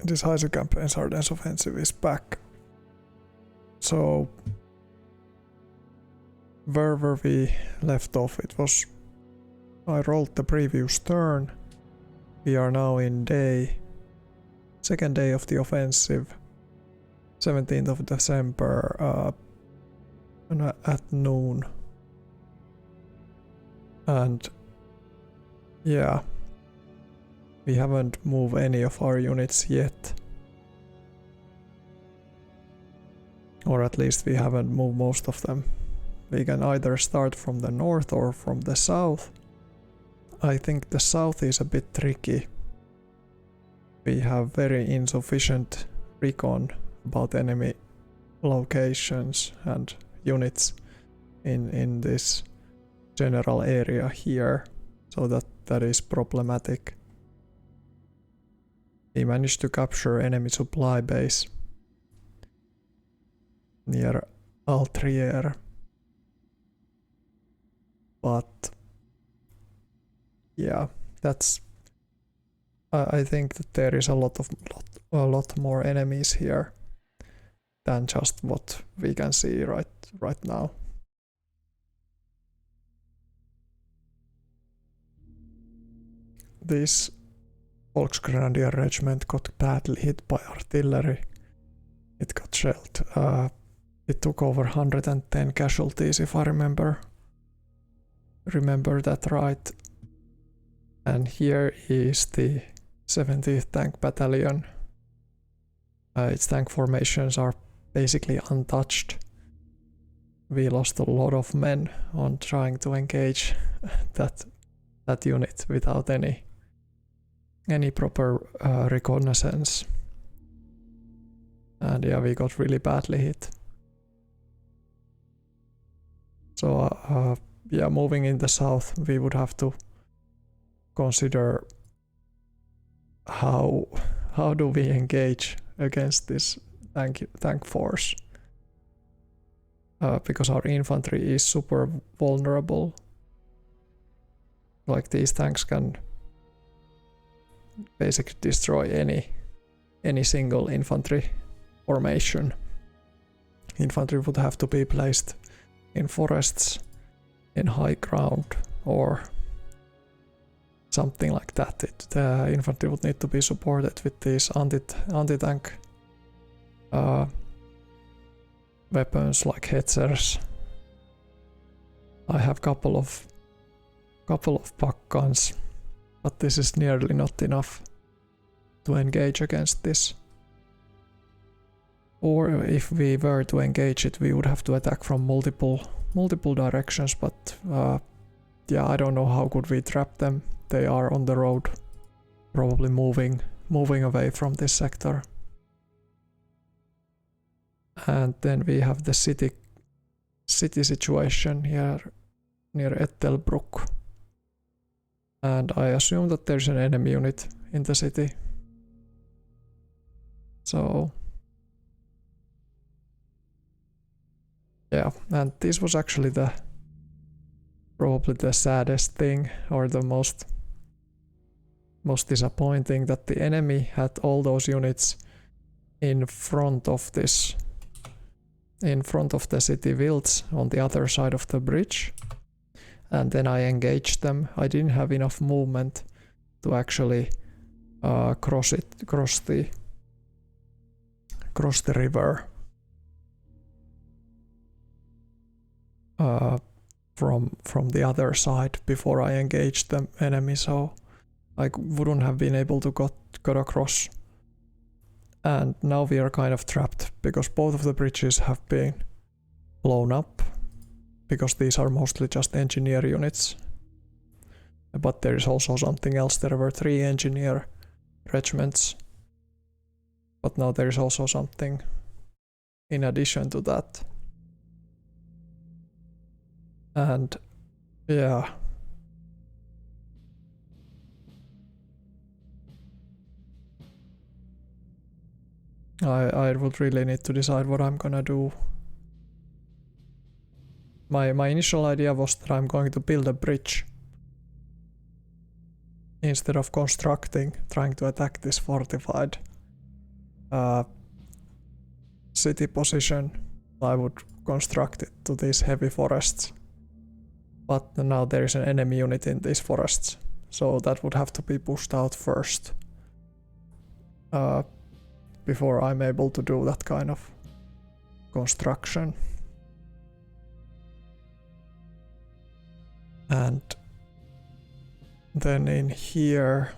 decisive campaigns Ardennes offensive is back. So where were we left off? It was I rolled the previous turn. We are now in second day of the offensive, 17th of December at noon. And yeah, we haven't moved any of our units yet. Or at least we haven't moved most of them. We can either start from the north or from the south. I think the south is a bit tricky. We have very insufficient recon about enemy locations and units in this general area here, so that is problematic. We managed to capture enemy supply base near Altrier, but yeah, that's I think that there is a lot more enemies here than just what we can see right now. This Volksgrenadier regiment got badly hit by artillery. It got shelled. It took over 110 casualties, if I remember that right. And here is the 70th Tank Battalion. Its tank formations are basically untouched. We lost a lot of men on trying to engage that unit without any proper reconnaissance. And yeah, we got really badly hit. So yeah, moving in the south, we would have to consider how do we engage against this tank force, because our infantry is super vulnerable. Like, these tanks can basically destroy any single infantry formation. Infantry would have to be placed in forests, in high ground, or something like that. The infantry would need to be supported with these anti-tank weapons like Hetzers. I have couple of puck guns, but this is nearly not enough to engage against this. Or if we were to engage it, we would have to attack from multiple directions, but yeah, I don't know how could we trap them. They are on the road, probably moving away from this sector. And then we have the city situation here near Ettelbruck. And I assume that there's an enemy unit in the city. So yeah, and this was actually probably the saddest thing, or the most disappointing, that the enemy had all those units in front of the city Wiltz on the other side of the bridge, and then I engaged them. I didn't have enough movement to actually cross the river from the other side before I engaged the enemy, so I wouldn't have been able to got across. And now we are kind of trapped because both of the bridges have been blown up, because these are mostly just engineer units. But there is also something else. There were 3 engineer regiments, but now there is also something in addition to that. And yeah, I would really need to decide what I'm gonna do. My initial idea was that I'm going to build a bridge instead of trying to attack this fortified city position, I would construct it to these heavy forests. But now there is an enemy unit in these forests, so that would have to be pushed out first before I'm able to do that kind of construction. And then in here,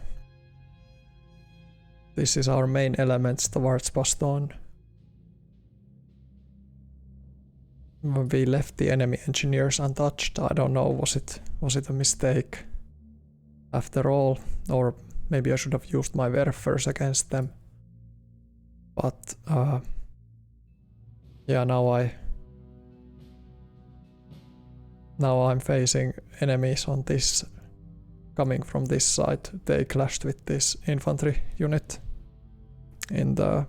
this is our main elements towards Baston. We left the enemy engineers untouched. I don't know, was it a mistake after all, or maybe I should have used my Werfers against them. But yeah, now I'm facing enemies on this, coming from this side. They clashed with this infantry unit in the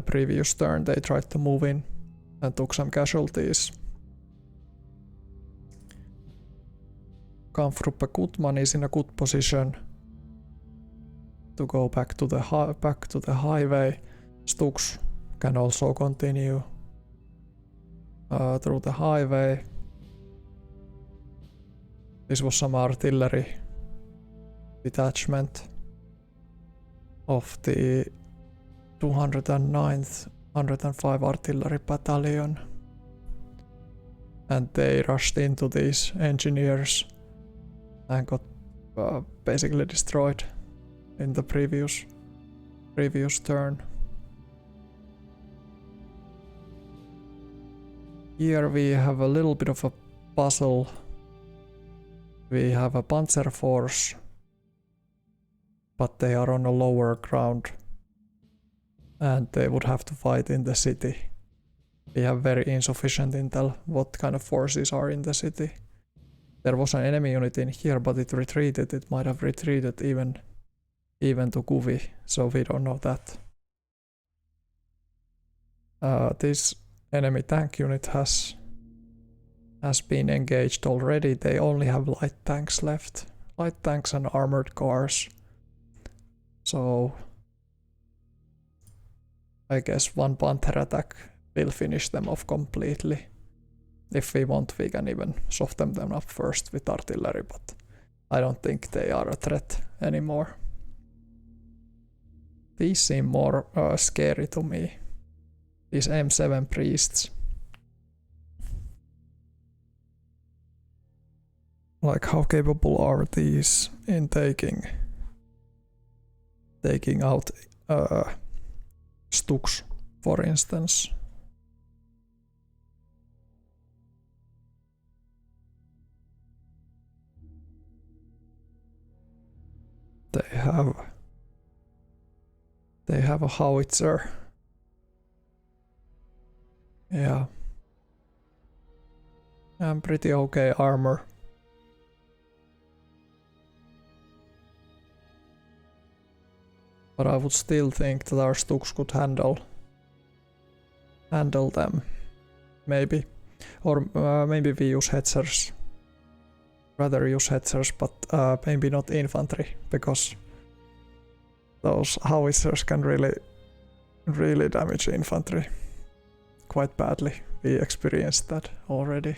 previous turn. They tried to move in and took some casualties. Kampfgruppe Gutmann is in a good position to go back to the highway. Stux can also continue through the highway. This was some artillery detachment of the 209th 105 Artillery Battalion, and they rushed into these engineers and got basically destroyed in the previous turn. Here we have a little bit of a puzzle. We have a panzer force, but they are on a lower ground and they would have to fight in the city. We have very insufficient intel what kind of forces are in the city. There was an enemy unit in here, but it retreated. It might have retreated even to Guvi, so we don't know that. This enemy tank unit has been engaged already. They only have light tanks left. Light tanks and armored cars. So I guess one Panther attack will finish them off completely. If we want, we can even soften them up first with artillery, but I don't think they are a threat anymore. These seem more scary to me. These M7 priests. Like, how capable are these in taking out Stux, for instance? They have a howitzer. Yeah. And pretty okay armor. But I would still think that our Stux could handle them. Maybe. Or maybe we use Hetzers. Rather use Hetzers, but maybe not infantry, because those howitzers can really damage infantry quite badly. We experienced that already.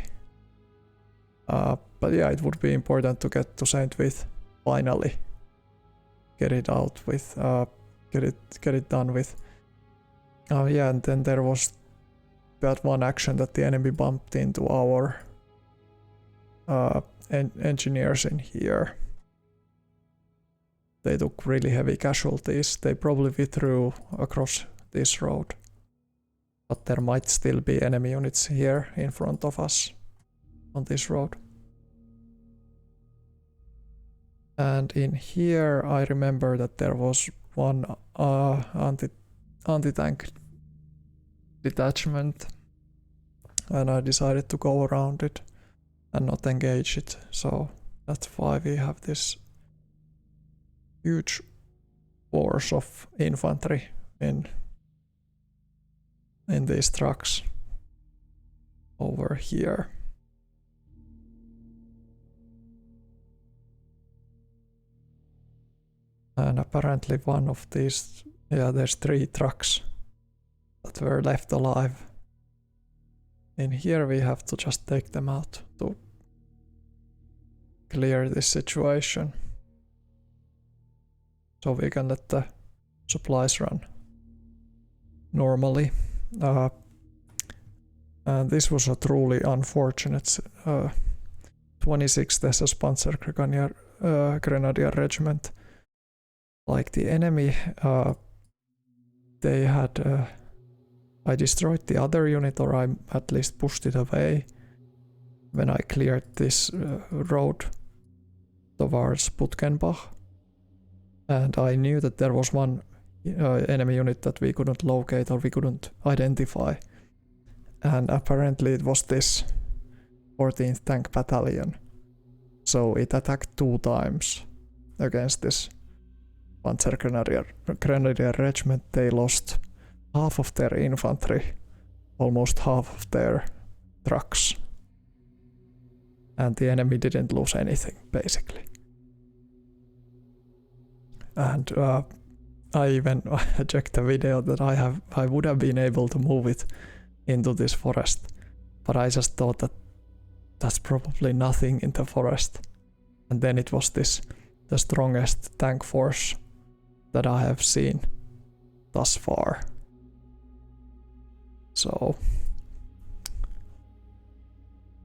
But yeah, it would be important to get to Saint Vith finally. Get it out with, get it done with. Yeah, and then there was that one action that the enemy bumped into our engineers in here. They took really heavy casualties. They probably withdrew across this road. But there might still be enemy units here in front of us on this road. And in here I remember that there was one anti-tank detachment, and I decided to go around it and not engage it. So that's why we have this huge force of infantry in these trucks over here. And apparently one of these Yeah, there's 3 trucks that were left alive. In here we have to just take them out to clear this situation. So we can let the supplies run normally. And this was a truly unfortunate 26th SS Panzergrenadier Regiment. Like the enemy, they had... I destroyed the other unit, or I at least pushed it away when I cleared this road towards Butgenbach. And I knew that there was one enemy unit that we couldn't locate or we couldn't identify. And apparently it was this 14th Tank Battalion. So it attacked 2 times against this Panzergrenadier Regiment. They lost half of their infantry, almost half of their trucks. And the enemy didn't lose anything, basically. And I even checked a video that I would have been able to move it into this forest, but I just thought that that's probably nothing in the forest. And then it was the strongest tank force that I have seen thus far. So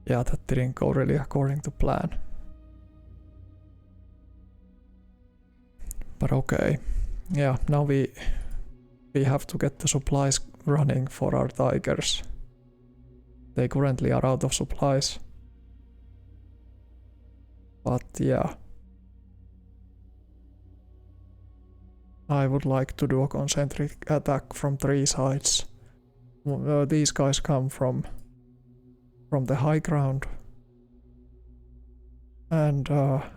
yeah, that didn't go really according to plan. But okay, yeah, now we have to get the supplies running for our Tigers. They currently are out of supplies. But yeah, I would like to do a concentric attack from 3 sides. These guys come from the high ground, and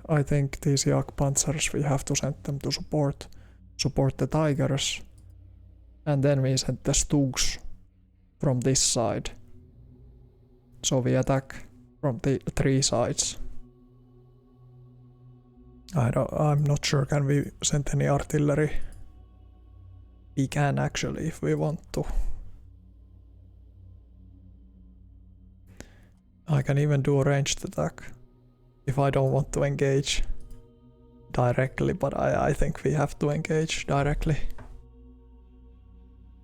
I think these Jagdpanzers, we have to send them to support the Tigers, and then we send the Stugs from this side. So we attack from the 3 sides. I'm not sure, can we send any artillery? We can actually, if we want to. I can even do a ranged attack if I don't want to engage directly, but I think we have to engage directly.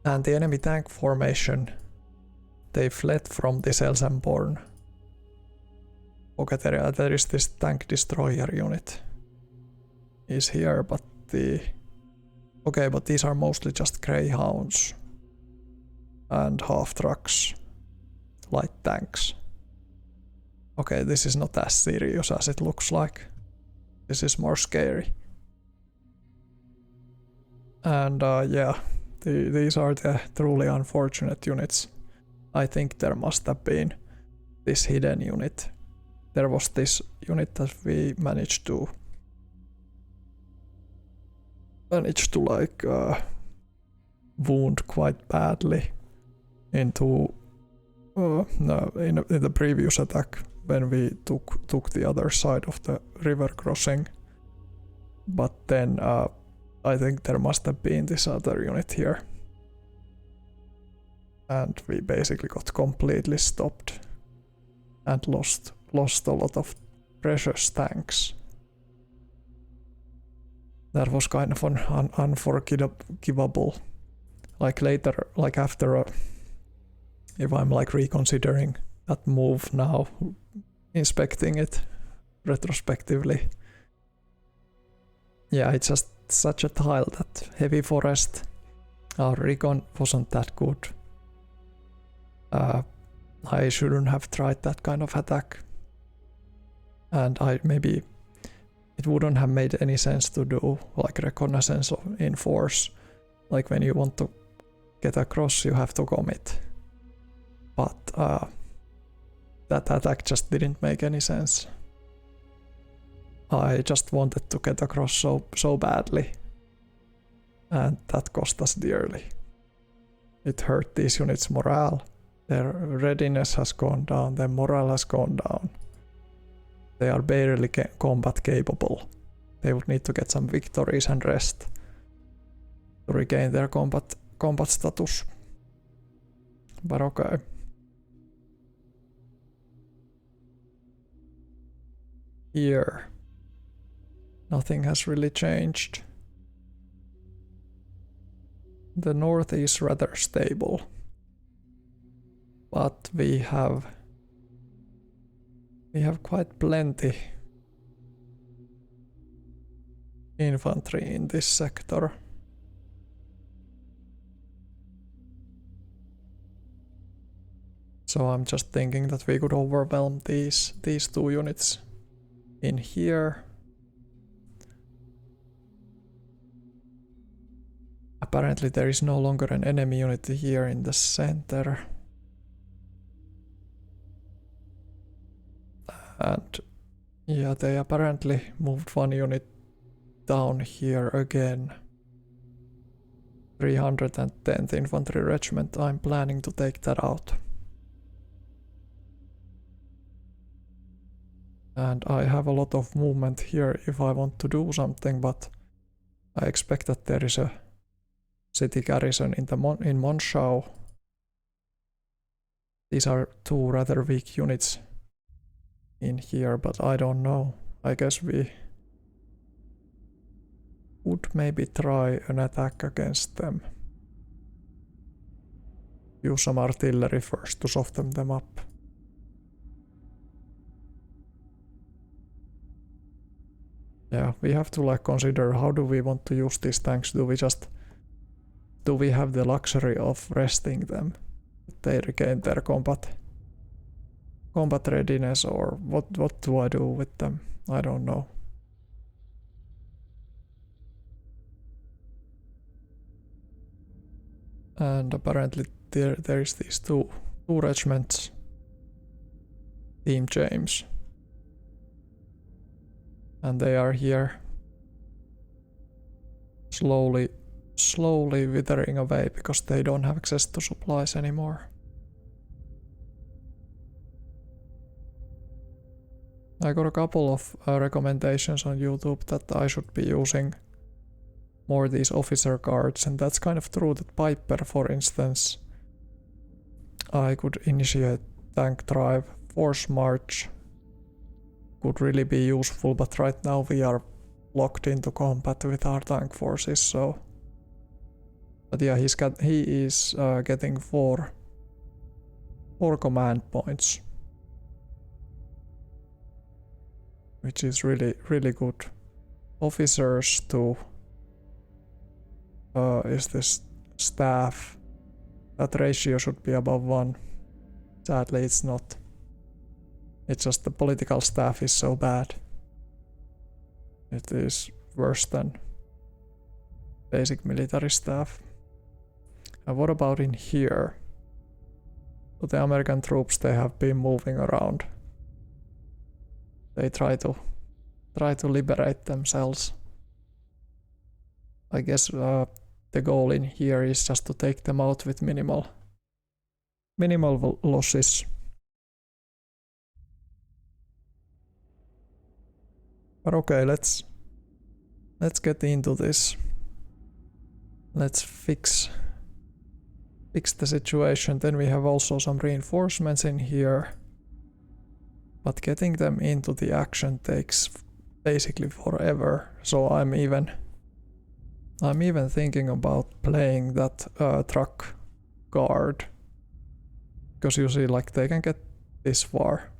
And the enemy tank formation, they fled from this Elsenborn. Okay, there is this tank destroyer unit is here, but but these are mostly just Greyhounds and half trucks, light tanks. Okay, this is not as serious as it looks like. This is more scary. And yeah, these are the truly unfortunate units. I think there must have been this hidden unit. There was this unit that we managed to like wound quite badly into in the previous attack when we took the other side of the river crossing. But then I think there must have been this other unit here, and we basically got completely stopped and lost a lot of precious tanks. That was kind of an unforgivable. Like later, like after if I'm like reconsidering that move now, inspecting it retrospectively. Yeah, it's just such a tile that heavy forest. Our recon wasn't that good. I shouldn't have tried that kind of attack. And maybe it wouldn't have made any sense to do like reconnaissance in force. Like when you want to get across, you have to commit. But that attack just didn't make any sense. I just wanted to get across so badly, and that cost us dearly. It hurt these units' morale. Their readiness has gone down, their morale has gone down. They are barely combat capable. They would need to get some victories and rest. to regain their combat status. But okay. Here, nothing has really changed. The north is rather stable, but we have quite plenty infantry in this sector. So I'm just thinking that we could overwhelm these two units in here. Apparently there is no longer an enemy unit here in the center. And yeah, they apparently moved one unit down here again. 310th Infantry Regiment. I'm planning to take that out. And I have a lot of movement here if I want to do something, but I expect that there is a city garrison in Monschau. These are two rather weak units in here, but I don't know. I guess we would maybe try an attack against them. Use some artillery first to soften them up. Yeah, we have to like consider how do we want to use these tanks. Do we have the luxury of resting them? They regain their combat readiness, or what do I do with them? I don't know. And apparently there is these two regiments. Team James. And they are here slowly withering away because they don't have access to supplies anymore. I got a couple of recommendations on YouTube that I should be using more these officer guards, and that's kind of true. That Piper, for instance, I could initiate tank drive, force march could really be useful, but right now we are locked into combat with our tank forces, so. But yeah, he is getting four command points, which is really good. Officers to is this staff? That ratio should be above 1. Sadly, it's not. It's just the political staff is so bad. It is worse than basic military staff. And what about in here? So the American troops, they have been moving around. They try to liberate themselves. I guess the goal in here is just to take them out with minimal losses. But okay, let's get into this. Let's fix the situation. Then we have also some reinforcements in here. But getting them into the action takes basically forever. So I'm even thinking about playing that truck guard. Because you see, like, they can get this far.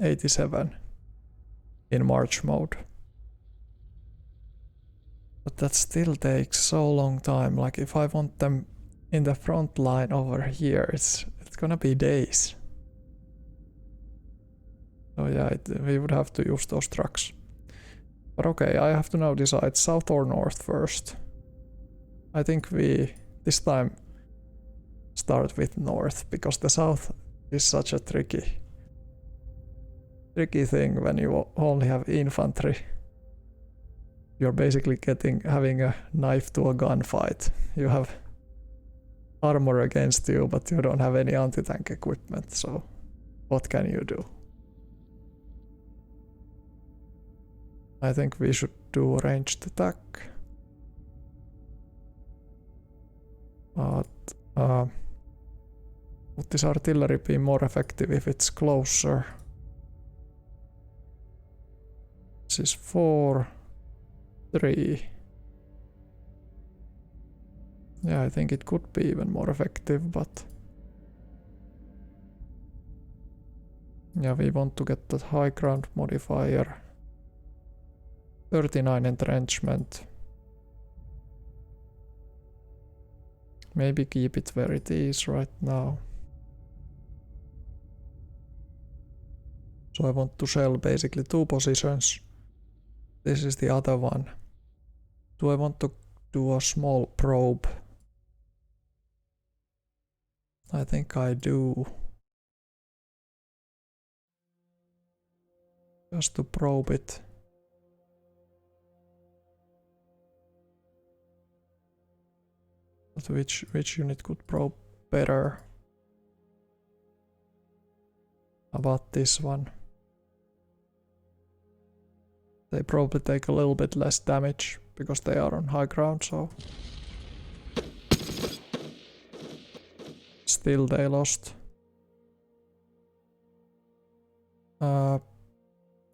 87 in march mode. But that still takes so long time. Like, if I want them in the front line over here, it's gonna be days. So yeah, we would have to use those trucks. But okay, I have to now decide south or north first. I think we this time start with north, because the south is such a tricky thing when you only have infantry. You're basically having a knife to a gunfight. You have armor against you, but you don't have any anti-tank equipment, so what can you do? I think we should do a ranged attack. Would this artillery be more effective if it's closer? This is 4, 3. Yeah, I think it could be even more effective, but yeah, we want to get that high ground modifier. 39 entrenchment. Maybe keep it where it is right now. So I want to shell basically 2 positions. This is the other one. Do I want to do a small probe? I think I do. Just to probe it. But which unit could probe better? How about this one? They probably take a little bit less damage because they are on high ground, so still they lost.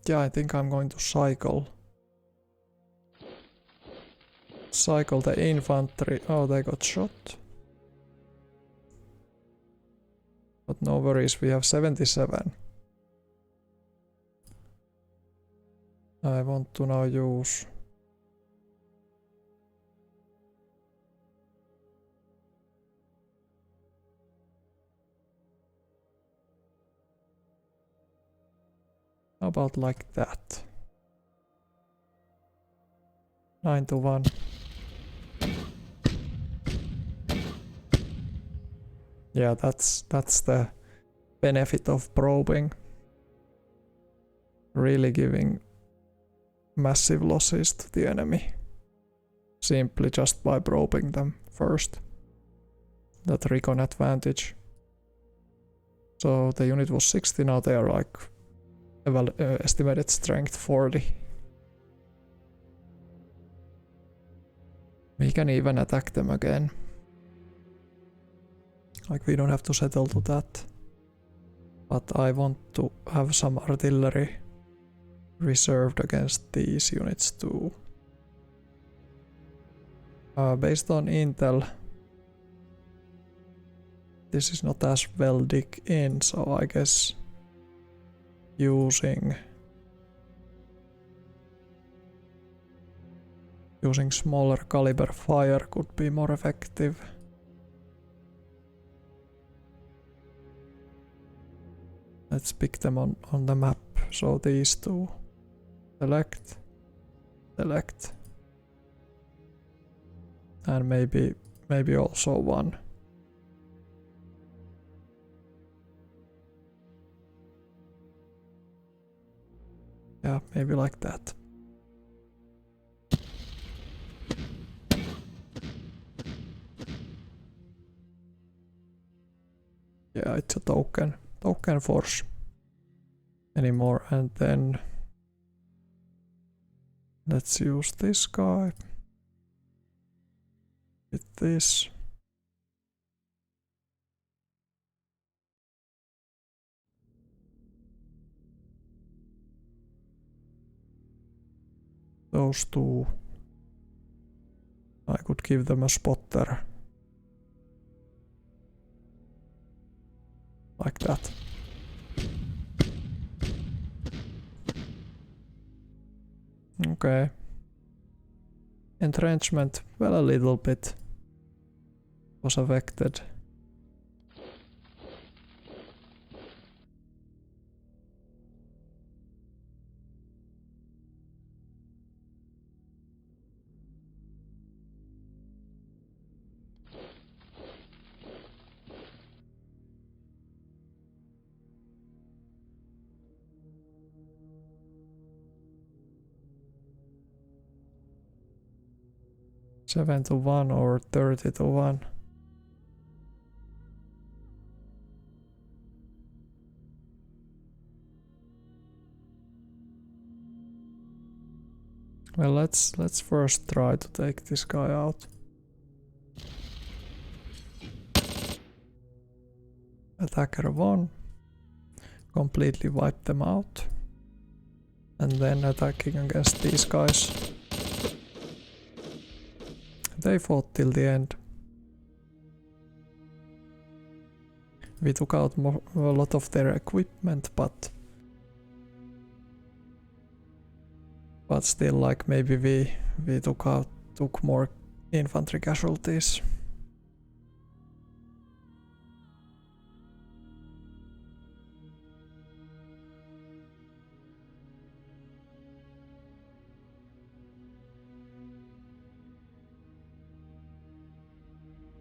Yeah, I think I'm going to cycle the infantry. Oh, they got shot. But no worries, we have 77. I want to now use about like that. 9 to 1. Yeah, that's the benefit of probing. Really giving massive losses to the enemy. Simply just by probing them first. That recon advantage. So the unit was 60, now they are like estimated strength 40. We can even attack them again. Like, we don't have to settle to that. But I want to have some artillery reserved against these units too. Based on intel, this is not as well dig in, so I guess using smaller caliber fire could be more effective. Let's pick them on the map. So these two. Select. Select. And maybe also one. Yeah, maybe like that. Yeah, it's a token force anymore. And then let's use this guy with this. Those two, I could give them a spotter. Like that. Okay. Entrenchment, well, a little bit was affected. Seven to 1 or 30 to 1. Well, let's first try to take this guy out. Attacker 1. Completely wipe them out. And then attacking against these guys. They fought till the end. We took out a lot of their equipment, but still, like, maybe we took more infantry casualties.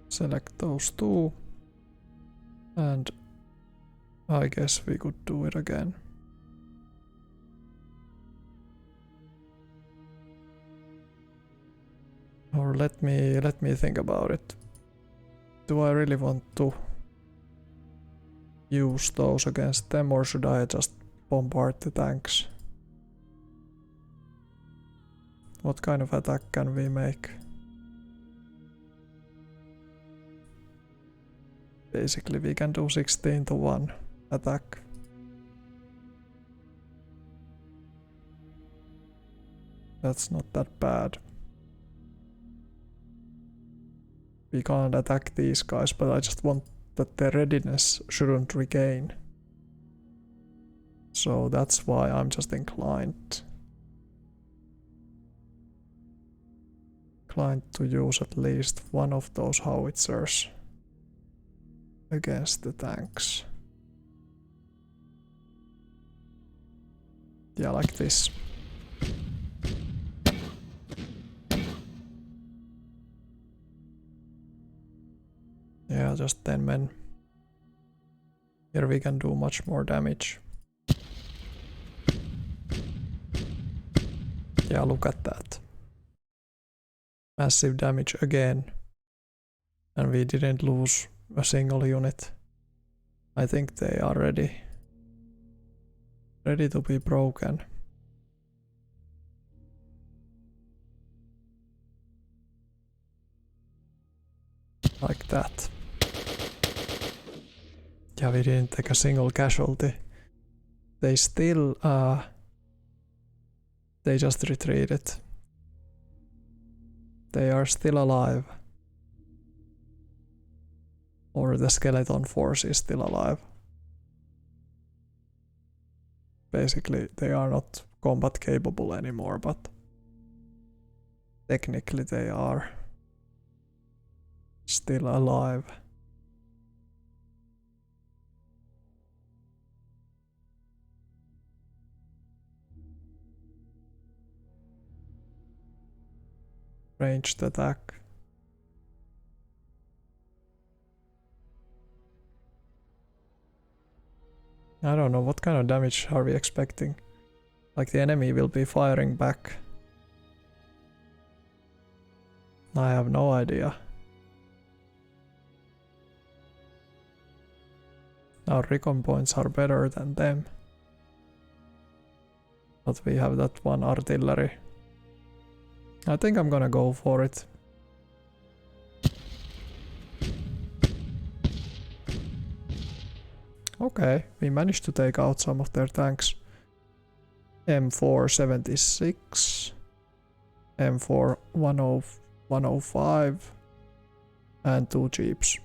Select those two, and I guess we could do it again. Or let me think about it. Do I really want to use those against them, or should I just bombard the tanks? What kind of attack can we make? Basically we can do 16 to 1 attack. That's not that bad. We can't attack these guys, but I just want that their readiness shouldn't regain. So that's why I'm just inclined to use at least one of those howitzers against the tanks. Yeah, like this. Yeah, just 10 men. Here we can do much more damage. Yeah, look at that. Massive damage again. And we didn't lose a single unit. I think they are ready to be broken. Like that. Yeah, we didn't take a single casualty. They still they just retreated. They are still alive. Or the skeleton force is still alive. Basically, they are not combat capable anymore, but technically they are still alive. Ranged attack. I don't know, what kind of damage are we expecting? Like, the enemy will be firing back. I have no idea. Our recon points are better than them. But we have that one artillery. I think I'm gonna go for it. Okay, we managed to take out some of their tanks. M4 76, M4 105, and 2 jeeps.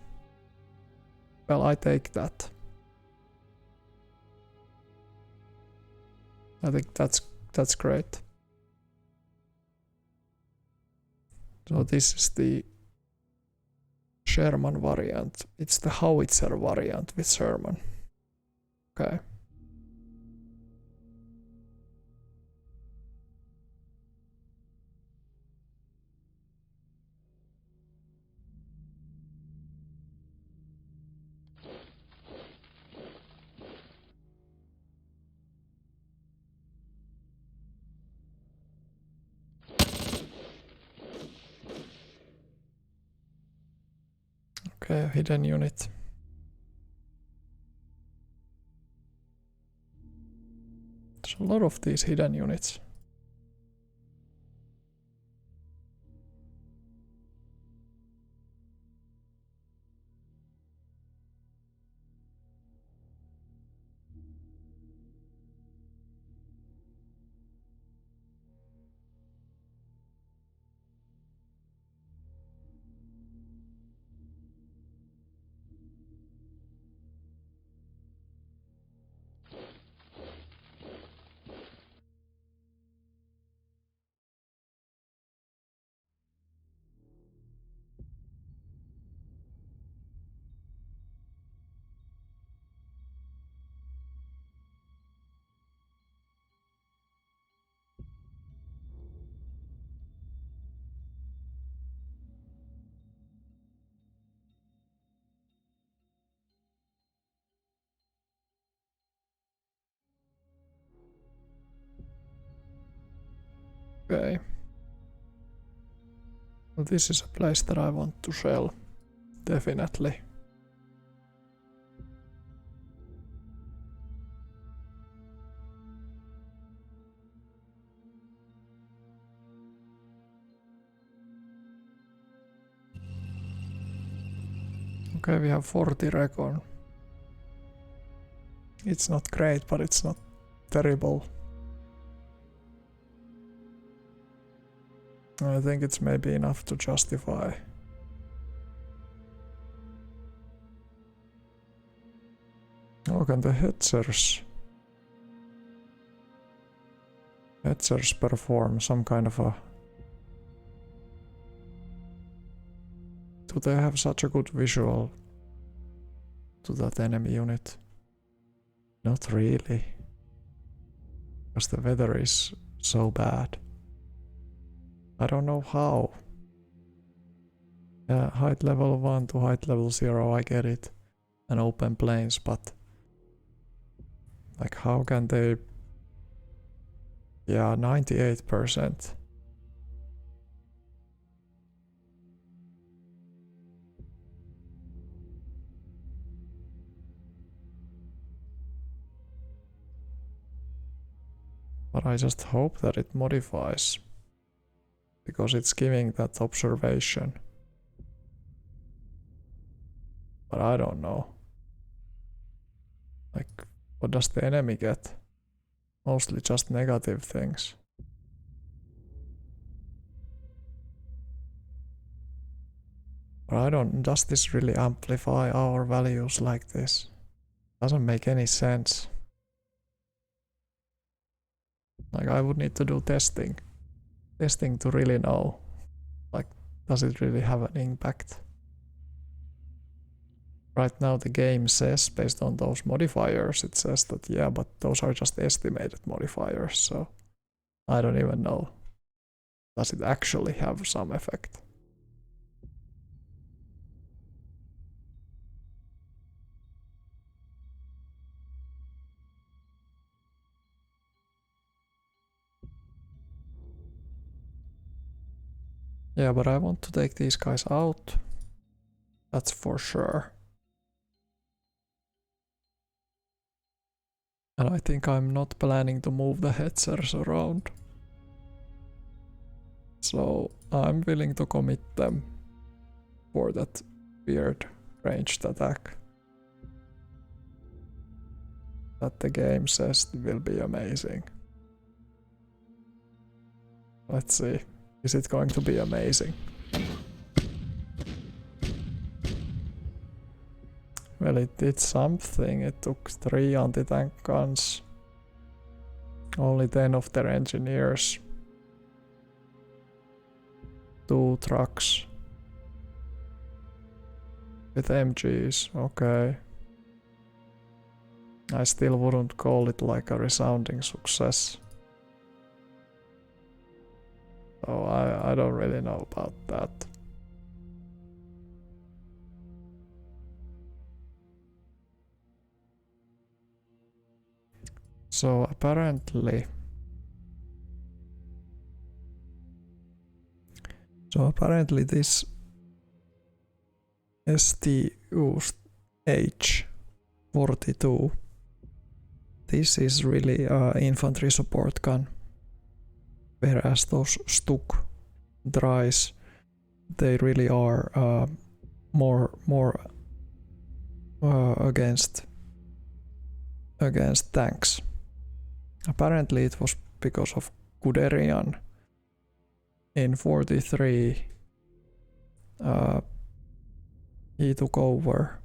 Well, I take that. I think that's great. So this is the Sherman variant. It's the howitzer variant with Sherman. Okay. Okay, hidden unit. There's a lot of these hidden units. Okay. Well, this is a place that I want to shell. Definitely. Okay, we have 40 recon. It's not great, but it's not terrible. I think it's maybe enough to justify. Oh, can the Hetzers perform some kind of a... Do they have such a good visual to that enemy unit? Not really. Because the weather is so bad. I don't know how. Yeah, height level 1 to height level 0, I get it. And open plains, but... Like, how can they... Yeah, 98%. But I just hope that it modifies. Because it's giving that observation. But I don't know. Like, what does the enemy get? Mostly just negative things. But I don't... Does this really amplify our values like this? Doesn't make any sense. Like, I would need to do testing. Testing to really know. Like, does it really have an impact? Right now the game says, based on those modifiers, it says that yeah, but those are just estimated modifiers, so I don't even know. Does it actually have some effect? Yeah, but I want to take these guys out. That's for sure. And I think I'm not planning to move the Hetzers around. So I'm willing to commit them for that weird ranged attack. That the game says will be amazing. Let's see. Is it going to be amazing? Well, it did something. It took 3 anti-tank guns. Only 10 of their engineers. 2 trucks. With MGs, okay. I still wouldn't call it like a resounding success. So I don't really know about that. So apparently this STU-H42, this is really an infantry support gun, whereas those Stuk Dries, they really are more against tanks. Apparently it was because of Guderian in 43. He took over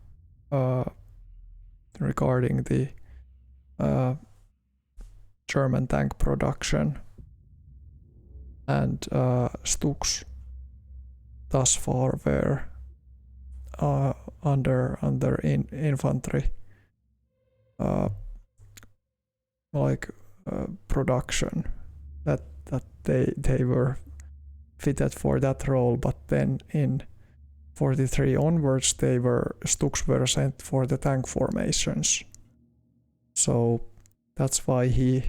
regarding the German tank production, and Stuks thus far were under infantry production, that they were fitted for that role, but then in 43 onwards Stuks were sent for the tank formations. So that's why he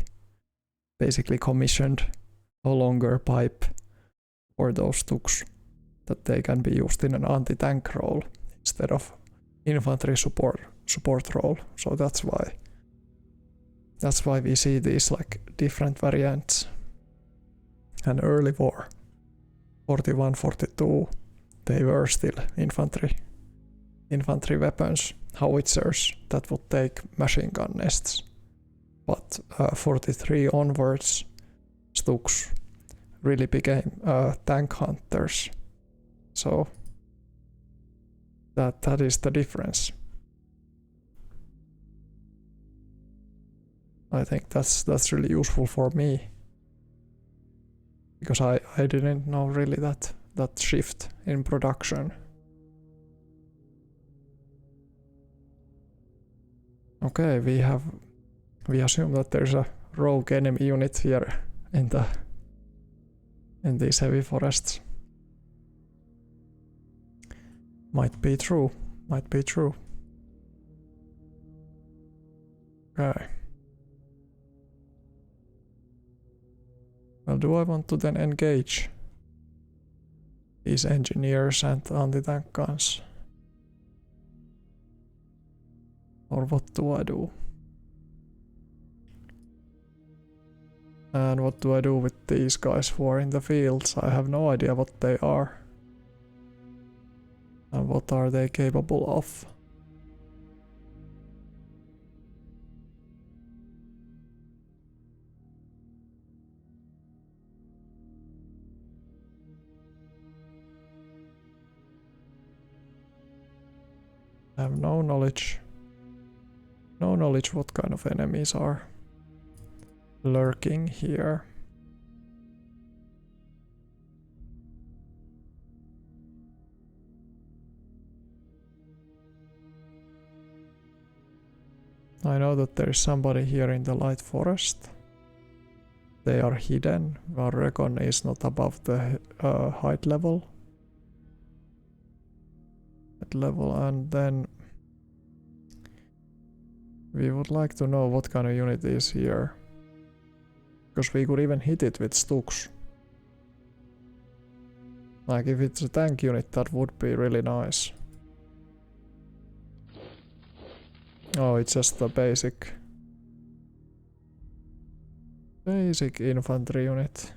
basically commissioned a longer pipe for those Stuks, that they can be used in an anti-tank role instead of infantry support role. So that's why we see these like different variants. And early war, 41, 42, they were still infantry weapons, howitzers that would take machine gun nests. But 43 onwards, Stuks really became tank hunters. So that is the difference. I think that's really useful for me, because I didn't know really that shift in production. Okay, we assume that there's a rogue enemy unit here in these heavy forests. Might be true. Okay. Well, do I want to then engage these engineers and anti-tank guns? Or what do I do? And what do I do with these guys who are in the fields? I have no idea what they are. And what are they capable of? I have no knowledge. No knowledge what kind of enemies are lurking here. I know that there is somebody here in the light forest. They are hidden. Our recon is not above the height level. And then we would like to know what kind of unit is here, because we could even hit it with Stuks. Like if it's a tank unit, that would be really nice. Oh, it's just a basic infantry unit.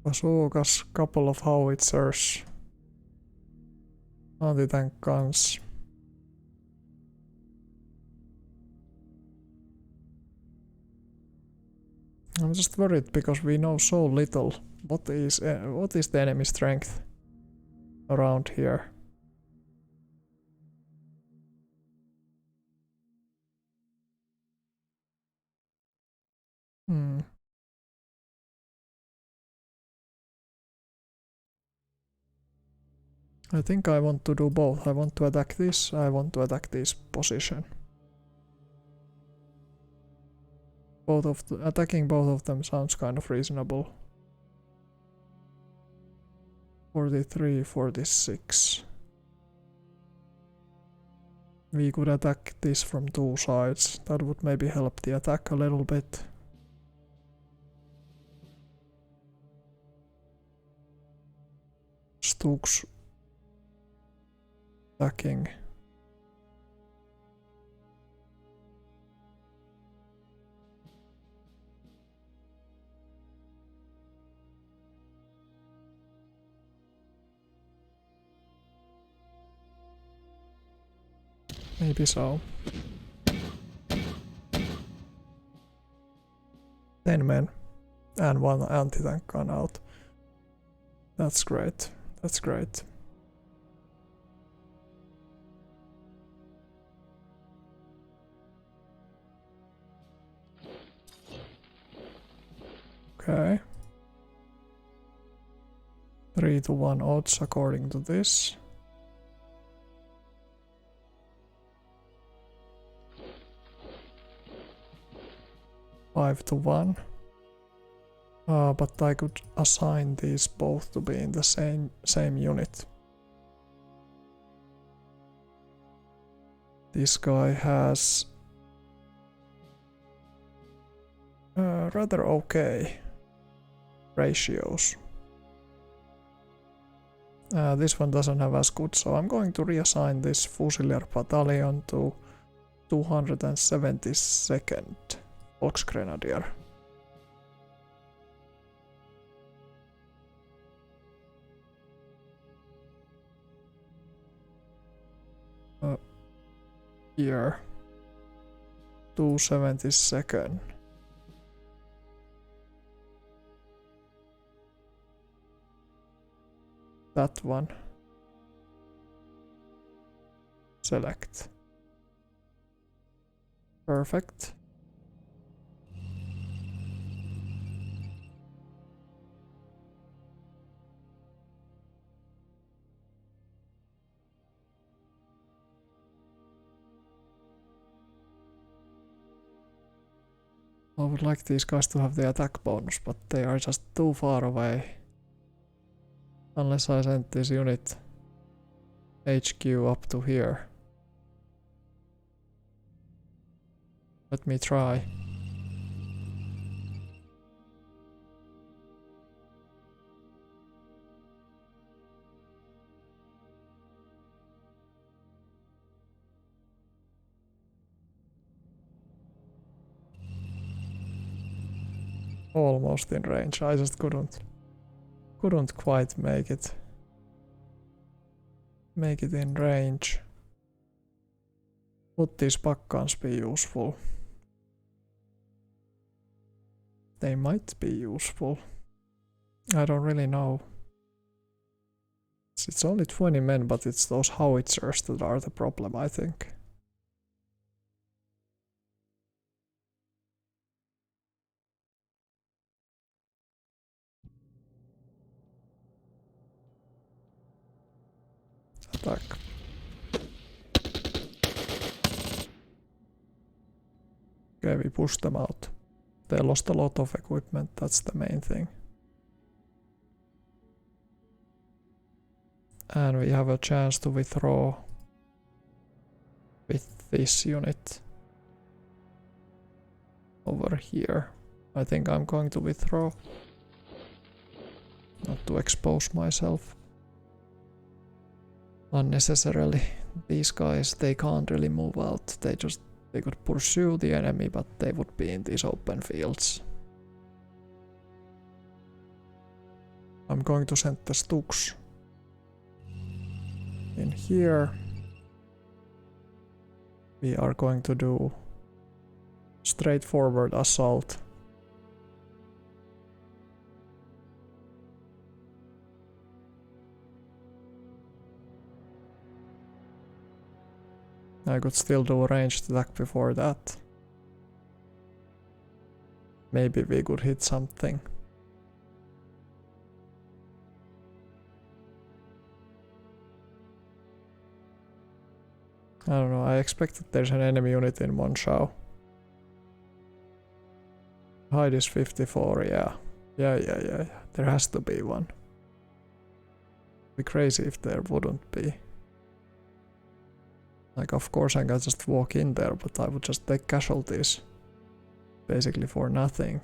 Bazookas, couple of howitzers, anti-tank guns. I'm just worried because we know so little. What is the enemy strength around here? I think I want to do both. I want to attack this, I want to attack this position. Attacking both of them sounds kind of reasonable. 43, 46. We could attack this from two sides. That would maybe help the attack a little bit. Stuks attacking. Maybe so. 10 men and one anti-tank gun out. That's great. That's great. Okay. 3-1 odds according to this. 5-1. But I could assign these both to be in the same unit. This guy has rather okay ratios. This one doesn't have as good, so I'm going to reassign this Fusilier battalion to 272nd Volksgrenadier. Here. 272nd. That one. Select. Perfect. I would like these guys to have the attack bonus, but they are just too far away. Unless I send this unit HQ up to here. Let me try. Almost in range, I just couldn't quite make it in range. Would these backguns be useful? They might be useful. I don't really know. It's only 20 men, but it's those howitzers that are the problem, I think. Attack. Okay, we pushed them out. They lost a lot of equipment, that's the main thing. And we have a chance to withdraw with this unit over here. I think I'm going to withdraw. Not to expose myself unnecessarily. These guys, they can't really move out. They could pursue the enemy, but they would be in these open fields. I'm going to send the Stuks in here. We are going to do straightforward assault. I could still do a ranged attack before that. Maybe we could hit something. I don't know, I expect that there's an enemy unit in Monschau. Height is 54, yeah. Yeah. There has to be one. It'd be crazy if there wouldn't be. Like, of course I can just walk in there, but I would just take casualties. Basically for nothing.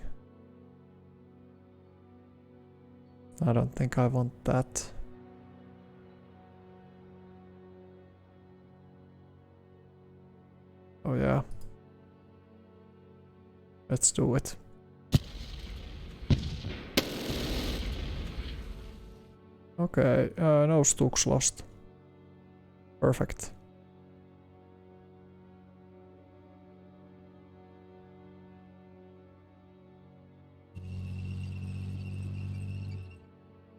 I don't think I want that. Oh yeah. Let's do it. Okay, no Stuks lost. Perfect.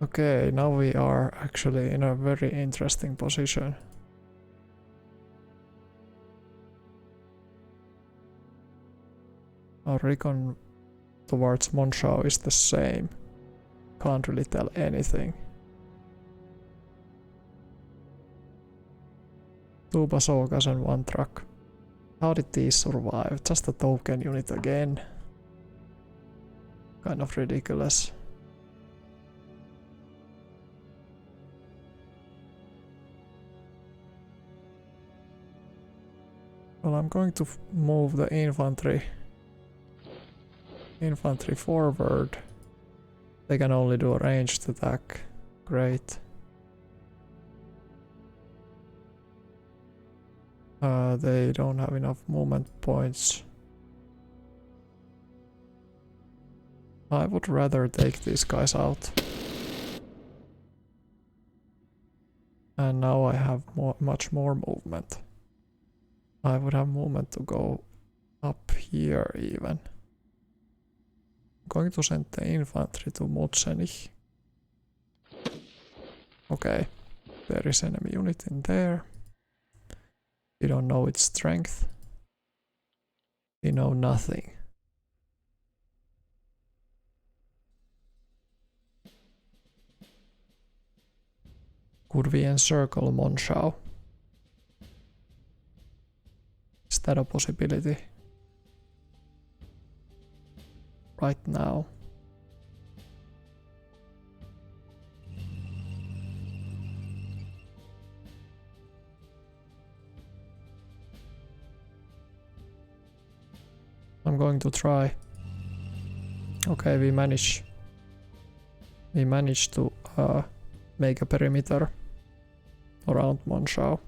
Okay, now we are actually in a very interesting position. Our recon towards Monschau is the same. Can't really tell anything. 2 bazookas and 1 truck. How did these survive? Just a token unit again. Kind of ridiculous. Well, I'm going to move the infantry forward. They can only do a ranged attack. Great. They don't have enough movement points. I would rather take these guys out. And now I have much more movement. I would have movement to go up here even. I'm going to send the infantry to Mutsenich. Okay, there is enemy unit in there. We don't know its strength. We know nothing. Could we encircle Monshao? Is that a possibility? Right now. I'm going to try. Okay, we managed to make a perimeter around Monshao.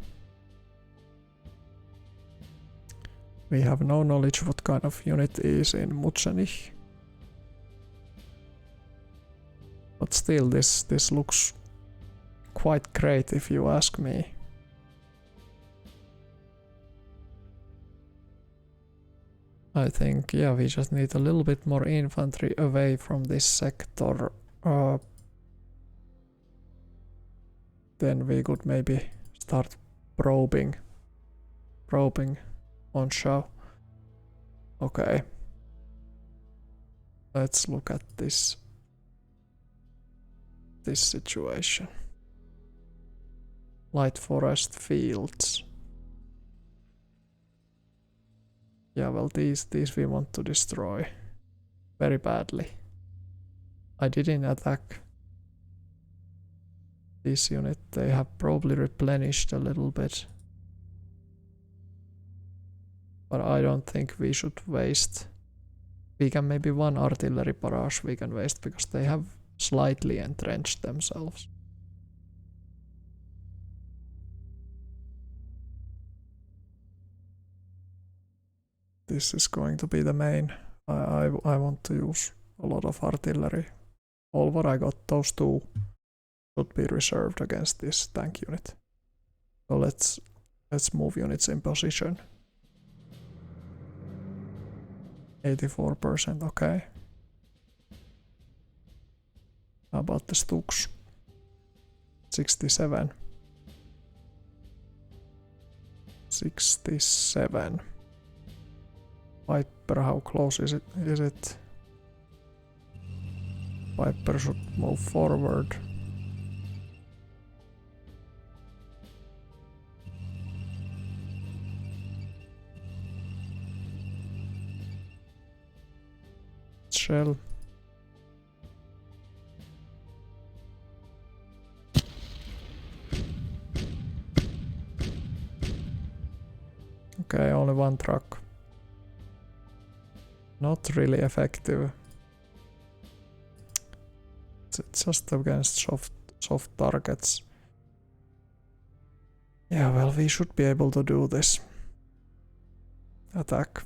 We have no knowledge what kind of unit is in Mutsenich. But still, this looks quite great if you ask me. I think, yeah, we just need a little bit more infantry away from this sector. Then we could maybe start probing Monshao. Okay. Let's look at this situation. Light forest fields. Yeah, well, these we want to destroy very badly. I didn't attack this unit. They have probably replenished a little bit. But I don't think we should waste. We can maybe one artillery barrage we can waste because they have slightly entrenched themselves. This is going to be the main. I want to use a lot of artillery. All what I got, those two, should be reserved against this tank unit. So let's move units in position. 84%, okay. How about the Stuks? 67. 67. Viper, how close is it? Viper should move forward. Shell. Okay, only one truck. Not really effective. It's just against soft targets. Yeah, well, we should be able to do this. Attack.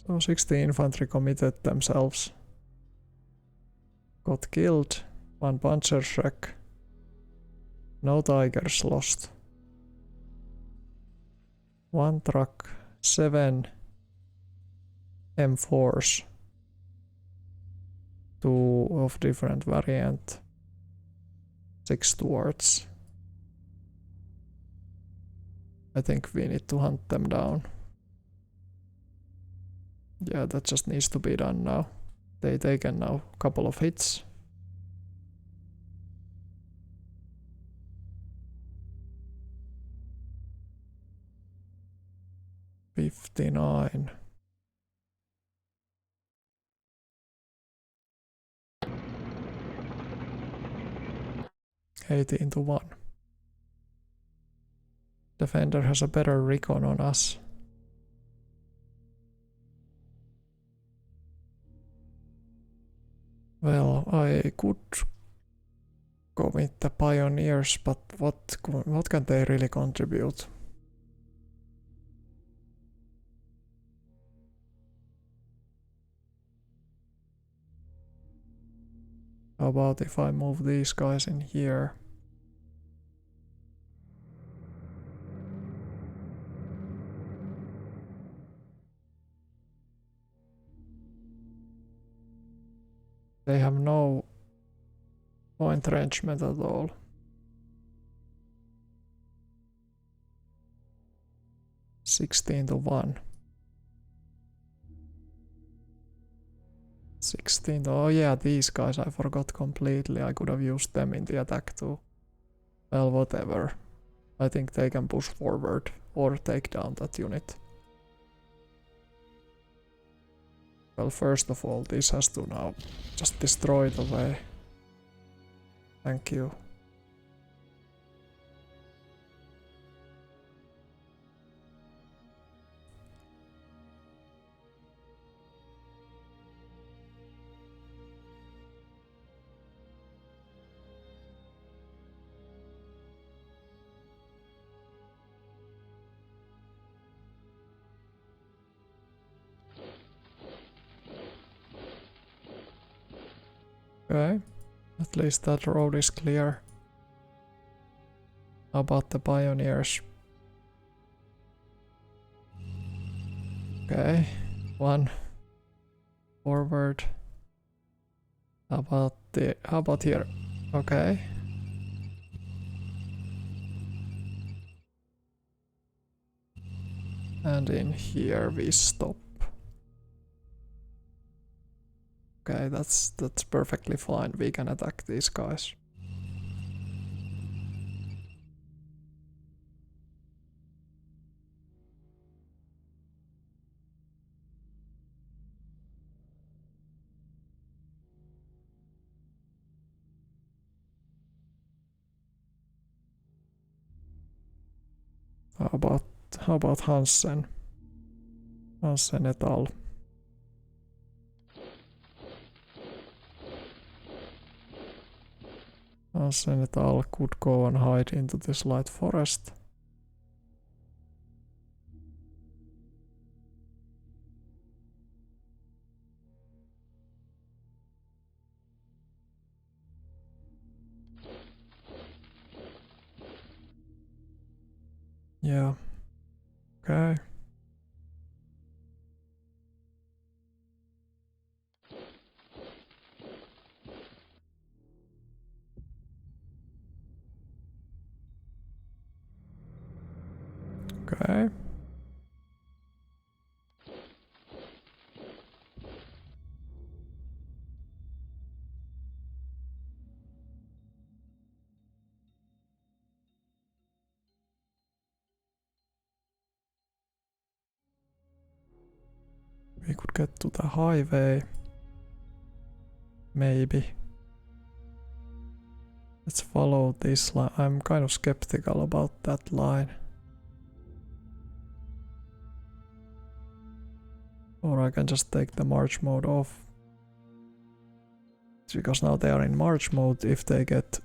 So 60 infantry committed themselves. Got killed. 1 Panzerschreck. No tigers lost. 1 truck. 7 M4s. 2 of different variant. 6 Stuarts. I think we need to hunt them down. Yeah, that just needs to be done now. They taken now a couple of hits. $59. 18 to 1. Defender has a better recon on us. Well, I could go with the Pioneers, but what can they really contribute? How about if I move these guys in here? They have no entrenchment at all. $16 to 1. 16. Oh yeah, these guys I forgot completely. I could have used them in the attack too. Well, whatever. I think they can push forward or take down that unit. Well, first of all, this has to now just destroy it away. Thank you. Okay, at least that road is clear. How about the Pioneers? Okay, 1 forward. How about here? Okay. And in here we stop. Okay, that's perfectly fine. We can attack these guys. How about Hansen? Hansen et al. Hansen et al. Could go and hide into this light forest. Yeah. Okay. Okay. We could get to the highway. Maybe. Let's follow this line. I'm kind of skeptical about that line. Or I can just take the march mode off. Because now they are in march mode. If they get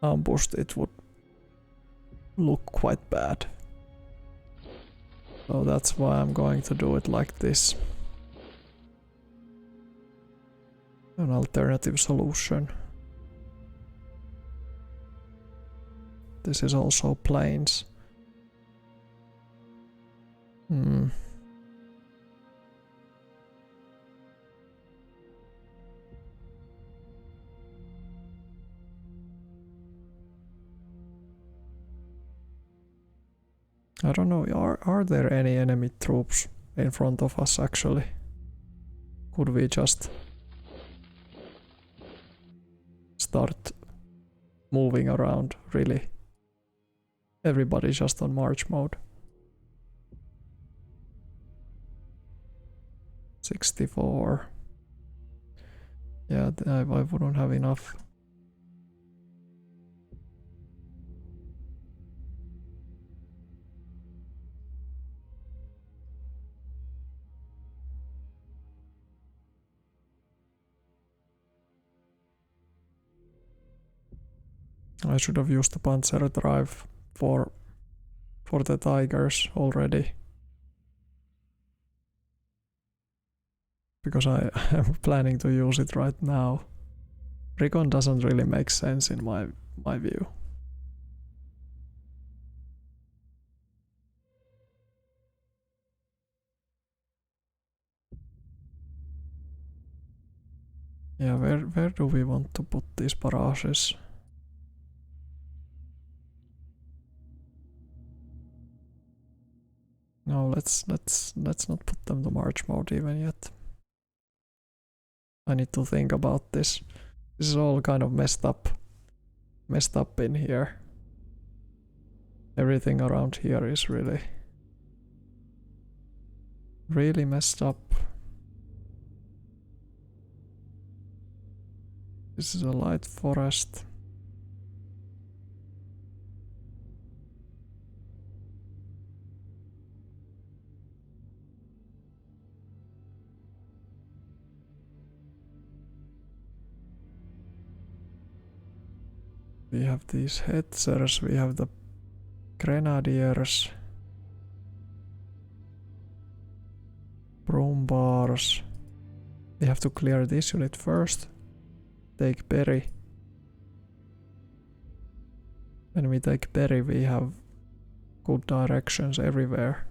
ambushed, it would look quite bad. So that's why I'm going to do it like this. An alternative solution. This is also plains. I don't know, are there any enemy troops in front of us actually? Could we just start moving around, really? Everybody's just on march mode. 64. Yeah, I wouldn't have enough. I should have used the Panzer drive for the Tigers already. Because I am planning to use it right now. Recon doesn't really make sense in my view. Yeah, where do we want to put these barrages? No, let's not put them to March mode even yet. I need to think about this. This is all kind of messed up in here. Everything around here is really messed up. This is a light forest. We have these Hetzers, we have the Grenadiers, Brumbars. We have to clear this unit first. Take Berry. When we take Berry, we have good directions everywhere.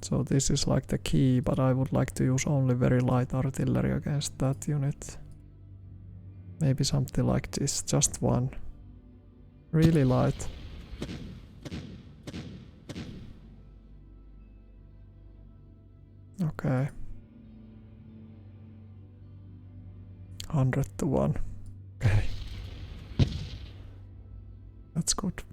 So this is like the key, but I would like to use only very light artillery against that unit. Maybe something like this, just one. Really light. Okay. 100 to 1. Okay. That's good.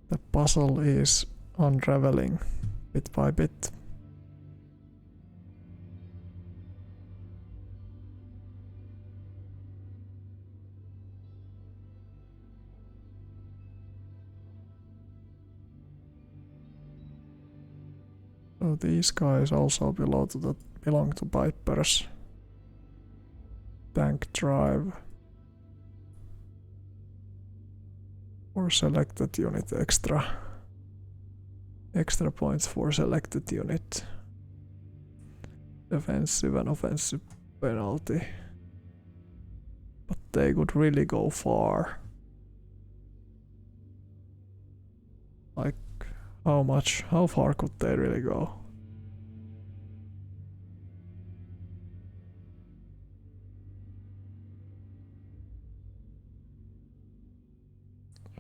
The puzzle is unraveling bit by bit. So these guys also belong to Piper's tank drive. For selected unit, extra points for selected unit. Defensive and offensive penalty. But they could really go far. Like, how far could they really go?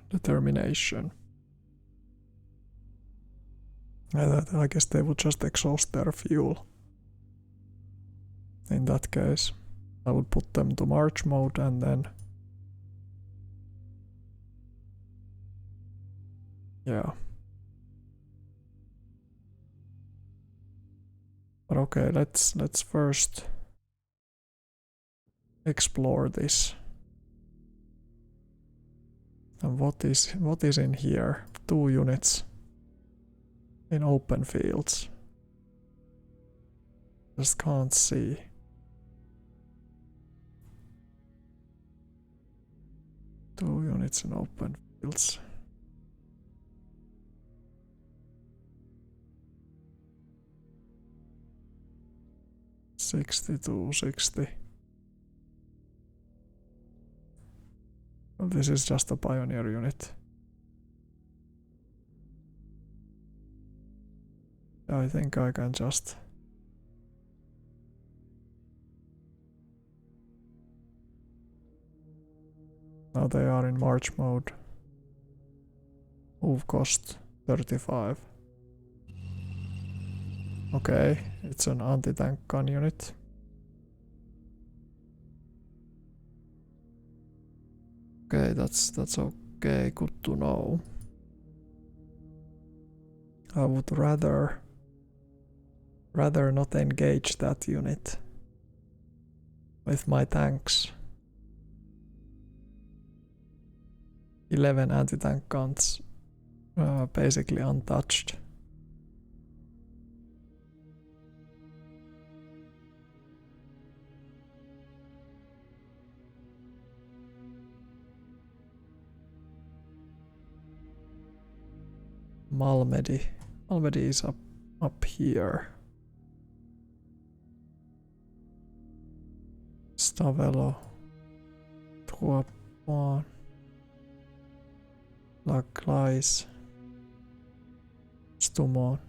Determination. I guess they would just exhaust their fuel. In that case, I would put them to March mode and then... Yeah. But okay, let's first explore this. And what is in here? 2 units in open fields. Just can't see. Two units in open fields. $62.60. Well, this is just a pioneer unit. I think I can just... Now they are in March mode. Move cost 35. Okay, it's an anti-tank gun unit. Okay, that's okay, good to know. I would rather not engage that unit with my tanks. 11 anti-tank guns, basically untouched. Malmedy. Malmedy is up here. Stavelo. Tuopaan. Laglais. Stumoon.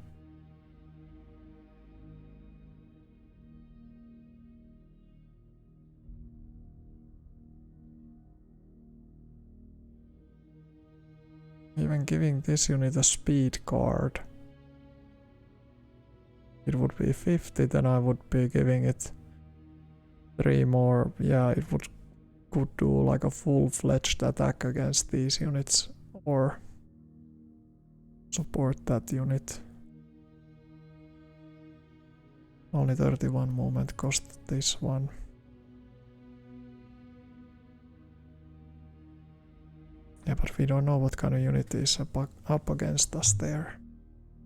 Even giving this unit a speed card, it would be 50, then I would be giving it 3 more. Yeah, it could do like a full-fledged attack against these units or support that unit. Only 31 movement cost this one. Yeah, but we don't know what kind of unit is up against us there.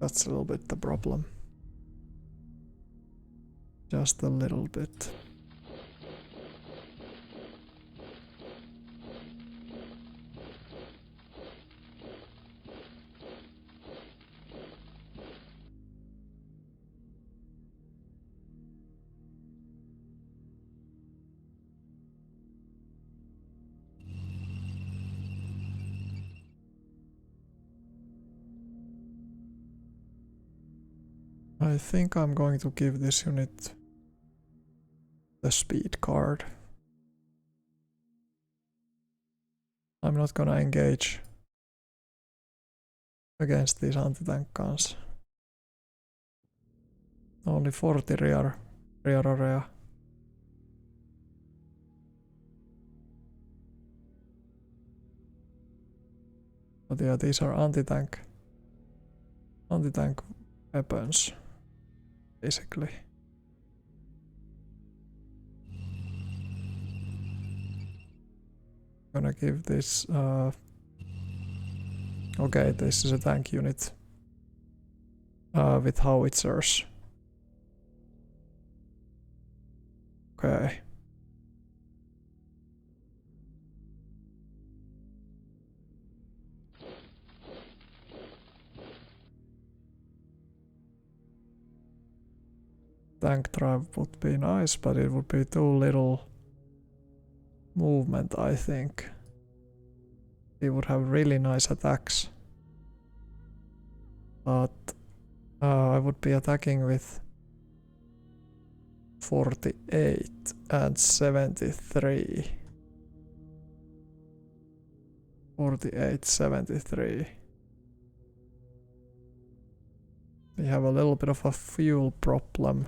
That's a little bit the problem. Just a little bit. I think I'm going to give this unit the speed card. I'm not gonna engage against these anti-tank guns. Only 40 rear area. But yeah, these are anti-tank weapons, basically. Gonna give this okay, this is a tank unit with howitzers. Okay. Tank drive would be nice, but it would be too little movement, I think. He would have really nice attacks. But I would be attacking with 48 and 73. 48, 73. We have a little bit of a fuel problem.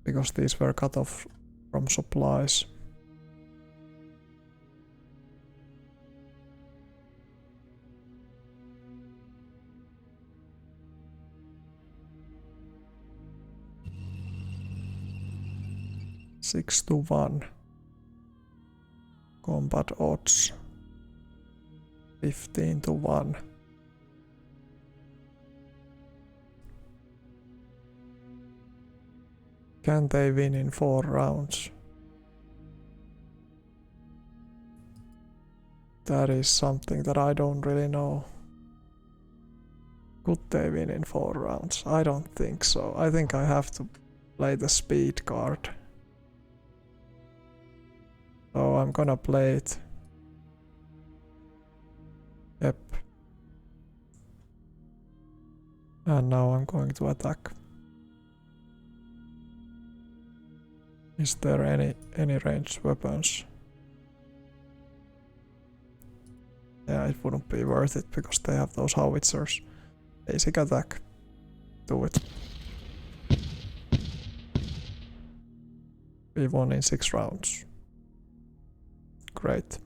Because these were cut off from supplies. Six to 1. Combat odds 15 to 1. Can they win in 4 rounds? That is something that I don't really know. Could they win in 4 rounds? I don't think so. I think I have to play the speed card. So I'm gonna play it. Yep. And now I'm going to attack. Is there any ranged weapons? Yeah, it wouldn't be worth it because they have those howitzers. Basic attack. Do it. We won in 6 rounds. Great.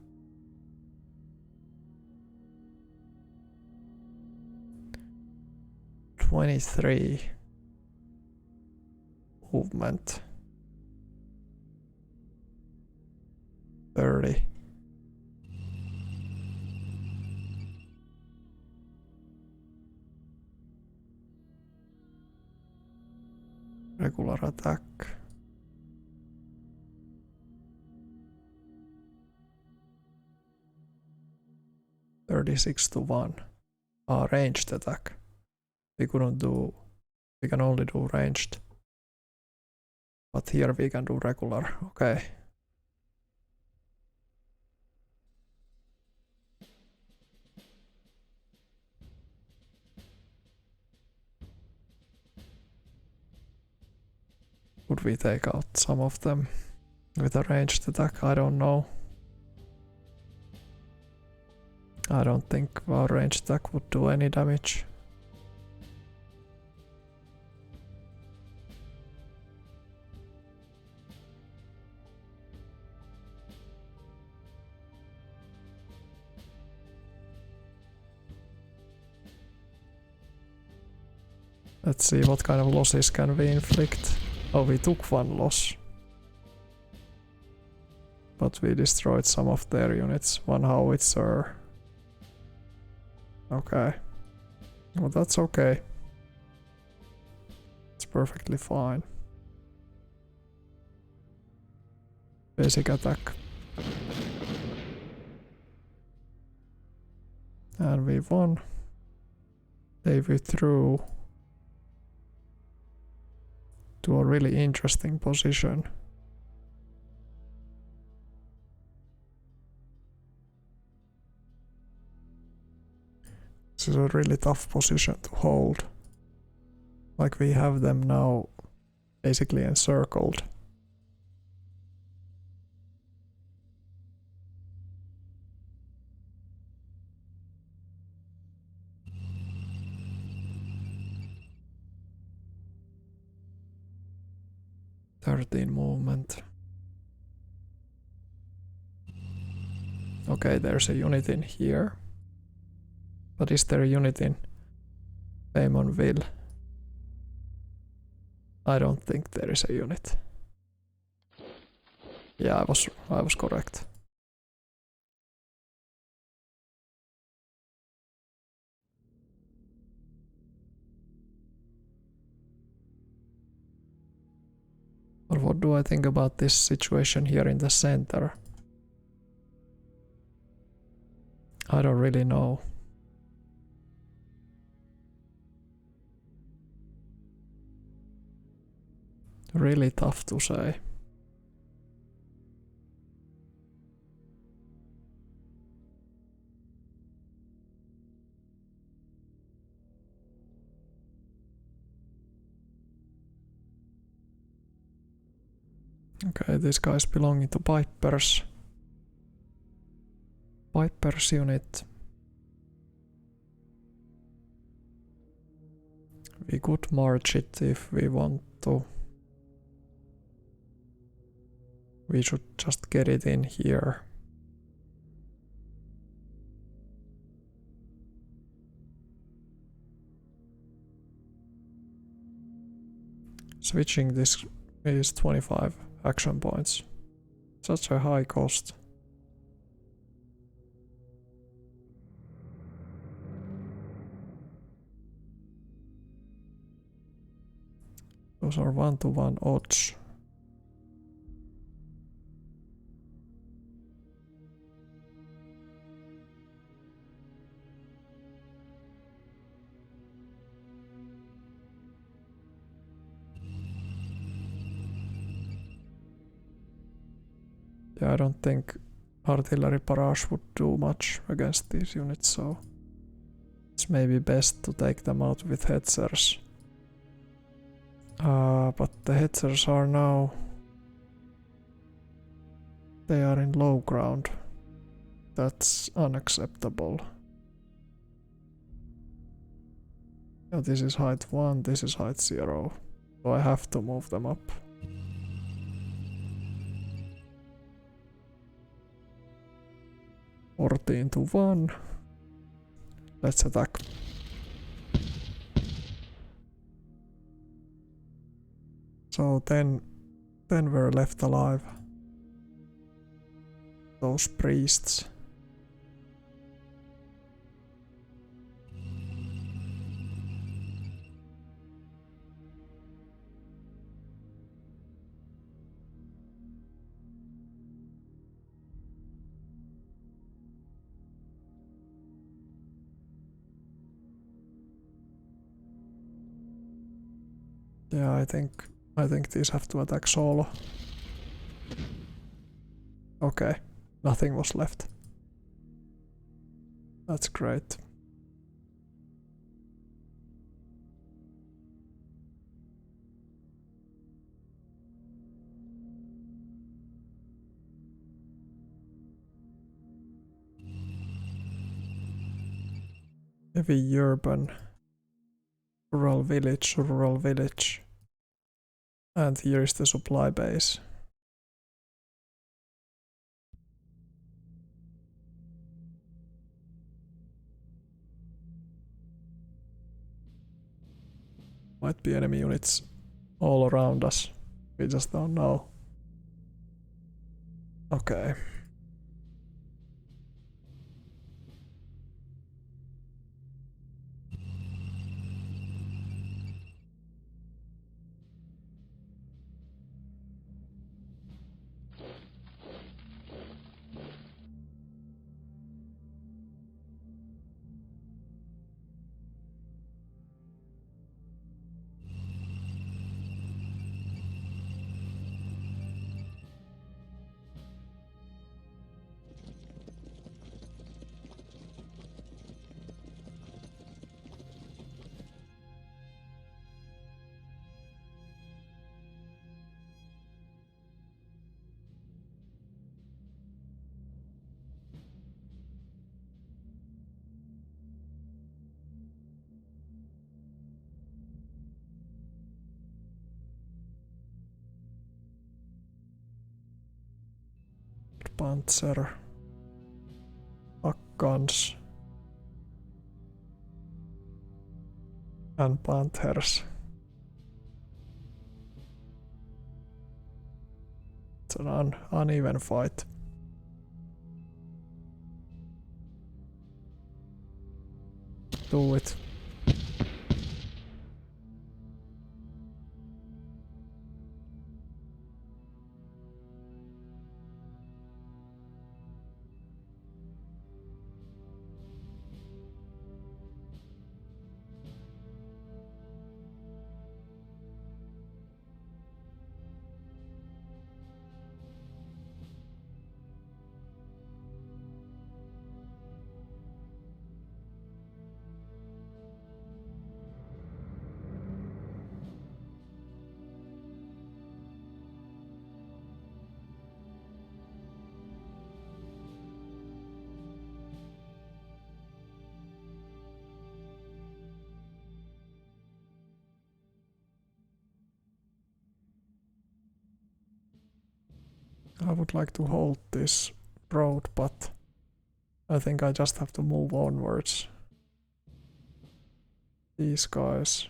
$23 movement. 30. Regular attack. 36 to 1. Ranged attack. We can only do ranged. But here we can do regular, okay. Could we take out some of them with a ranged attack? I don't know. I don't think our ranged attack would do any damage. Let's see what kind of losses can we inflict. Oh, we took one loss. But we destroyed some of their units. One howitzer. Okay. Well, that's okay. It's perfectly fine. Basic attack. And we won. They withdrew to a really interesting position. This is a really tough position to hold. Like we have them now basically encircled. Movement. Okay, there's a unit in here. But is there a unit in Paymonville? I don't think there is a unit. Yeah, I was correct. But what do I think about this situation here in the center? I don't really know. Really tough to say. Okay, this guy's belonging to Piper's. Piper's unit. We could march it if we want to. We should just get it in here. Switching this is 25 action points. Such a high cost. Those are 1-to-1 odds. Yeah, I don't think artillery barrage would do much against these units, so it's maybe best to take them out with hetzers. But the hetzers are now... They are in low ground. That's unacceptable. Yeah, this is height 1, this is height 0. So I have to move them up. Into 1. Let's attack. So then we're left alive. Those priests. Yeah, I think these have to attack solo. Okay, nothing was left. That's great. Heavy urban, rural village. And here is the supply base. Might be enemy units all around us. We just don't know. Okay. Panzer. Guns. And Panthers. It's an uneven fight. Do it. I would like to hold this road, but I think I just have to move onwards. These guys.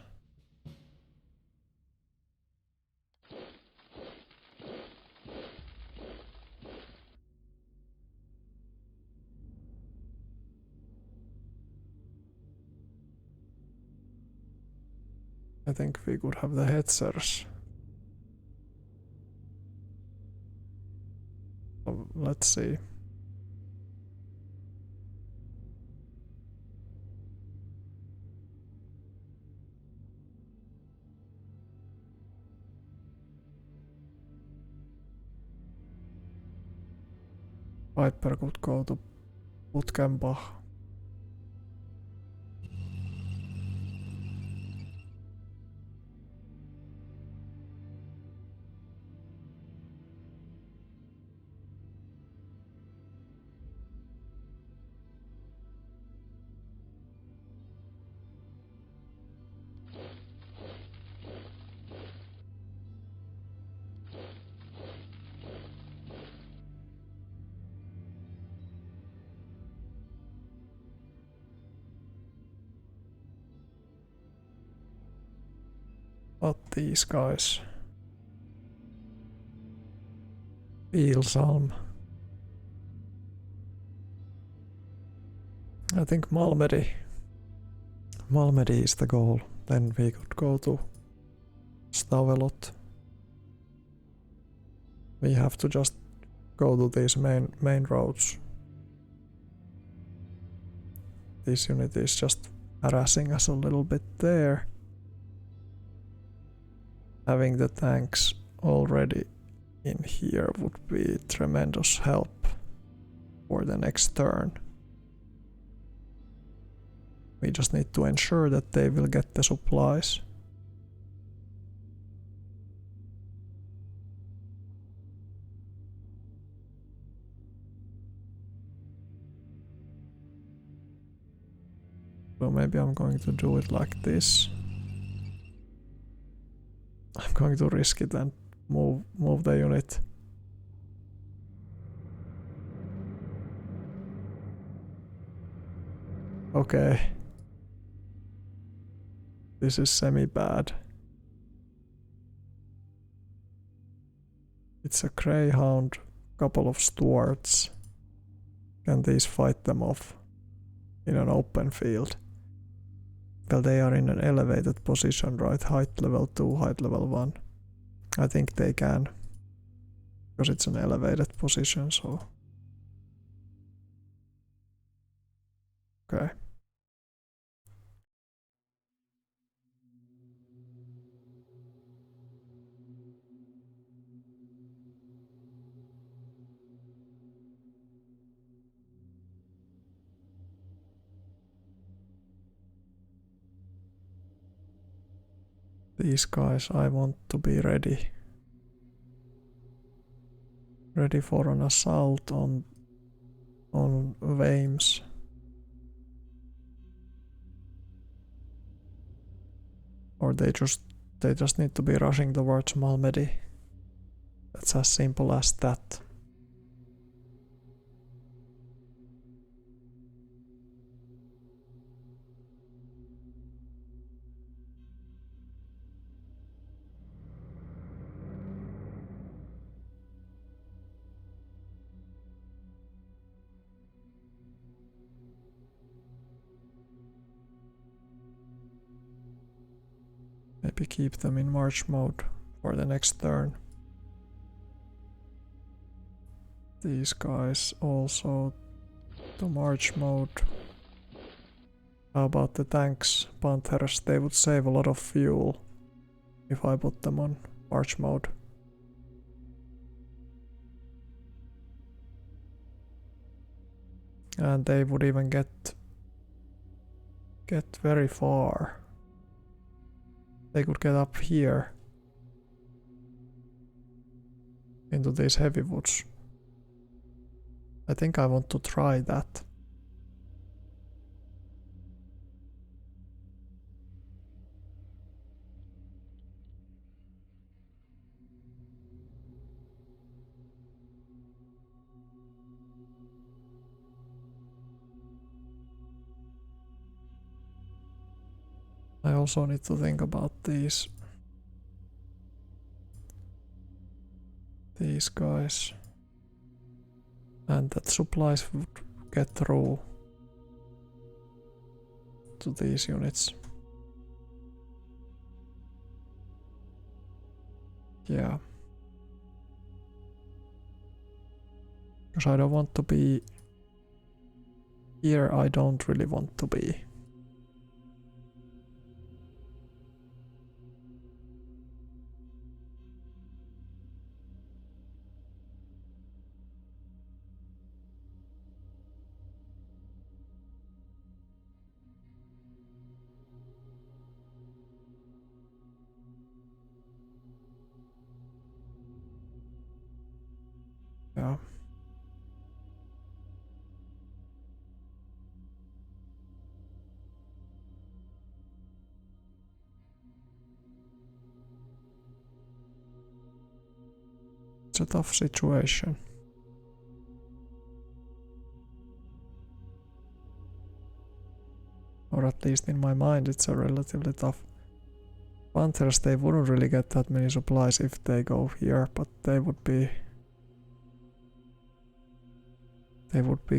I think we could have the Hetzers. Let's see. Viper could go to Putkenbach. But these guys. Ilsalm. I think Malmedy. Malmedy is the goal. Then we could go to Stavelot. We have to just go to these main roads. This unit is just harassing us a little bit there. having the tanks already in here would be tremendous help for the next turn. We just need to ensure that they will get the supplies. So maybe I'm going to do it like this. I'm going to risk it and move the unit. Okay. This is semi-bad. It's a Greyhound, couple of Stuarts. Can these fight them off in an open field? Well, they are in an elevated position, right? Height level 2, height level 1. I think they can. Because it's an elevated position, so... Okay. These guys, I want to be ready. Ready for an assault on Vames. Or they just need to be rushing towards Malmedy. That's as simple as that. Maybe keep them in march mode for the next turn. These guys also to march mode. How about the tanks, Panthers? They would save a lot of fuel if I put them on march mode. And they would even get very far. They could get up here into these heavy woods. I think I want to try that. I also need to think about these guys, and that supplies would get through to these units. Yeah, because I don't want to be here. I don't really want to be. Yeah. It's a tough situation. Or at least in my mind it's a relatively tough. Panthers, they wouldn't really get that many supplies if they go here, but they would be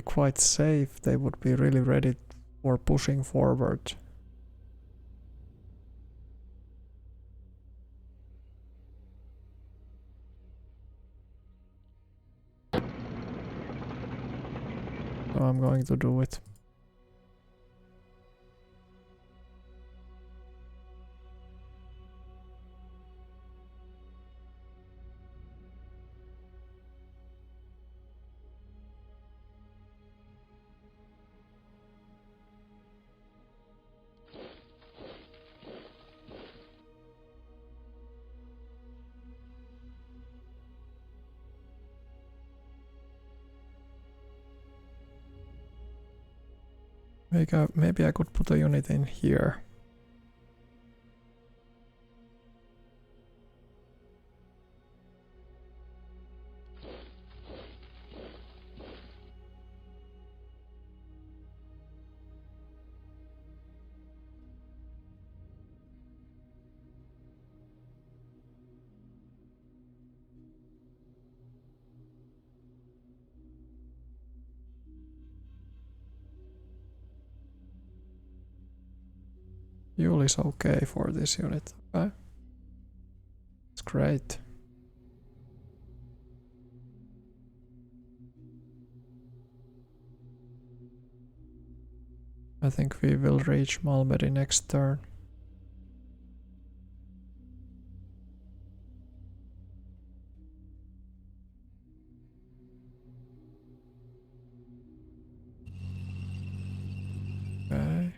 quite safe. They would be really ready for pushing forward. So I'm going to do it. Maybe I could put a unit in here. Fuel is okay for this unit, okay? It's great. I think we will reach Malmedy next turn. Okay.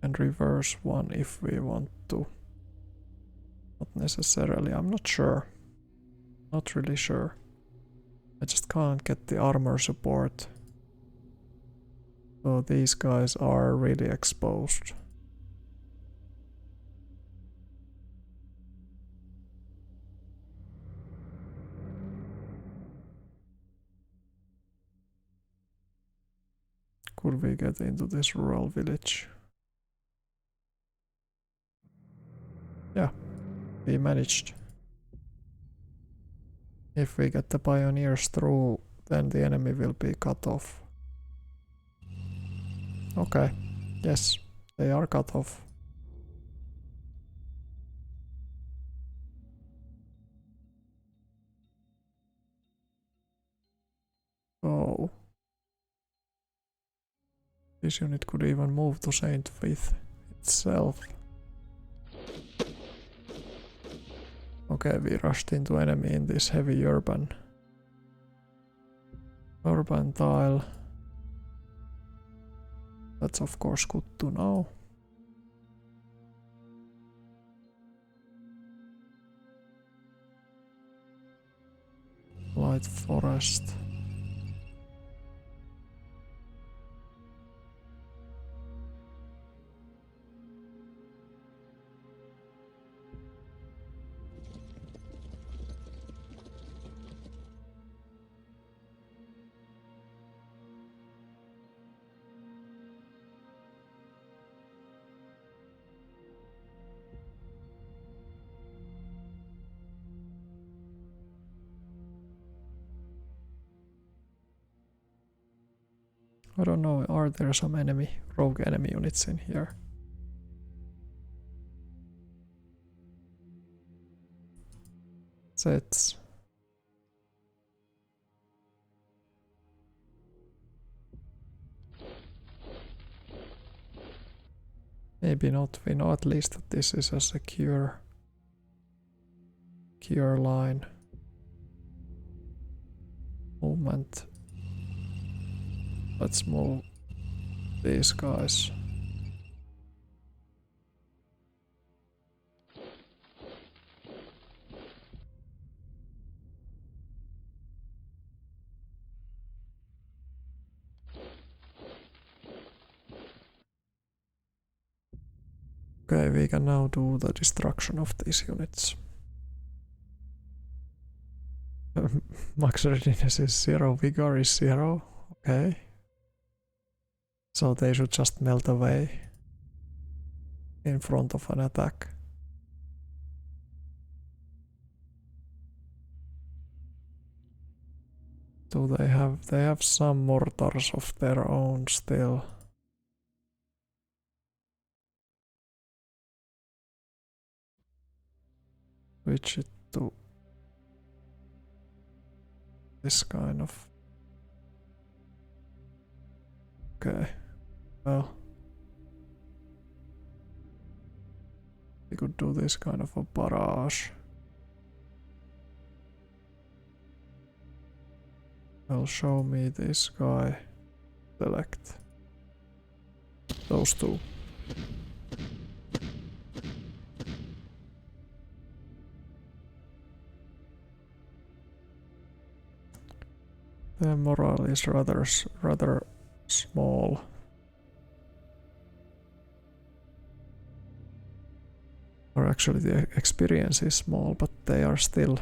And reverse one if we want to. Not necessarily, I'm not sure. Not really sure. I just can't get the armor support. So these guys are really exposed. Could we get into this rural village? Yeah, we managed. If we get the pioneers through, then the enemy will be cut off. Okay, yes, they are cut off. Oh. This unit could even move to Saint Vith itself. Okay, we rushed into enemy in this heavy urban tile. That's of course good to know. Light forest. I don't know, are there some rogue enemy units in here? Sets. Maybe not, we know at least that this is a secure line. Movement. Let's move these guys. Okay, we can now do the destruction of these units. Max readiness is 0, vigor is 0. Okay. So they should just melt away in front of an attack. Do they have some mortars of their own still? Switch it to this kind of. Okay, well, we could do this kind of a barrage. Well, show me this guy. Select those two. The morale is rather small. Or actually the experience is small, but they are still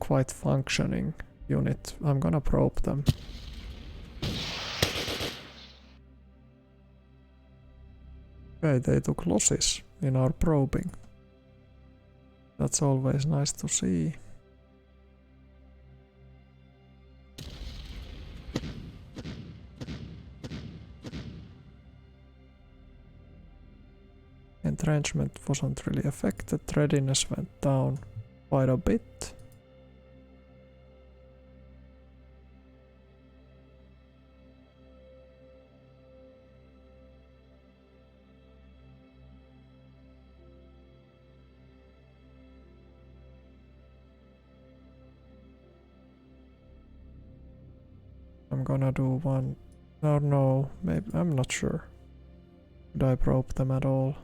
quite functioning unit. I'm gonna probe them. Okay, they took losses in our probing. That's always nice to see. Entrenchment wasn't really affected. Readiness went down quite a bit. I'm gonna do one. No, maybe I'm not sure. Did I probe them at all?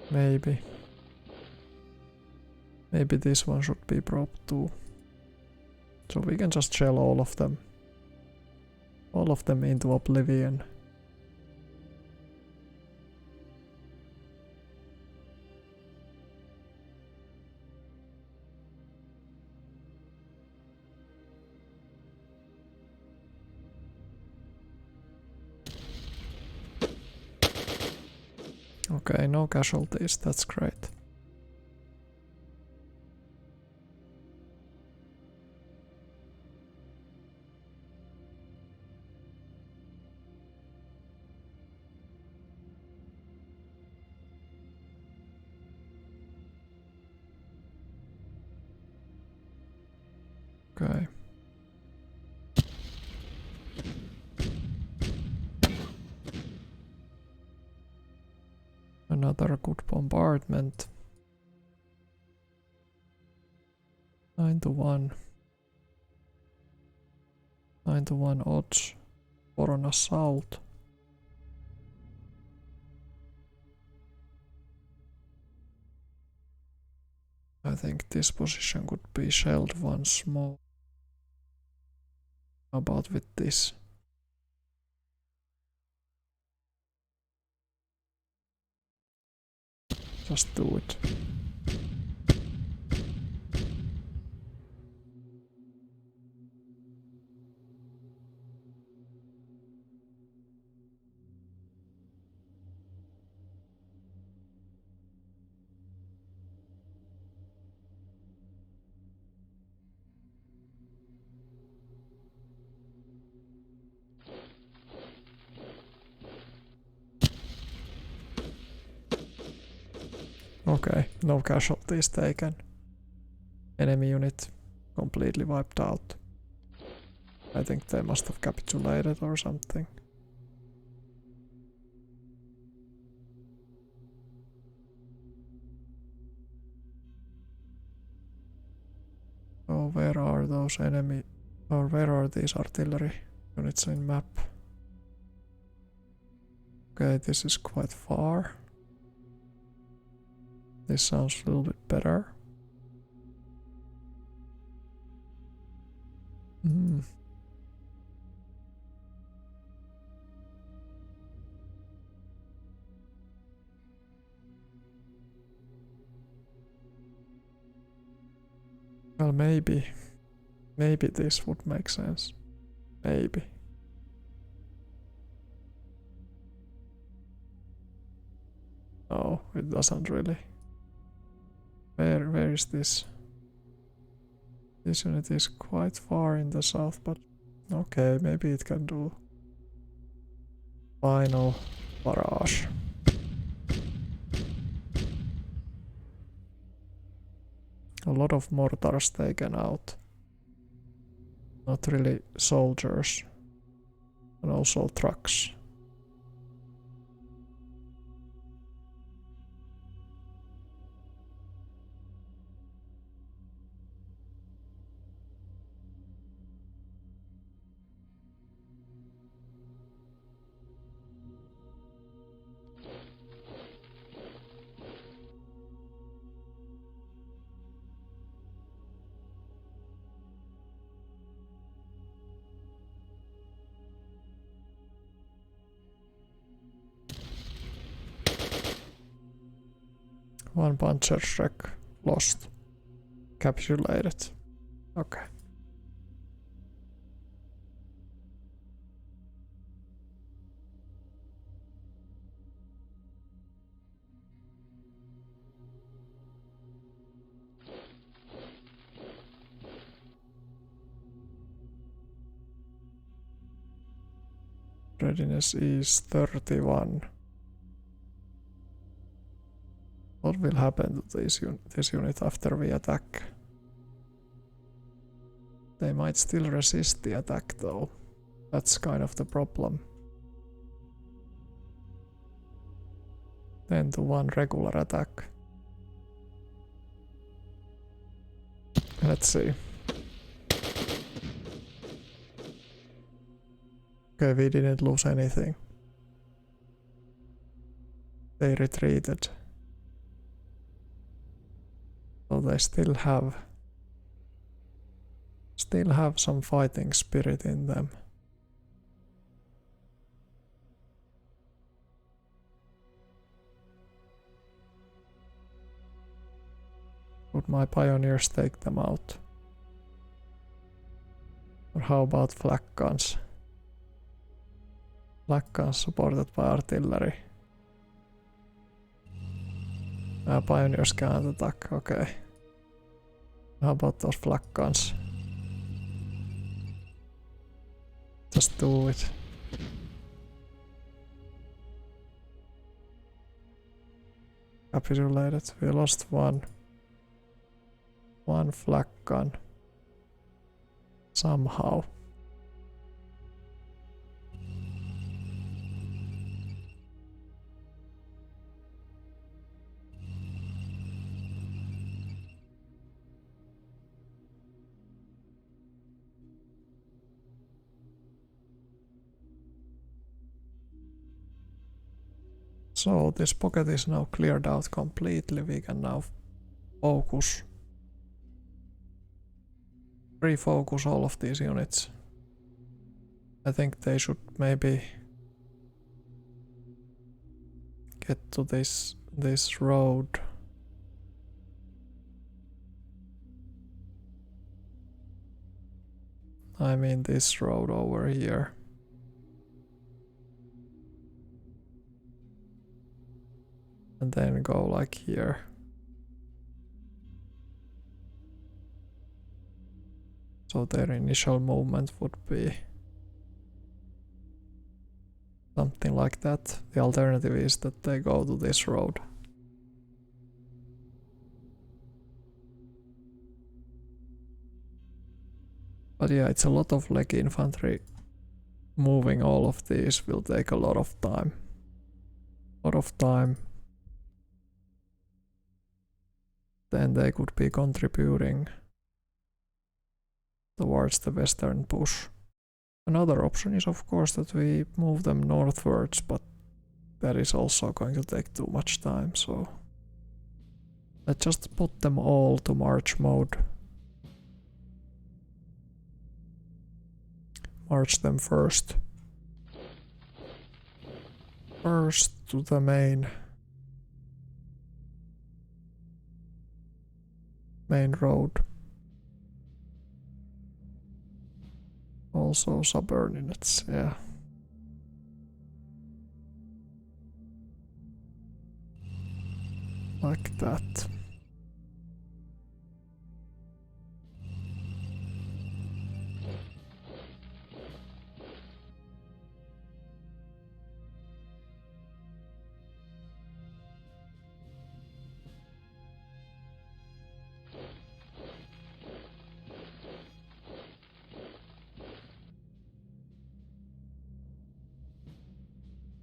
Maybe. Maybe this one should be probed too. So we can just shell all of them. All of them into oblivion. Okay, no casualties, that's great. Okay. Another good bombardment. 9-1. 9-1 odds for an assault. I think this position could be shelled once more. How about with this? Just do it. Okay, no casualties taken. Enemy unit completely wiped out. I think they must have capitulated or something. So where are those enemy, or where are these artillery units in map? Okay, this is quite far. This sounds a little bit better. Well, maybe this would make sense. Maybe. No, it doesn't really. Where is this? This unit is quite far in the south, but okay, maybe it can do final barrage. A lot of mortars taken out. Not really soldiers. And also trucks. One puncher's wreck lost. Capsulated. Okay. Readiness is 31. What will happen to this unit after we attack? They might still resist the attack though. That's kind of the problem. 10-1 regular attack. Let's see. Okay, we didn't lose anything. They retreated. So they still have some fighting spirit in them. Would my pioneers take them out? Or how about flak guns? Flak guns supported by artillery. Pioneers can't attack, okay. How about those flak guns? Just do it. Capitulated. We lost one flak gun. Somehow. So this pocket is now cleared out completely. We can now focus. Refocus all of these units. I think they should maybe get to this road. I mean this road over here. And then go like here. So their initial movement would be something like that. The alternative is that they go to this road. But yeah, it's a lot of leg infantry. Moving all of these will take a lot of time. Then they could be contributing towards the western push. Another option is of course that we move them northwards, but that is also going to take too much time, so let's just put them all to march mode. March them first. First to the main road. Also subordinates, yeah. Like that.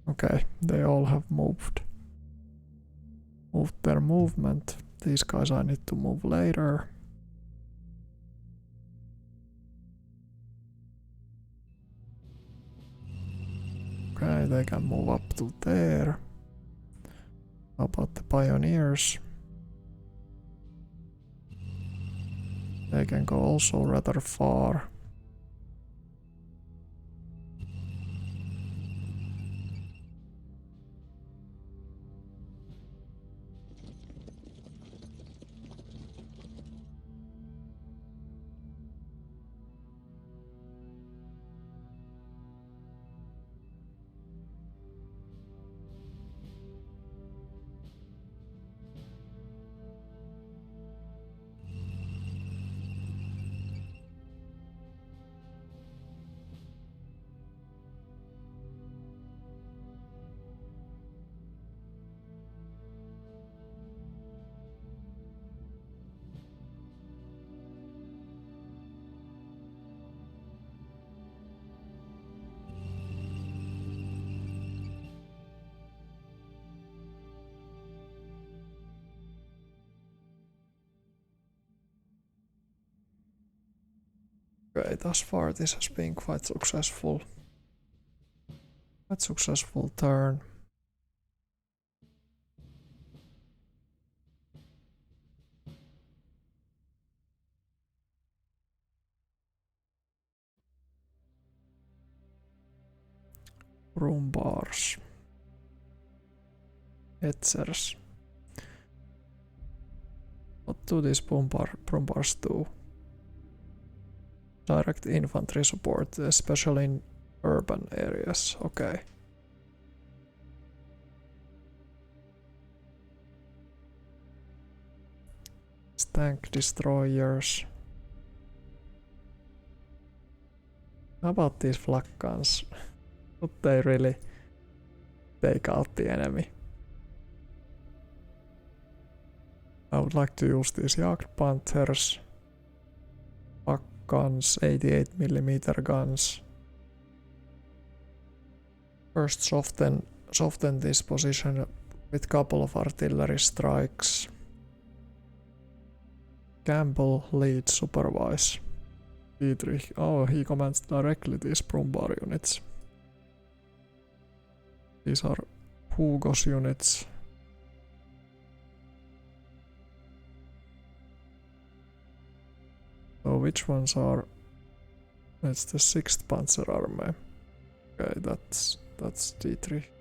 Okay, they all have moved their movement. These guys I need to move later. Okay, they can move up to there. How about the pioneers? They can go also rather far. Okay, thus far this has been quite successful. Quite successful turn. Room bars. Etzers. What do these bars do? Direct infantry support, especially in urban areas. Okay. Tank destroyers. How about these flak guns? Would they really take out the enemy? I would like to use these Jagdpanthers. Flak guns, 88mm guns. First soften this position with couple of artillery strikes. Campbell lead supervise. Dietrich, oh, he commands directly these Brumbar units. These are Hugo's units. So which ones are? It's the 6th Panzer Army. Okay, that's Dietrich.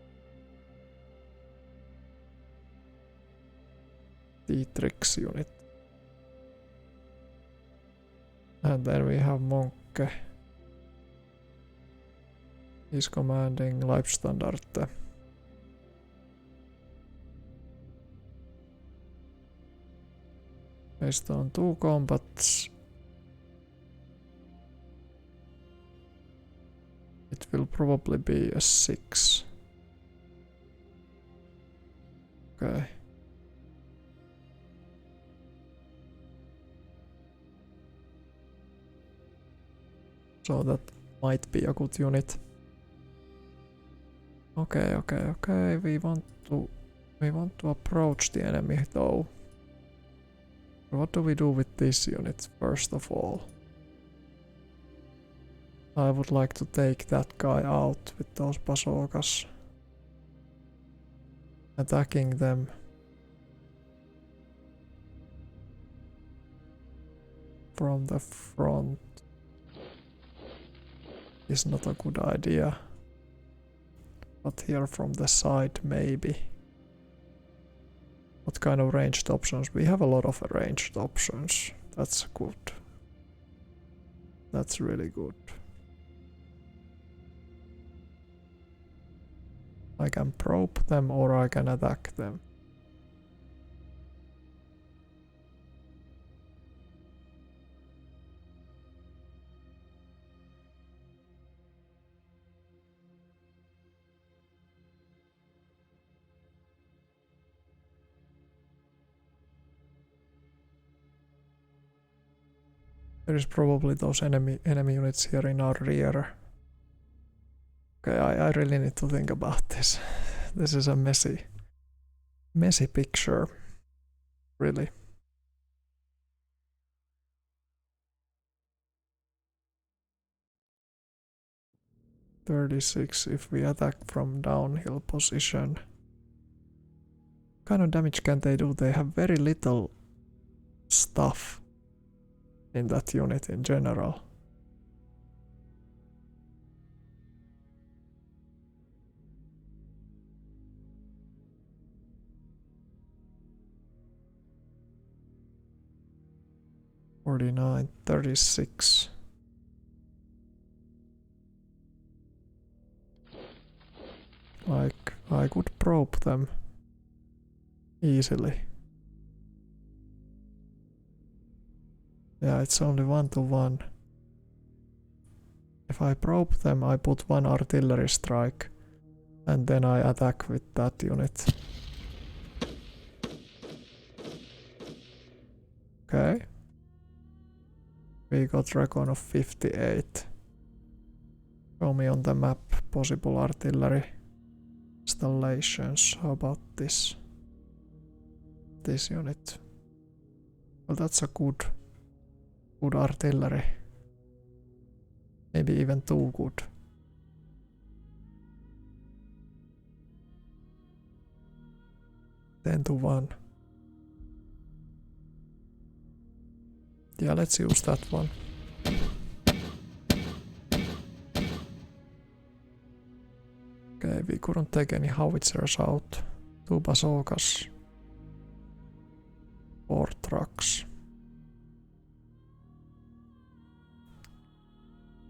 Dietrich's unit. And then we have Monke. He's commanding Leibstandarte. Based on 2 combats, it will probably be a 6. Okay. So that might be a good unit. Okay. We want to approach the enemy though. What do we do with this unit first of all? I would like to take that guy out with those bazookas. Attacking them. From the front is not a good idea. But here from the side maybe. What kind of ranged options? We have a lot of ranged options. That's good. That's really good. I can probe them or I can attack them. There is probably those enemy units here in our rear. Okay, I really need to think about this. This is a messy picture. Really. .36 if we attack from downhill position. What kind of damage can they do? They have very little stuff in that unit in general. .49, 36. Like, I could probe them easily. Yeah, it's only 1-to-1. If I probe them, I put 1 artillery strike and then I attack with that unit. Okay. We got recon of 58. Show me on the map possible artillery installations. How about this unit? Well, that's a good artillery. Maybe even too good. Ten to 1. Yeah, let's use that one. Okay, we couldn't take any howitzers out. 2 bazookas. 4 trucks.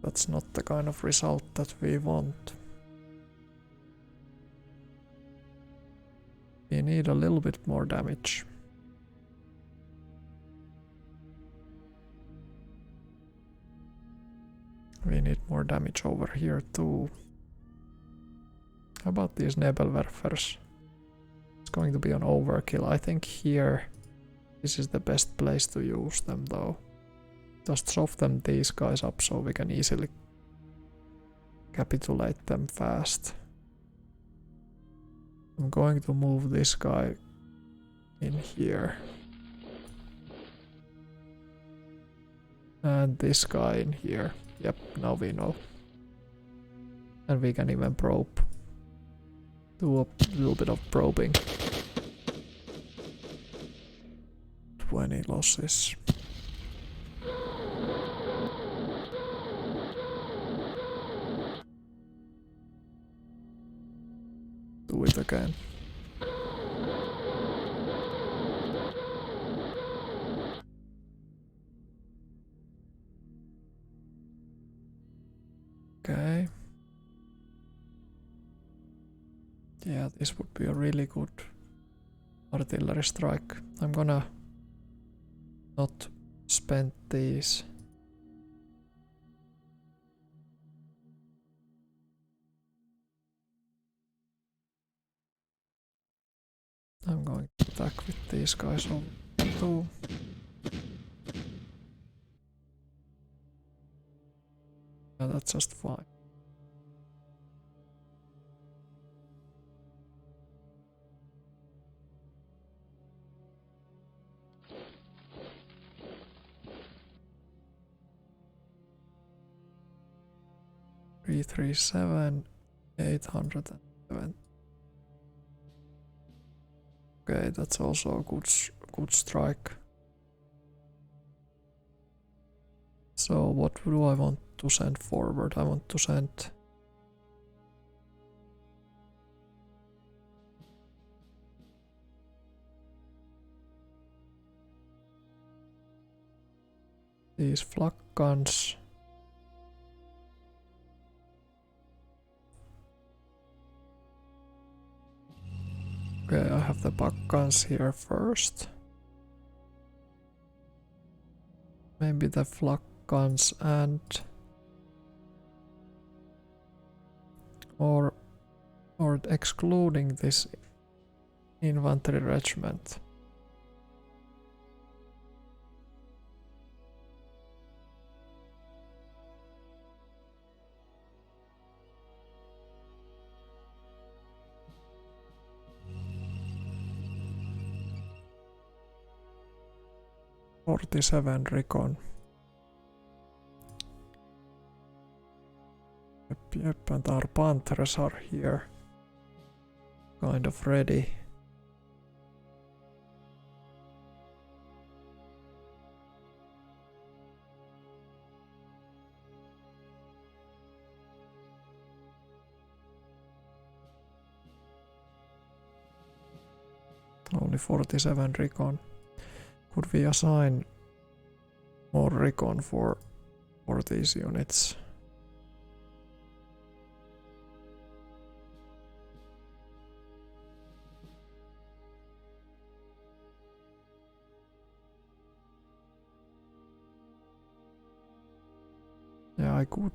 That's not the kind of result that we want. We need a little bit more damage. We need more damage over here too. How about these Nebelwerfers? It's going to be an overkill. I think here this is the best place to use them though. Just soften these guys up so we can easily capitulate them fast. I'm going to move this guy in here. And this guy in here. Yep, now we know. And we can even probe. Do a little bit of probing. 20 losses. Do it again. Okay. Yeah, this would be a really good artillery strike. I'm gonna not spend these. I'm going to attack with these guys on 2. Yeah, that's just fine. Three, 3, 7, 807. Okay, that's also a good strike. So what do I want to send forward? I want to send these flak guns. Okay, I have the buck guns here first. Maybe the flak guns and or excluding this infantry regiment. .47 recon. Yep, and our panthers are here. Kind of ready. Only 47 recon. Could we assign more recon for these units? Yeah, I could.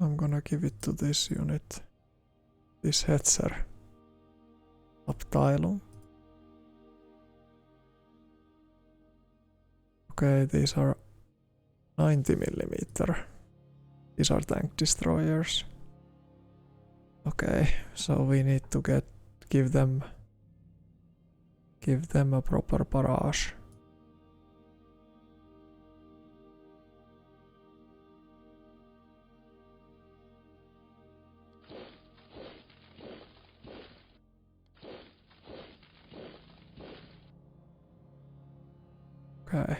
I'm gonna give it to this unit. This Hetzer. Abteilung. Okay, these are 90 mm. These are tank destroyers. Okay, so we need to give them a proper barrage. Okay.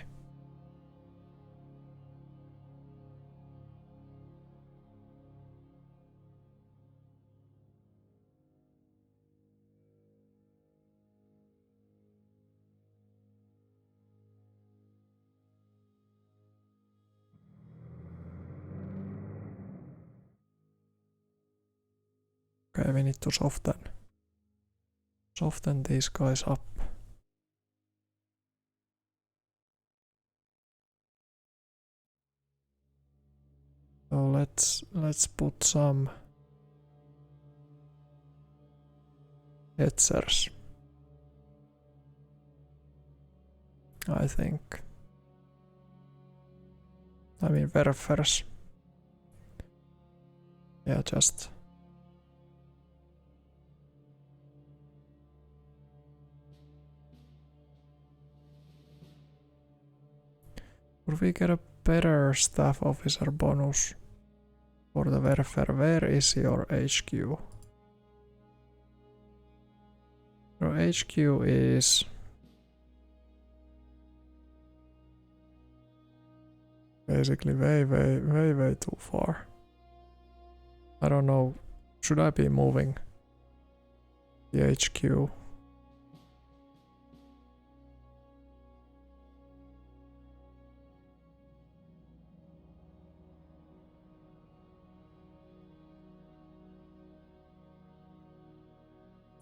Okay, we need to soften these guys up. So let's put some hetzers. I think. I mean werfers. Yeah, just would we get a better staff officer bonus for the werfer? Where is your HQ? Your HQ is basically way too far. I don't know. Should I be moving the HQ?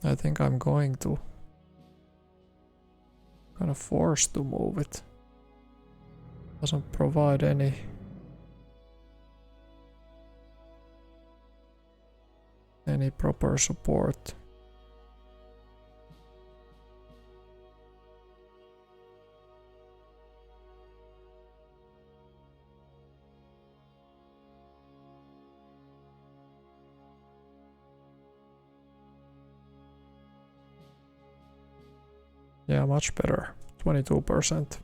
I think I'm going to. Kind of forced to move it. Doesn't provide any proper support. Yeah, much better. 22%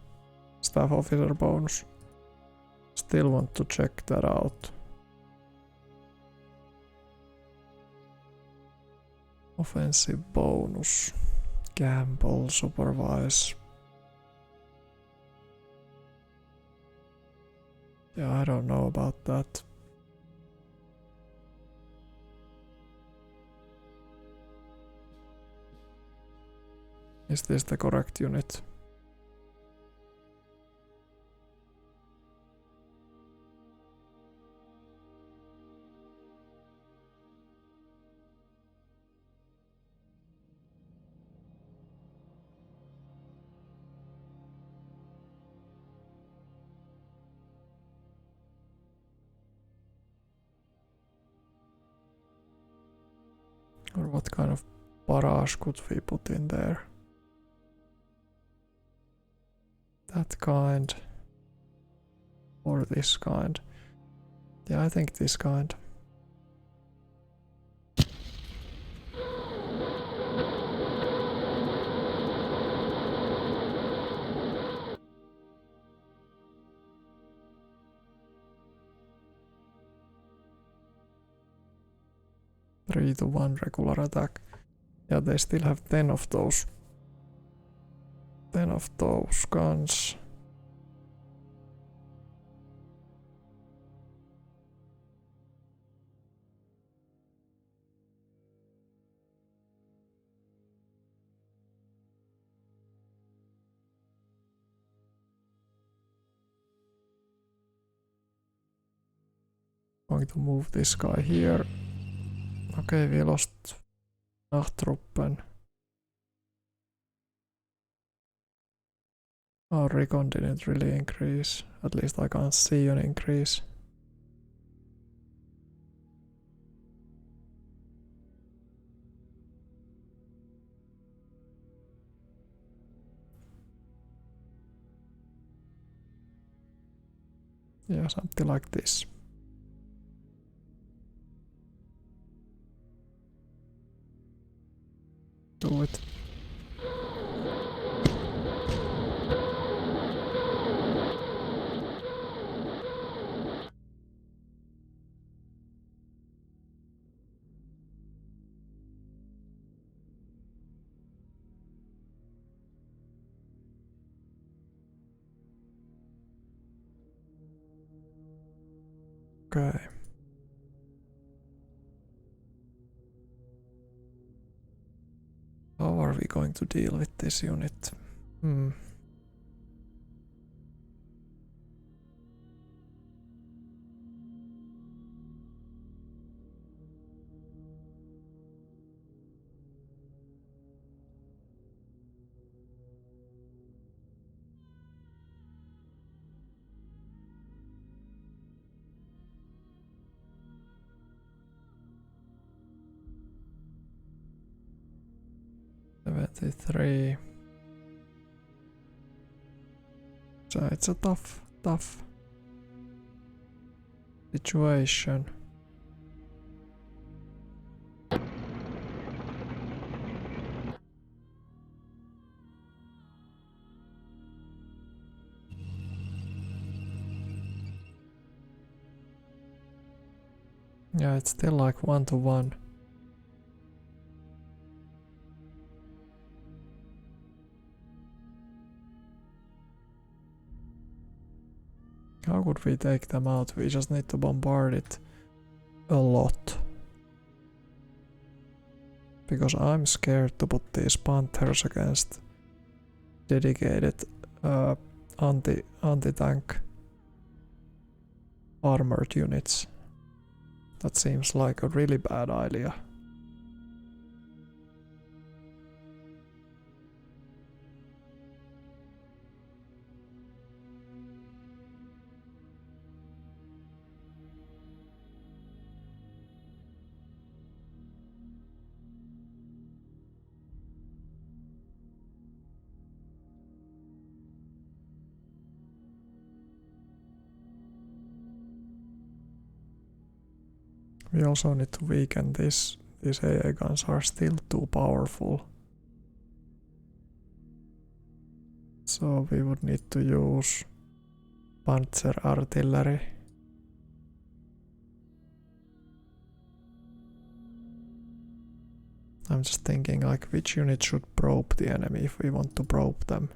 staff officer bonus. Still want to check that out. Offensive bonus. Gamble, supervise. Yeah, I don't know about that. Is this the correct unit? Or what kind of barrage could we put in there? That kind. Or this kind. Yeah, I think this kind. Three to 1 regular attack. Yeah, they still have 10 of those. 10 of those guns. Going to move this guy here. Okay, we lost Nachtruppen. Our recon didn't really increase. At least I can't see an increase. Yeah, something like this. do it. Okay. How are we going to deal with this unit? Hmm. $73. So it's a tough situation. Yeah, it's still like 1-to-1. How could we take them out? We just need to bombard it a lot. Because I'm scared to put these Panthers against dedicated anti-tank armored units. That seems like a really bad idea. We also need to weaken this. These AA guns are still too powerful. So we would need to use Panzer artillery. I'm just thinking like which unit should probe the enemy if we want to probe them.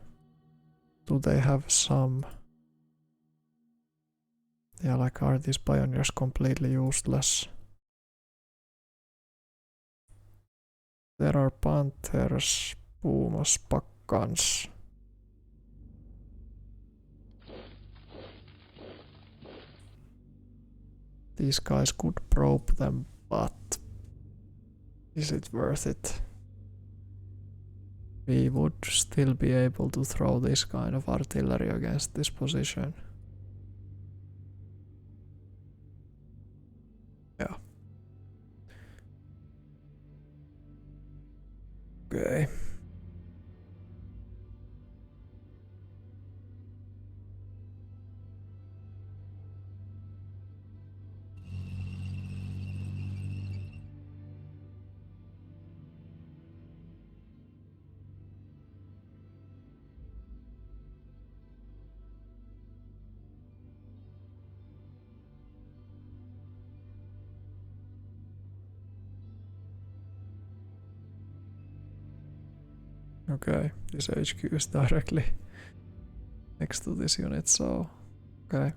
Do they have some... Yeah, like are these pioneers completely useless? There are Panthers, Pumas, Pakkans. These guys could probe them, but is it worth it? We would still be able to throw this kind of artillery against this position. Yeah. Okay. Okay, this HQ is directly next to this unit, so okay.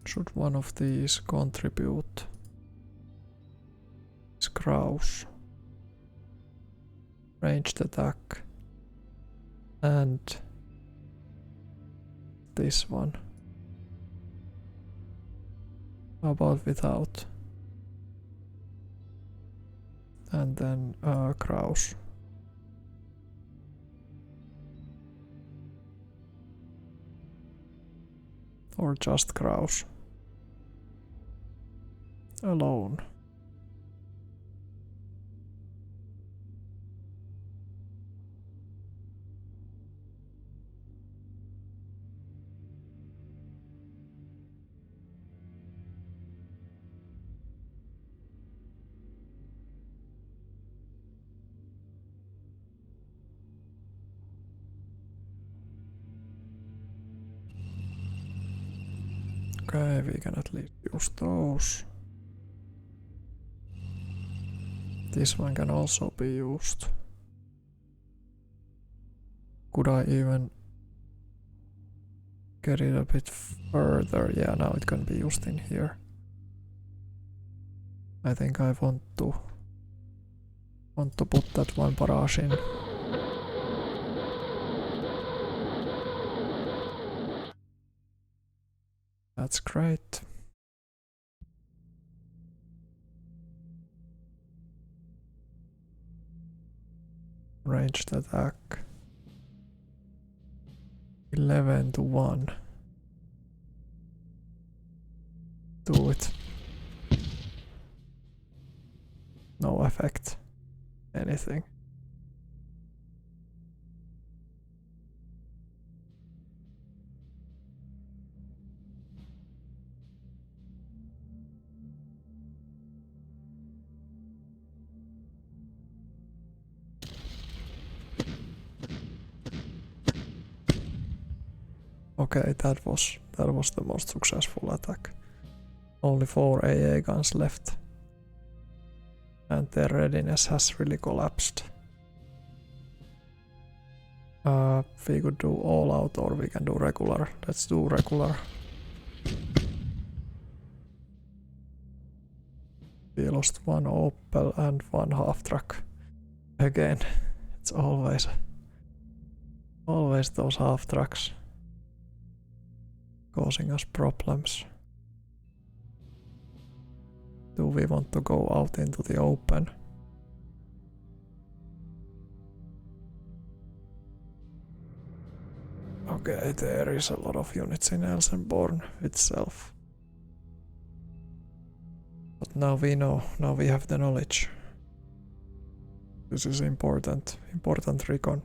Should one of these contribute? This Kraus. Ranged attack. And this one. How about without? And then Kraus. Or just Kraus. Alone. Okay, we can at least use those. This one can also be used. Could I even get it a bit further? Yeah, now it can be used in here. I think I want to put that one barrage in. That's great. Ranged attack. 11 to 1. Do it. No effect. Anything. Okay, that was the most successful attack. Only 4 AA guns left. And their readiness has really collapsed. We could do all out or we can do regular. Let's do regular. We lost 1 Opel and 1 half track. Again, it's always those half tracks causing us problems. Do we want to go out into the open? Okay, there is a lot of units in Elsenborn itself. But now we know, now we have the knowledge. This is important recon.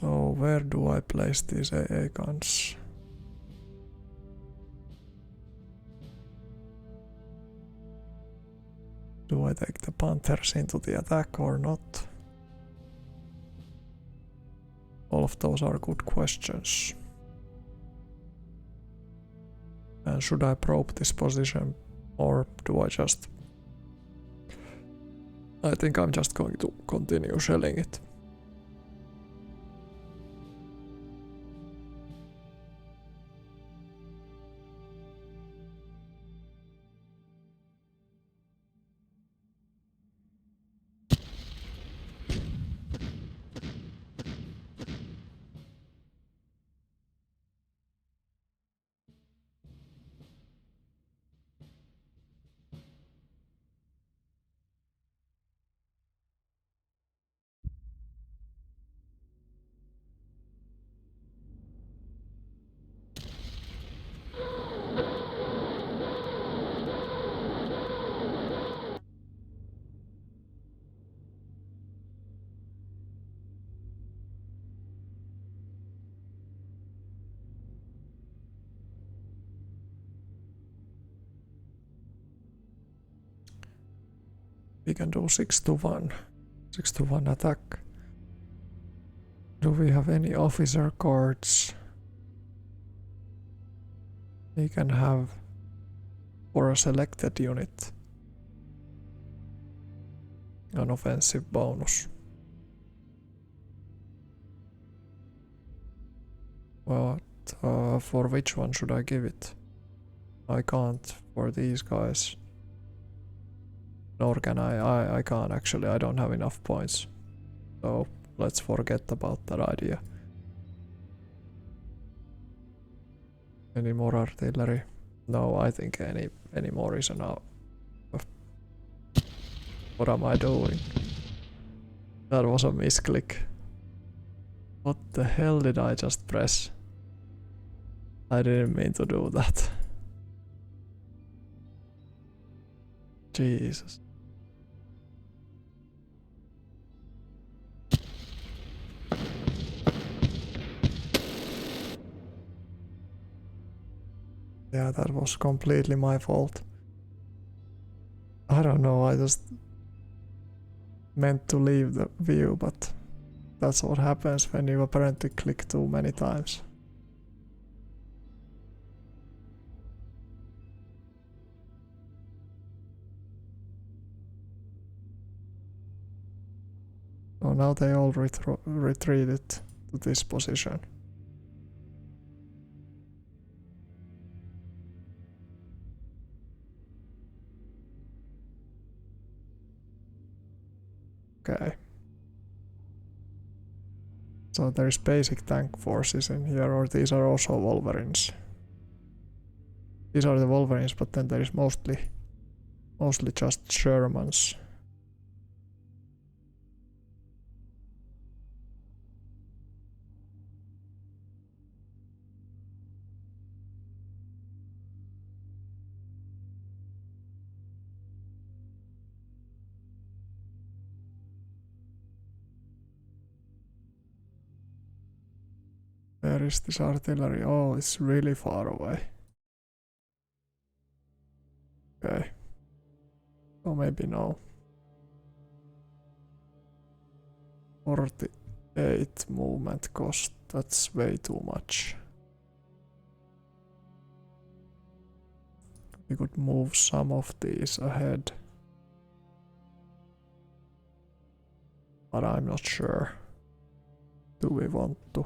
So where do I place these AA guns? Do I take the Panthers into the attack or not? All of those are good questions. And should I probe this position or do I just... I think I'm just going to continue shelling it. We can do 6 to 1. 6 to 1 attack. Do we have any officer cards? We can have for a selected unit an offensive bonus. But for which one should I give it? I can't for these guys. Nor can I can't actually, I don't have enough points. So let's forget about that idea. Any more artillery? No, I think any more is enough. What am I doing? That was a misclick. What the hell did I just press? I didn't mean to do that. Jesus. Yeah, that was completely my fault. I don't know, I just meant to leave the view, but that's what happens when you apparently click too many times. So now they all retreated to this position. Okay. So there's basic tank forces in here, or these are also Wolverines. These are the Wolverines, but then there is mostly just Shermans. Where is this artillery? Oh, it's really far away. Okay. Or maybe no. 48 movement cost. That's way too much. We could move some of these ahead. But I'm not sure. Do we want to?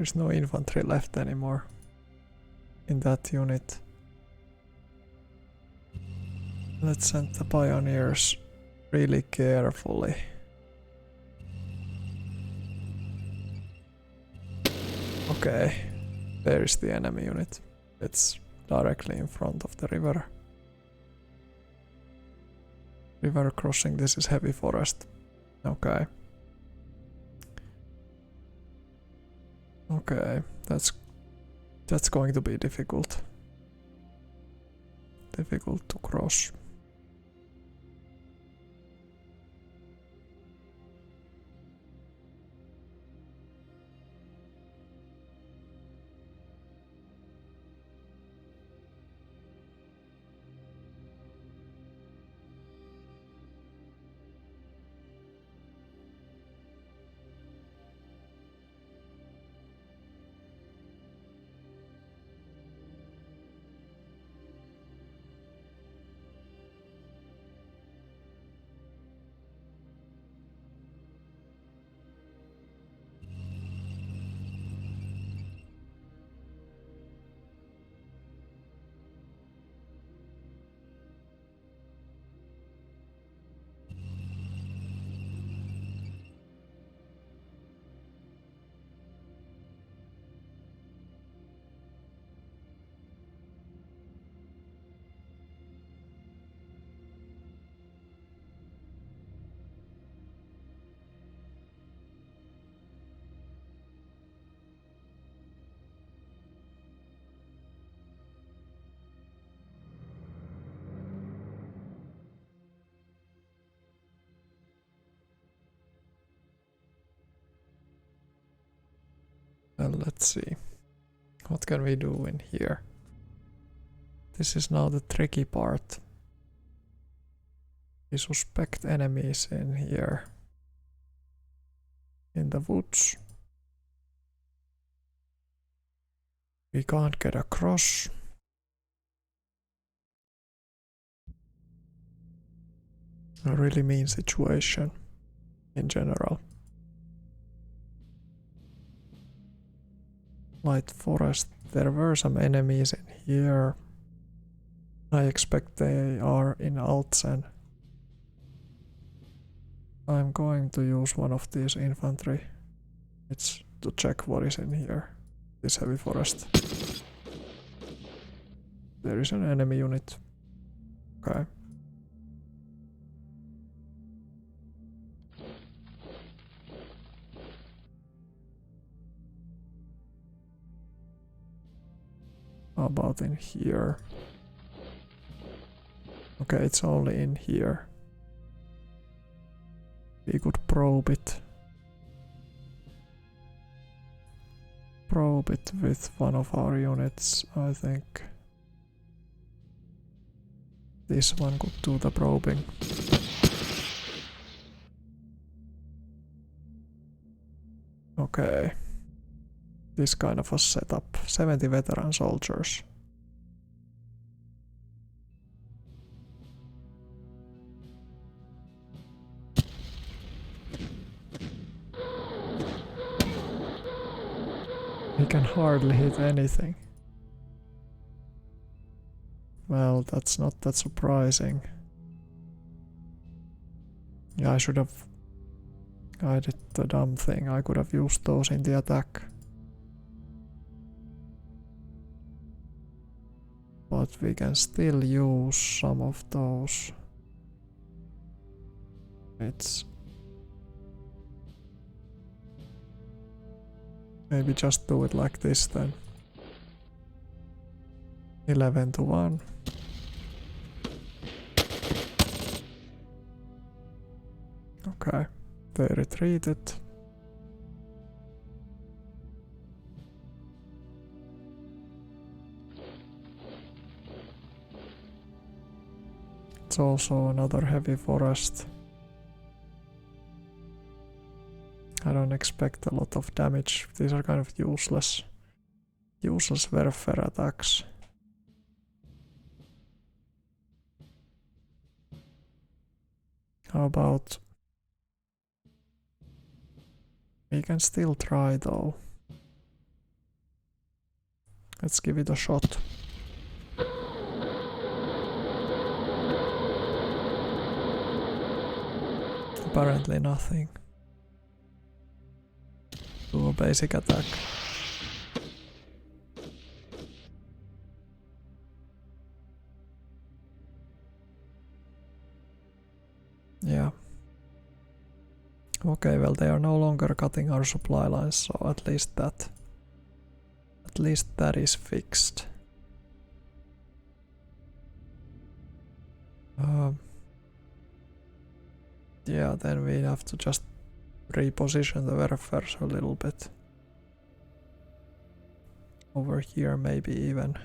is no infantry left anymore in that unit. Let's send the pioneers really carefully. Okay, there is the enemy unit. It's directly in front of the river. River crossing, this is heavy forest. Okay. Okay, that's going to be difficult. Difficult to cross. And let's see. What can we do in here? This is now the tricky part. We suspect enemies in here. In the woods. We can't get across. A really mean situation in general. Light forest. There were some enemies in here. I expect they are in Altsen. I'm going to use one of these infantry. It's to check what is in here. This heavy forest. There is an enemy unit. Okay. How about in here? Okay, it's only in here. We could probe it. Probe it with one of our units, I think. This one could do the probing. Okay. This kind of a setup. 70 veteran soldiers. He can hardly hit anything. Well, that's not that surprising. Yeah, I should have... I did the dumb thing. I could have used those in the attack. But we can still use some of those. It's... Maybe just do it like this then. 11 to 1. Okay, they retreated. It's also another heavy forest. I don't expect a lot of damage. These are kind of useless warfare attacks. How about... We can still try though. Let's give it a shot. Apparently nothing. Do a basic attack. Yeah. Okay, well they are no longer cutting our supply lines, so at least that is fixed. Yeah, then we have to just reposition the Werfers a little bit. Over here maybe even.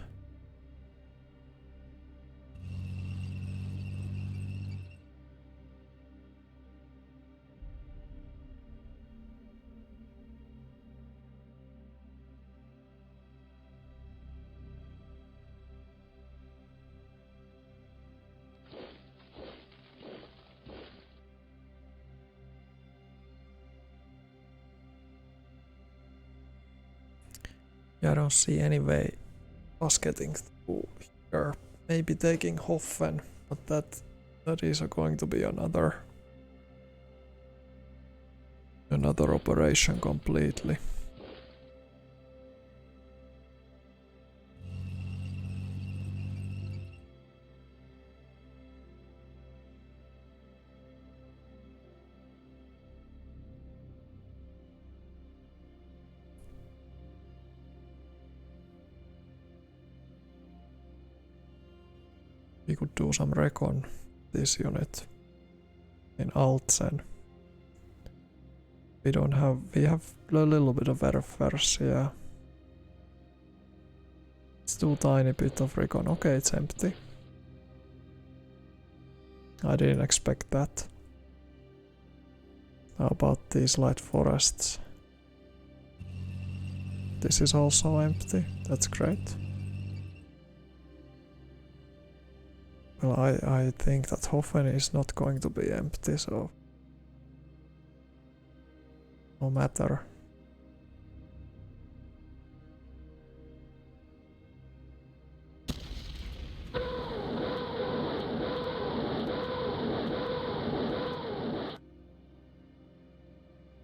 Yeah, I don't see any way us getting through here. Maybe taking Hoffen, but that is going to be another operation completely. We could do some recon this unit in Altsen. We have a little bit of Werfers, yeah. It's too tiny bit of recon. Okay, it's empty. I didn't expect that. How about these light forests? This is also empty. That's great. Well, I think that Hoffen is not going to be empty, so no matter.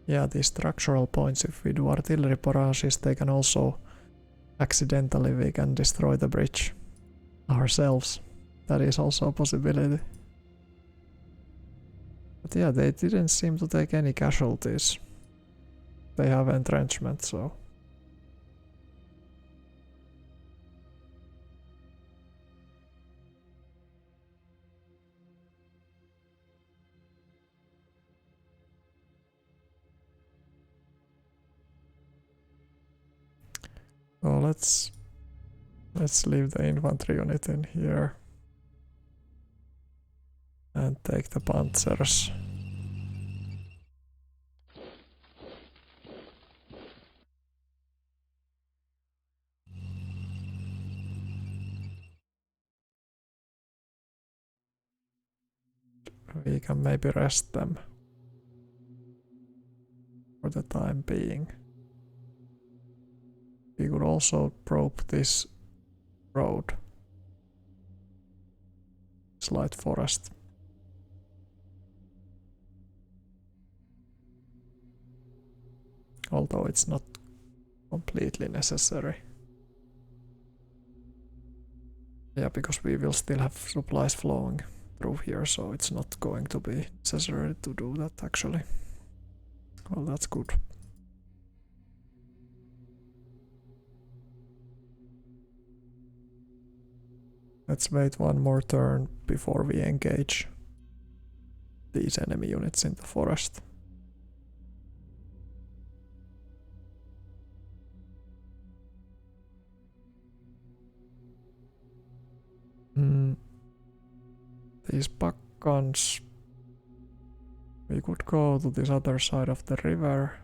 Yeah, these structural points, if we do artillery barrages, they can also accidentally we can destroy the bridge ourselves. That is also a possibility. But yeah, they didn't seem to take any casualties. They have entrenchment, so... So let's leave the infantry unit in here. And take the panzers. We can maybe rest them for the time being. We could also probe this road. Slight forest. Although it's not completely necessary. Yeah, because we will still have supplies flowing through here, so it's not going to be necessary to do that actually. Well, that's good. Let's wait one more turn before we engage these enemy units in the forest. These Pakkans. We could go to this other side of the river.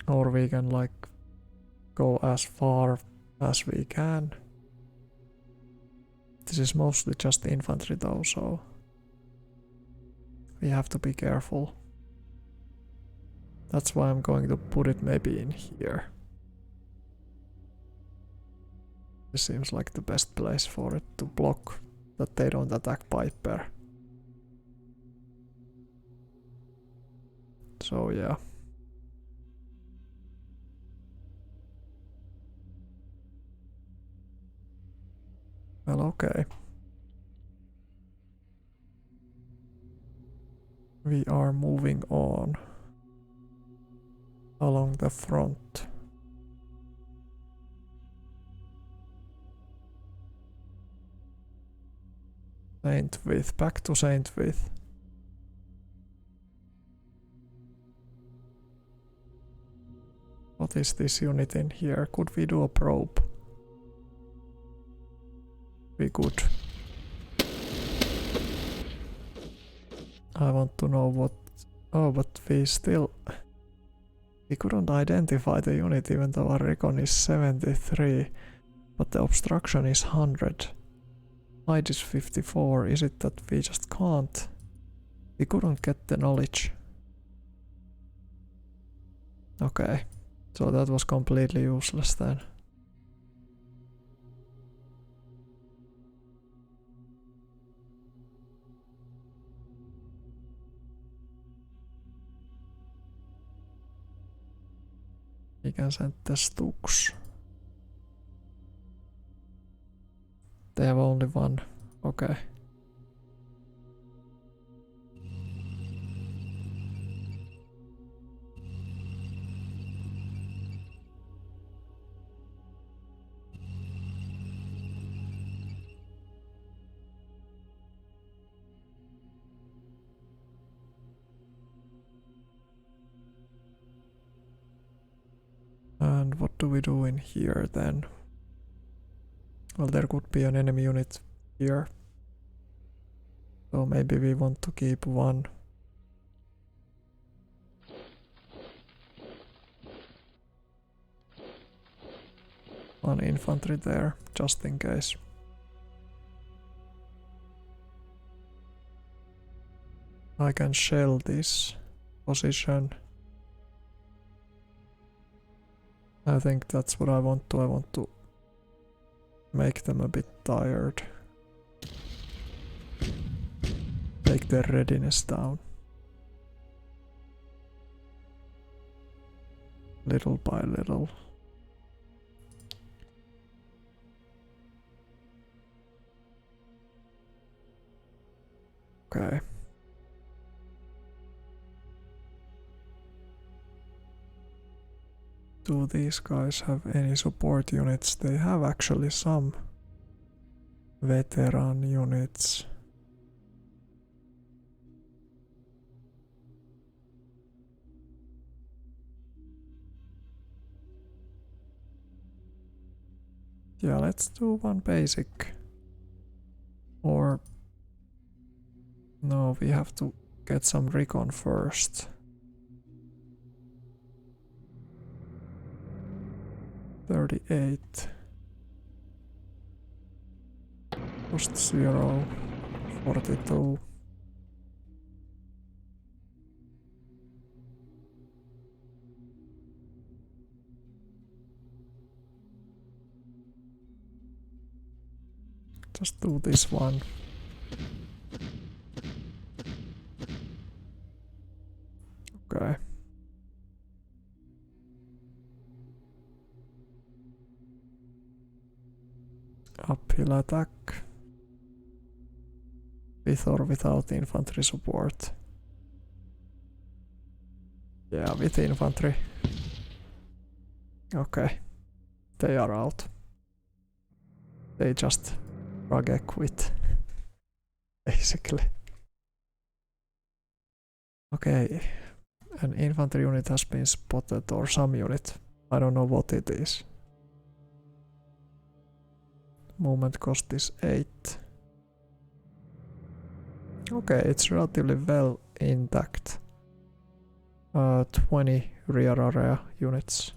Or we can like go as far as we can. This is mostly just infantry though, so we have to be careful. That's why I'm going to put it maybe in here. This seems like the best place for it to block that they don't attack Piper. So yeah. Well, okay. We are moving on along the front. Saint With, back to Saint With. What is this unit in here? Could we do a probe? We could. I want to know what... Oh, but we still... We couldn't identify the unit even though our recon is 73. But the obstruction is 100. Height is 54. Is it that we just can't? We couldn't get the knowledge. Okay. So that was completely useless then. We can send the Stux. They have only one. Okay. And what do we do in here then? Well, there could be an enemy unit here. So maybe we want to keep one. One infantry there, just in case. I can shell this position. I think that's what I want to. I want to make them a bit tired. Take their readiness down. Little by little. Okay. Do these guys have any support units? They have actually some veteran units. Yeah, let's do one basic. Or... No, we have to get some recon first. 38. Cost 0. 42. Just do this one. Okay. Uphill attack. With or without infantry support? Yeah, with infantry. Okay. They are out. They just rage quit. Basically. Okay. An infantry unit has been spotted, or some unit. I don't know what it is. Movement cost is 8. Okay, it's relatively well intact. 20 rear area units.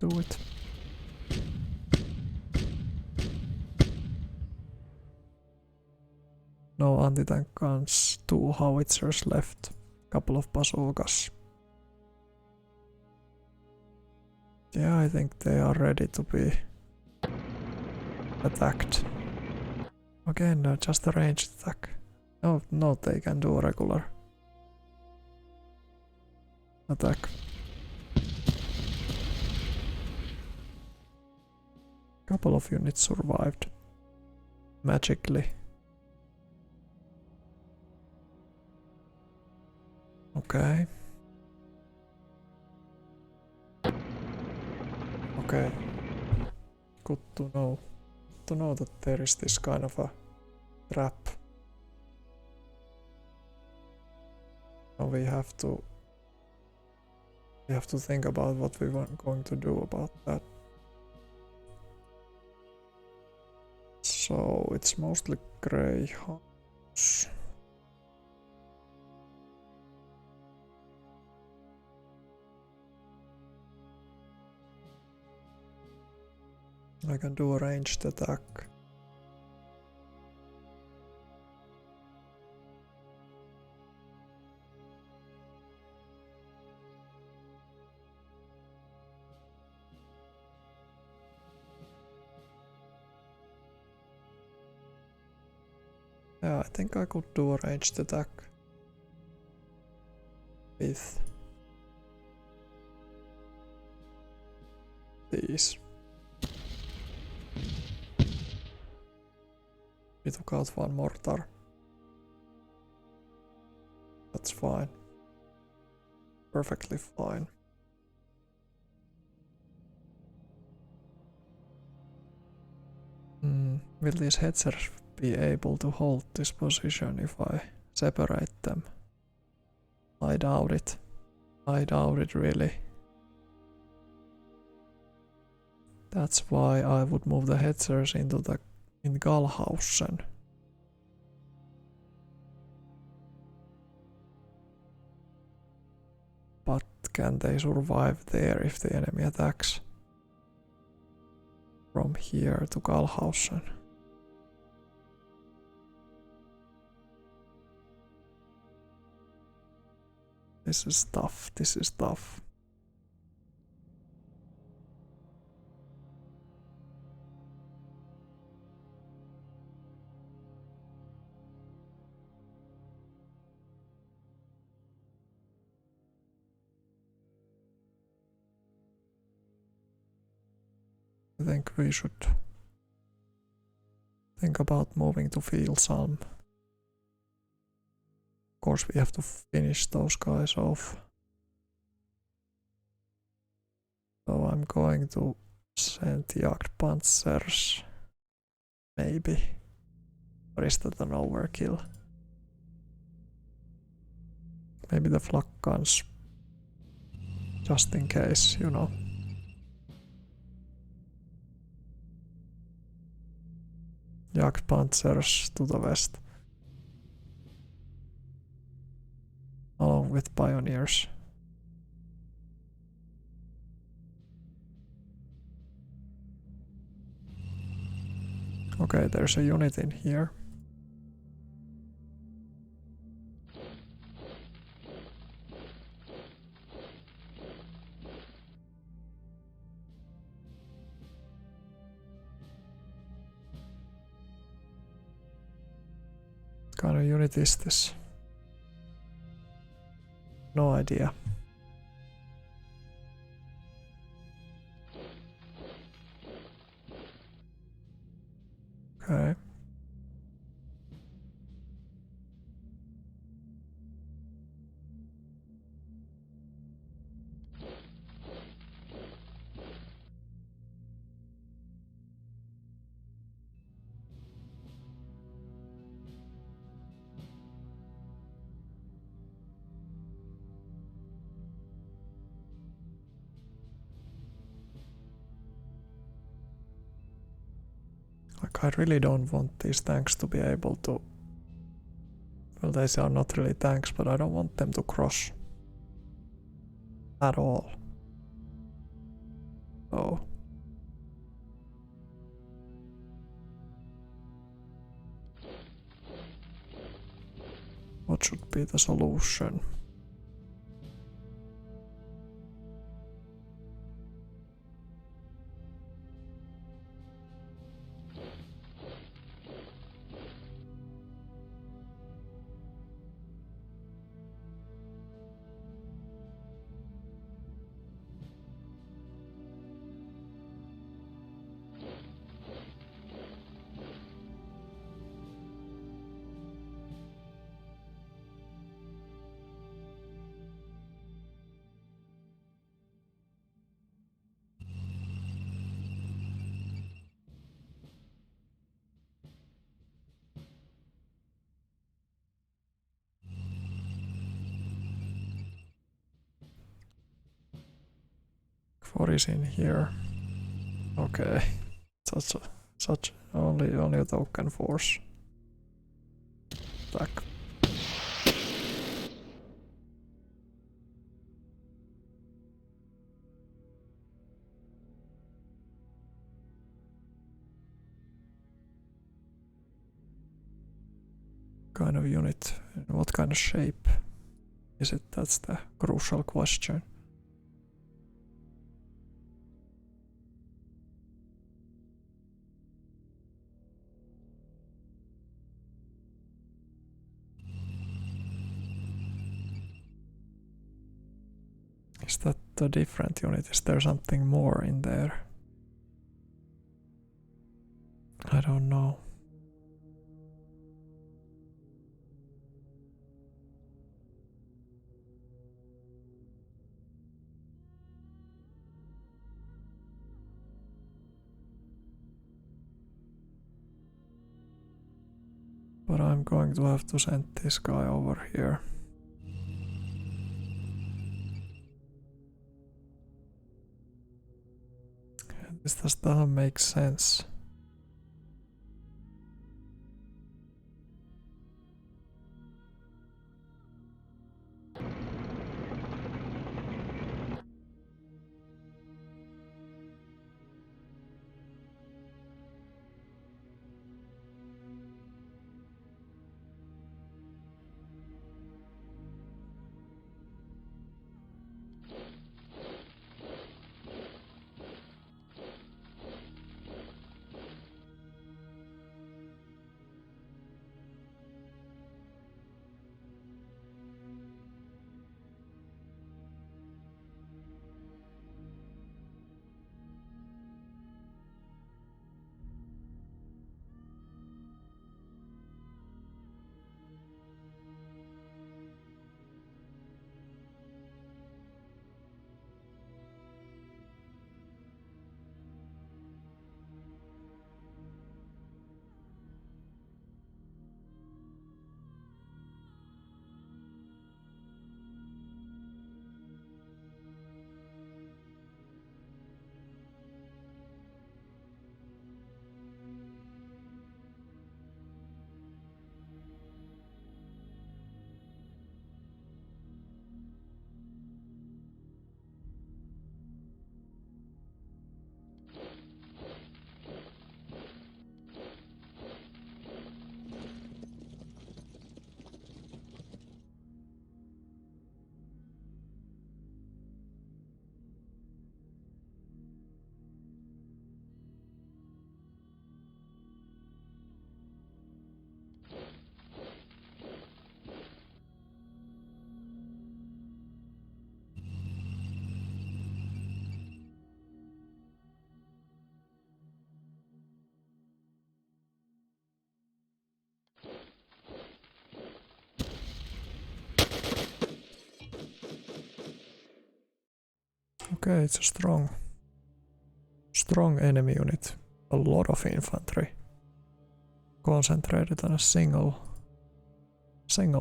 Do it. No anti-tank guns, 2 howitzers left, couple of bazookas. Yeah, I think they are ready to be attacked. Again, just a ranged attack. No, they can do a regular attack. Couple of units survived. Magically. Okay. Okay. Good to know. To know that there is this kind of a trap. Now we have to think about what we were going to do about that. So it's mostly greyhounds. I can do a ranged attack. Yeah, I think I could do a ranged attack with these. We took out one mortar. That's fine. Perfectly fine. Will these hetzers be able to hold this position if I separate them? I doubt it. I doubt it really. That's why I would move the hetzers in Galhausen. But can they survive there if the enemy attacks? From here to Galhausen. This is tough, this is tough. I think we should think about moving to Fielsalm. Of course we have to finish those guys off. So I'm going to send Jagdpanzers. Maybe. Or is that an overkill? Maybe the flak guns. Just in case, you know. Jagdpanzers to the west. Along with pioneers. Okay, there's a unit in here. What kind of unit is this? No idea. Okay. Like, I really don't want these tanks to be able to... Well, they are not really tanks, but I don't want them to cross. At all. Oh. What should be the solution? What is in here? Okay, such only a token force. Attack. Kind of unit, what kind of shape is it? That's the crucial question. Is that a different unit? Is there something more in there? I don't know. But I'm going to have to send this guy over here. This doesn't make sense. Okay, it's a strong enemy unit. A lot of infantry. Concentrated on a single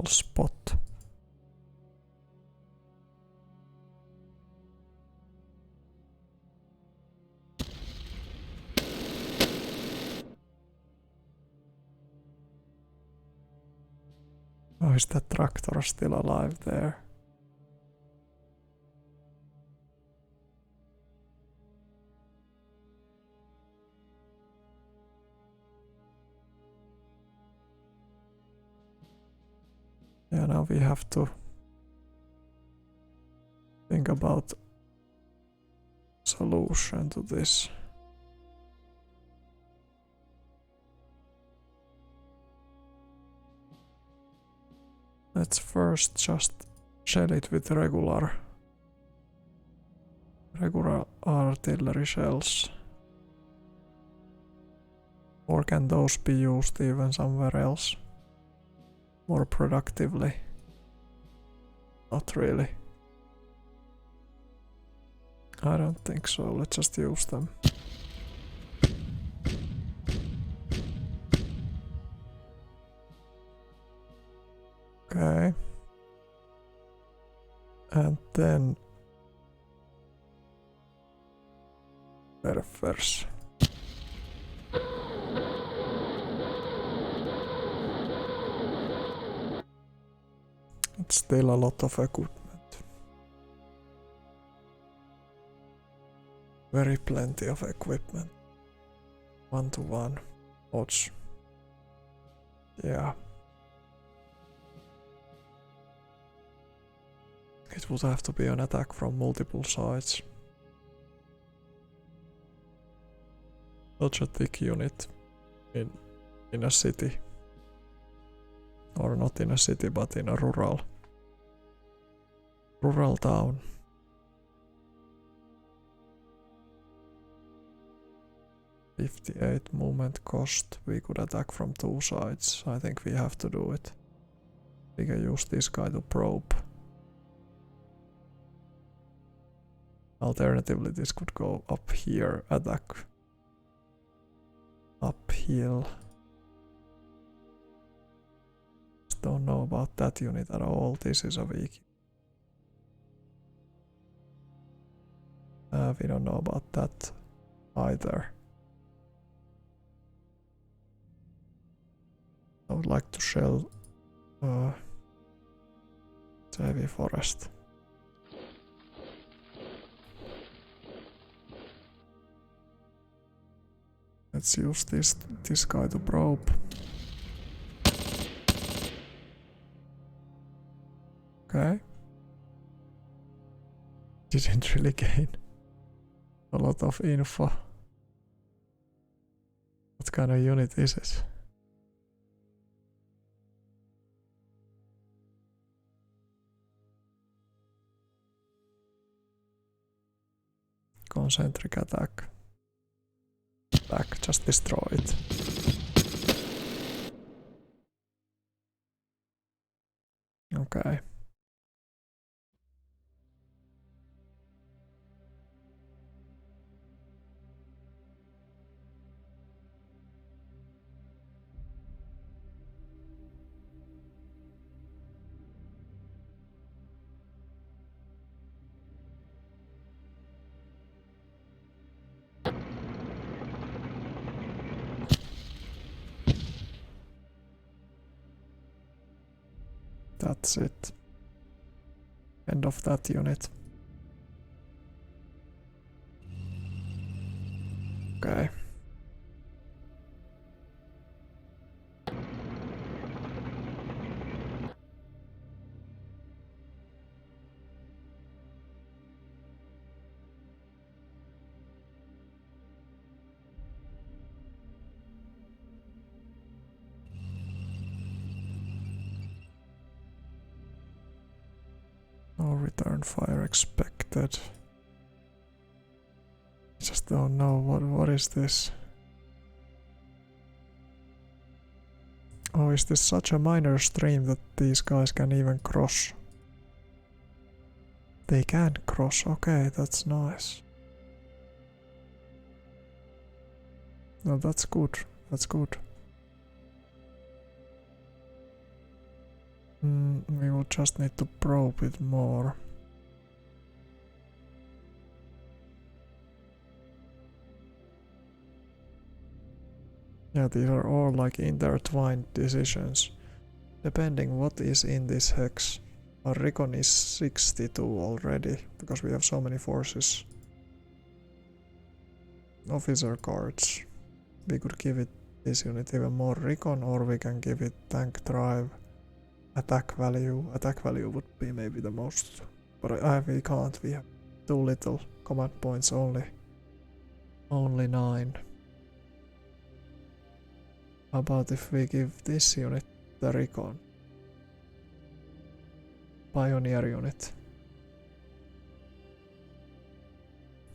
spot. Oh, is that tractor still alive there? Yeah, now we have to think about solution to this. Let's first just shell it with regular artillery shells. Or can those be used even somewhere else? More productively? Not really. I don't think so, let's just use them. Okay. And then Perfers. It's still a lot of equipment. Very plenty of equipment. 1-to-1 odds. Yeah. It would have to be an attack from multiple sides. Such a thick unit in a city. Or not in a city, but in a rural town. $58 movement cost. We could attack from two sides. I think we have to do it. We can use this guy to probe. Alternatively, this could go up here, attack. Uphill. Don't know about that unit at all. This is a weak. We don't know about that either. I would like to shell heavy forest. Let's use this guy to probe. Okay. Didn't really gain a lot of info. What kind of unit is it? Concentric attack. Attack, just destroy it. Okay. That's it. End of that unit. Okay. No return fire expected. Just don't know what is this. Oh, is this such a minor stream that these guys can even cross? They can cross, okay, that's nice. No, that's good, that's good. We will just need to probe it more. Yeah, these are all like intertwined decisions. Depending what is in this hex. Our recon is 62 already, because we have so many forces. Officer cards. We could give it this unit even more recon, or we can give it tank drive. attack value. Attack value would be maybe the most, but we can't. We have too little command points. Only 9. How about if we give this unit the recon? Pioneer unit.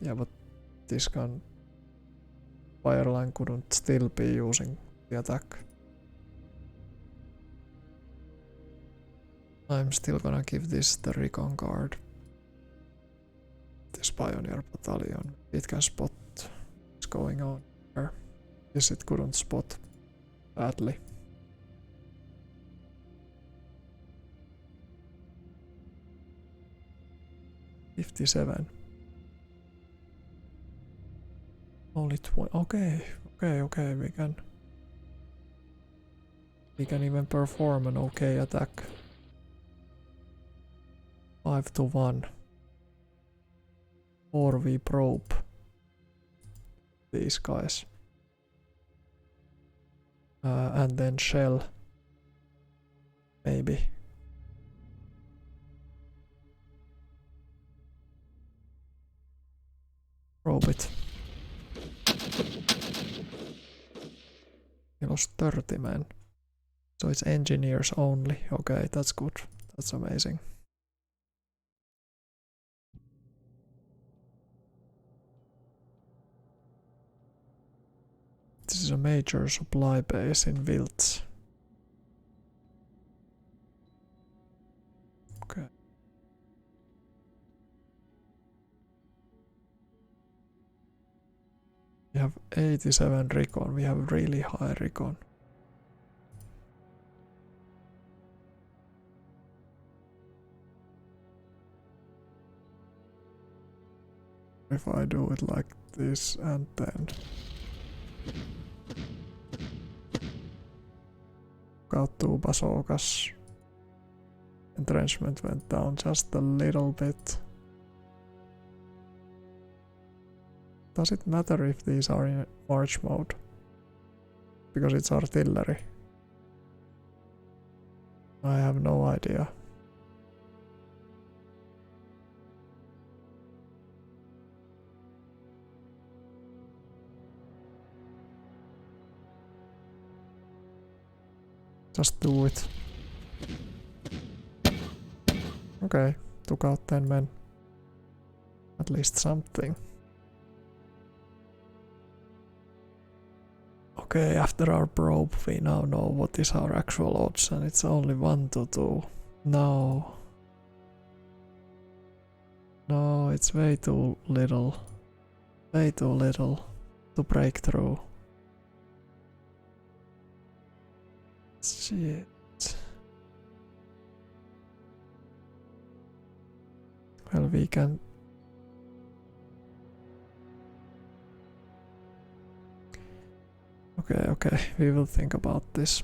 Yeah, but this gun Fireline couldn't still be using the attack. I'm still gonna give this the recon guard. This pioneer battalion. It can spot what's going on here. Yes, it couldn't spot badly. $57. Only 20. Okay, we can even perform an okay attack. 5-1. Or we probe these guys. And then shell. Maybe. Probe it. He lost 30 men. So it's engineers only. Okay, that's good. That's amazing. This is a major supply base in Wiltz. Okay. We have 87 recon. We have really high recon. If I do it like this and then got 2 bazookas. Entrenchment went down just a little bit. Does it matter if these are in march mode? Because it's artillery. I have no idea. Just do it. Okay, took out 10 men. At least something. Okay, after our probe we now know what is our actual odds and it's only 1-2. No. No, it's way too little. Way too little to break through. Shit. Well, we can... Okay, we will think about this.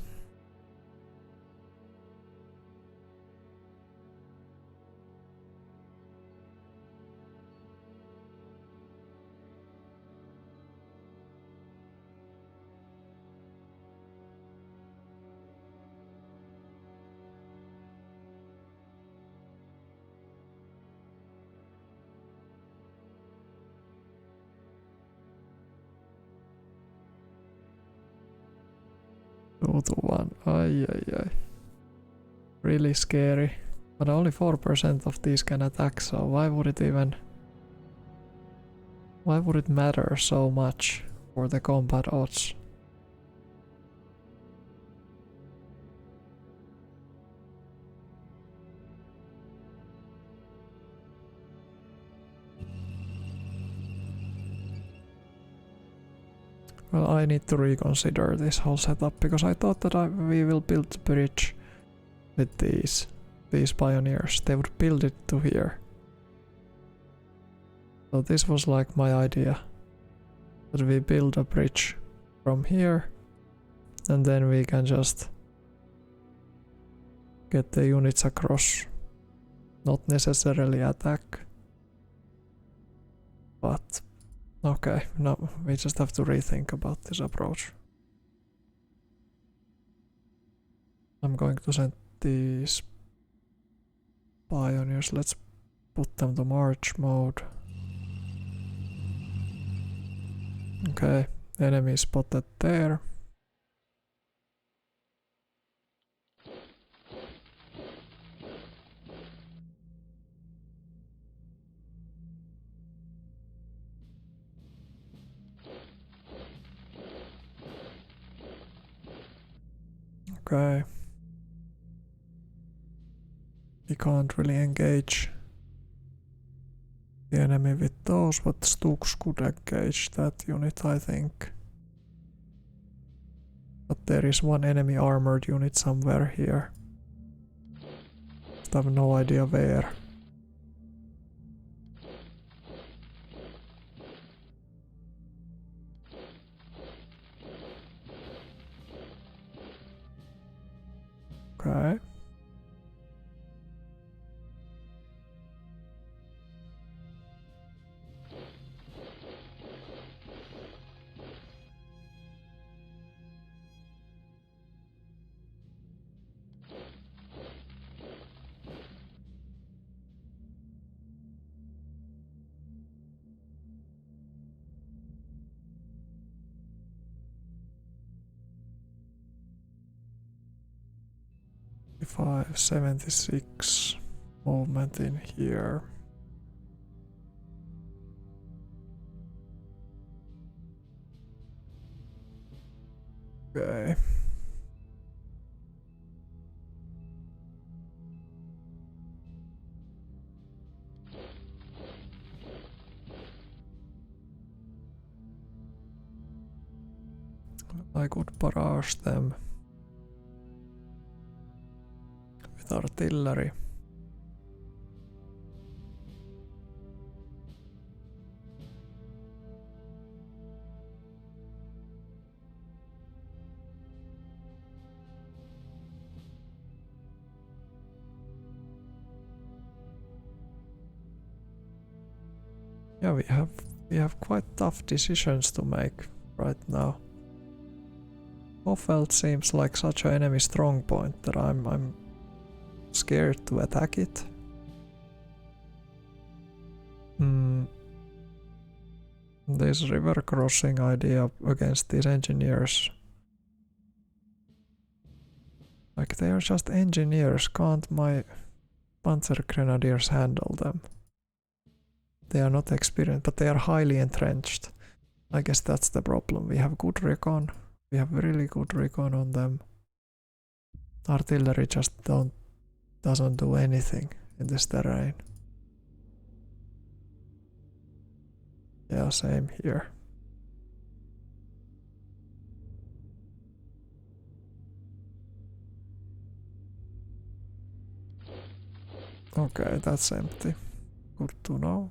To 1. Ay. Really scary. But only 4% of these can attack, so why would it even... Why would it matter so much for the combat odds? Well, I need to reconsider this whole setup because I thought that we will build the bridge with these pioneers. They would build it to here. So this was like my idea. That we build a bridge from here and then we can just get the units across. Not necessarily attack. But okay, no, we just have to rethink about this approach. I'm going to send these pioneers. Let's put them to march mode. Okay, enemy spotted there. Okay. We can't really engage the enemy with those, but Stux could engage that unit, I think. But there is one enemy armored unit somewhere here. But I have no idea where. Okay. Five 76 movement in here. Okay. I could barrage them with artillery. Yeah, we have quite tough decisions to make right now. Hoffeld seems like such an enemy strong point that I'm scared to attack it. This river crossing idea against these engineers. Like, they are just engineers, can't my Panzer Grenadiers handle them? They are not experienced, but they are highly entrenched. I guess that's the problem. We have good recon. We have really good recon on them. Artillery just doesn't do anything in this terrain. Yeah, same here. Okay, that's empty. Good to know.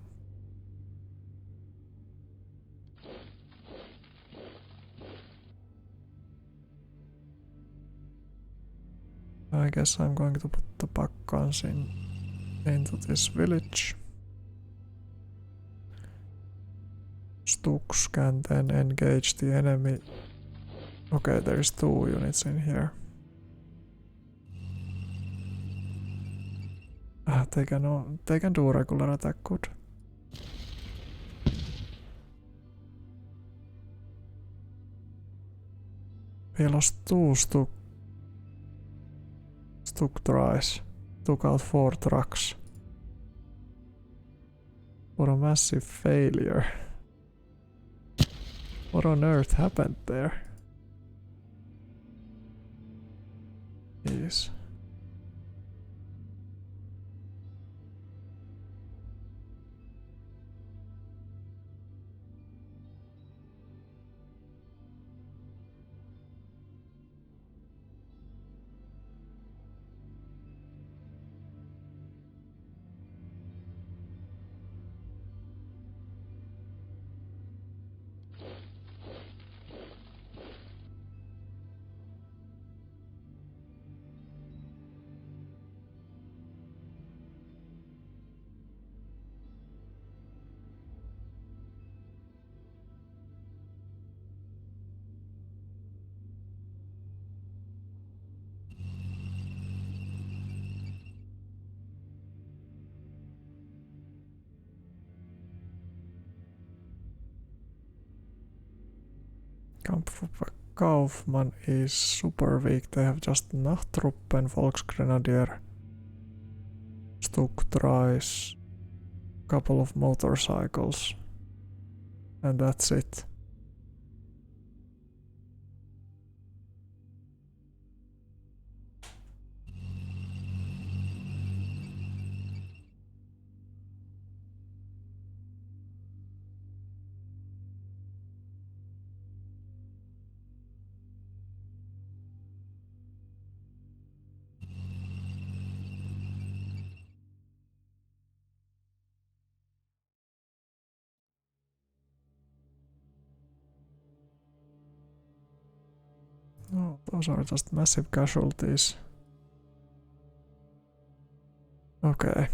I guess I'm going to put the pack guns into this village. Stux can then engage the enemy. Okay, there's 2 units in here. They can do a regular attack, good. We lost 2 Stuk tries. Took out 4 trucks. What a massive failure. What on earth happened there? Jeez. Kampfgruppe Kaufmann is super weak. They have just Nachtruppen, Volksgrenadier, Stuck-Dreis, couple of motorcycles, and that's it. Oh, those are just massive casualties. Okay.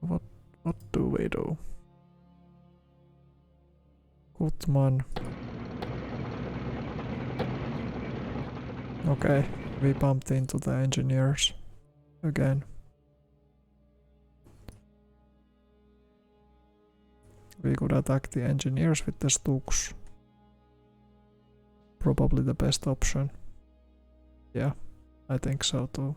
What do we do? Gutmann. Okay, we bumped into the engineers again. We could attack the engineers with the Stuks. Probably the best option. Yeah, I think so too.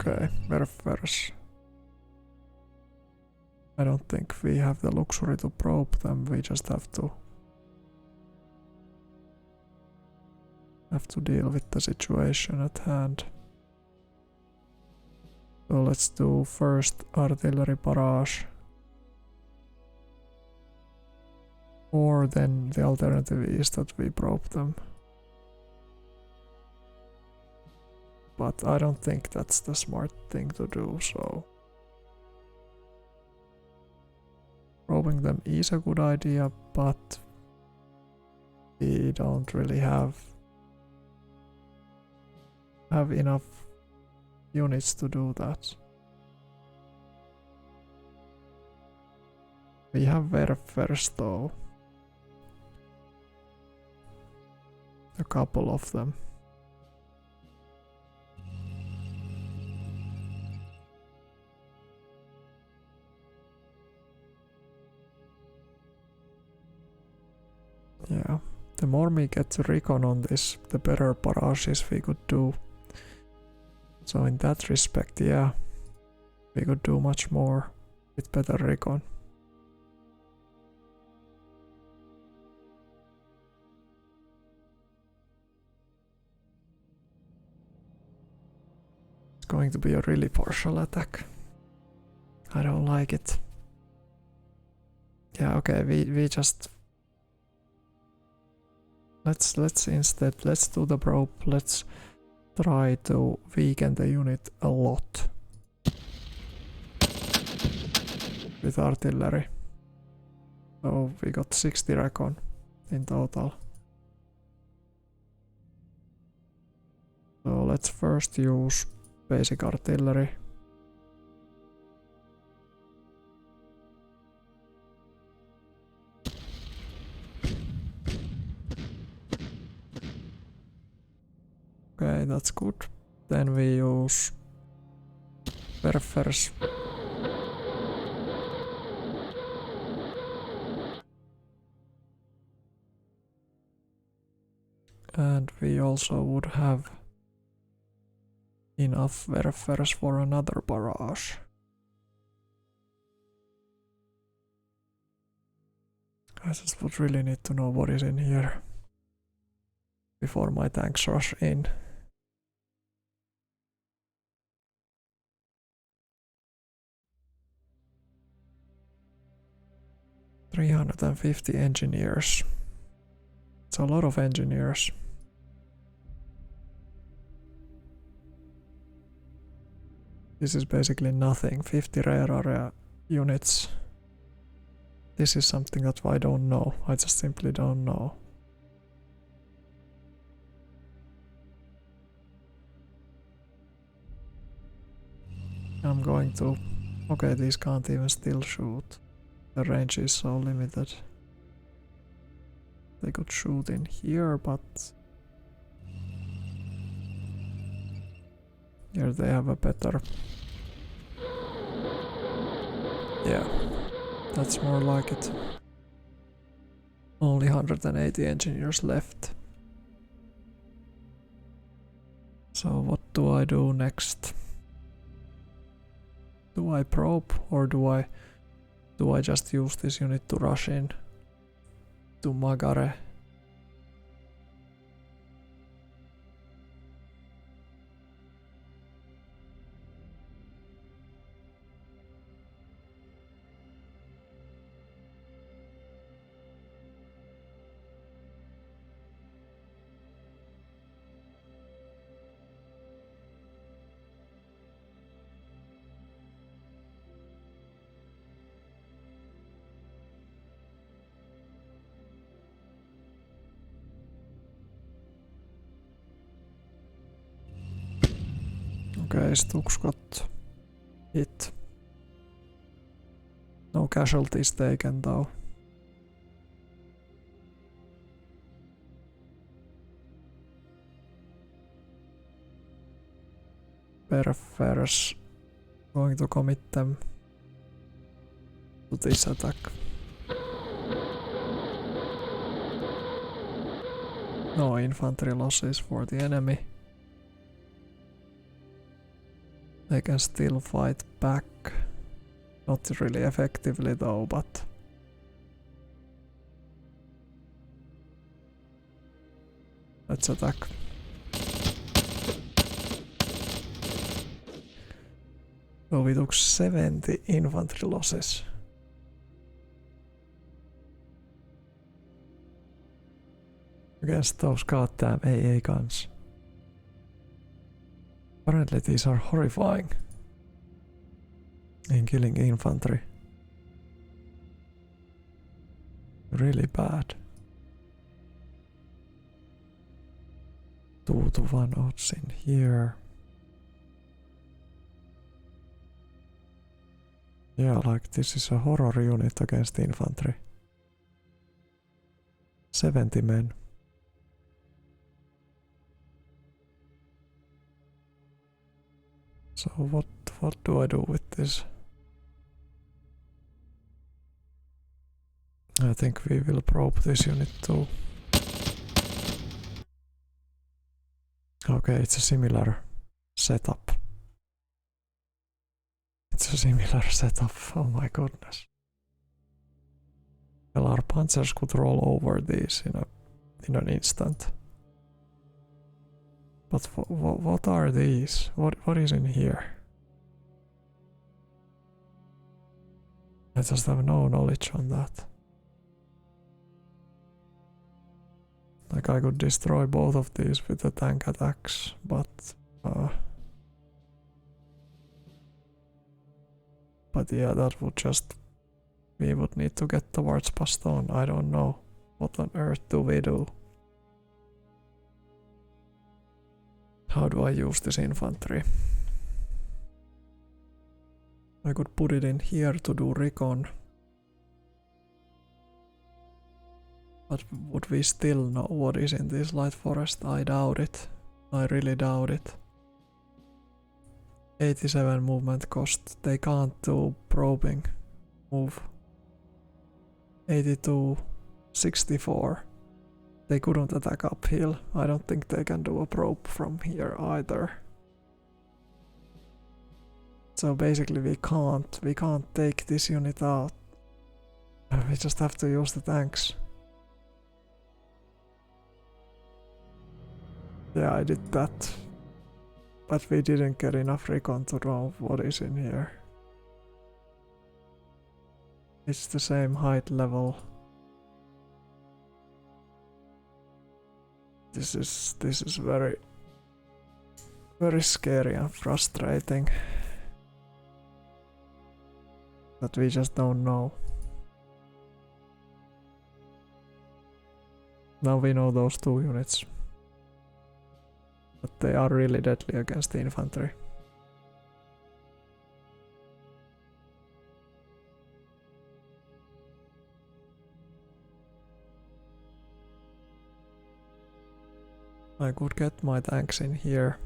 Okay, Werfers. I don't think we have the luxury to probe them, we just have to deal with the situation at hand. So let's do first artillery barrage. Or then the alternative is that we probe them. But I don't think that's the smart thing to do, so probing them is a good idea, but we don't really have enough units to do that. We have Werfers though. A couple of them. Yeah, the more we get to recon on this, the better barrages we could do. So in that respect, yeah, we could do much more with better recon. It's going to be a really partial attack. I don't like it. Yeah, okay, we just let's instead do the probe. Let's try to weaken the unit a lot with artillery. So we got 60 recon in total. So let's first use basic artillery. Okay, that's good. Then we use Werfers. And we also would have enough Werfers for another barrage. I just would really need to know what is in here before my tanks rush in. $350 engineers. It's a lot of engineers. This is basically nothing. 50 rare area units. This is something that I don't know. I just simply don't know. I'm going to... Okay, these can't even still shoot. The range is so limited. They could shoot in here, but here they have a better... Yeah, that's more like it. Only 180 engineers left. So what do I do next? Do I probe or do I just use this unit to rush in to Magare? Okay, Stux got hit. No casualties taken though. Perfer's going to commit them to this attack. No infantry losses for the enemy. They can still fight back. Not really effectively though, but... Let's attack. So we took 70 infantry losses. Against those goddamn AA guns. Apparently these are horrifying in killing infantry. Really bad. 2-to-1 odds in here. Yeah, like this is a horror unit against infantry. 70 men. So what do I do with this? I think we will probe this unit too. Okay, it's a similar setup. It's a similar setup, oh my goodness. Well, our panzers could roll over these in an instant. But what are these? What is in here? I just have no knowledge on that. Like I could destroy both of these with the tank attacks, but yeah, that would just... We would need to get towards Bastogne. I don't know. What on earth do we do? How do I use this infantry? I could put it in here to do recon. But would we still know what is in this light forest? I doubt it. I really doubt it. 87 movement cost. They can't do probing. Move. 82, 64. They couldn't attack uphill. I don't think they can do a probe from here either. So basically we can't take this unit out. We just have to use the tanks. Yeah, I did that. But we didn't get enough recon to know what is in here. It's the same height level. This is very scary and frustrating. But we just don't know. Now we know those two units. But they are really deadly against the infantry. I could get my tanks in here.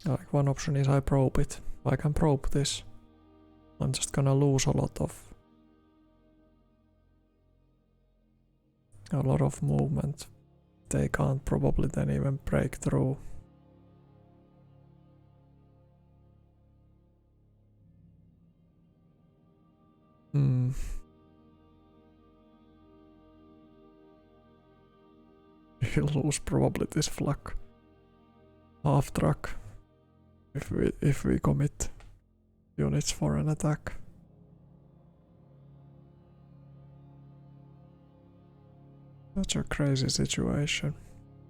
Like one option is I probe it. I can probe this. I'm just gonna lose a lot of movement. They can't probably then even break through. We'll lose probably this flak half track if we commit units for an attack. Such a crazy situation.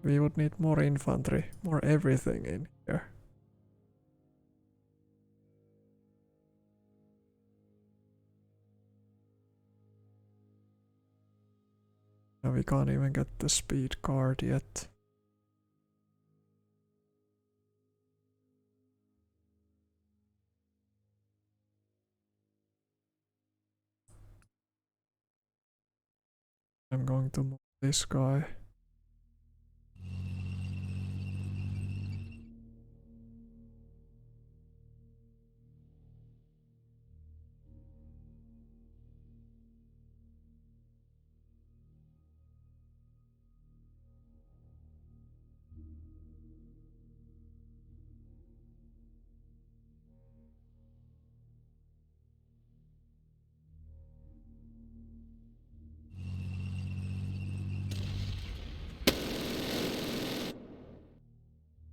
We would need more infantry, more everything in here. And we can't even get the speed card yet. I'm going to move this guy.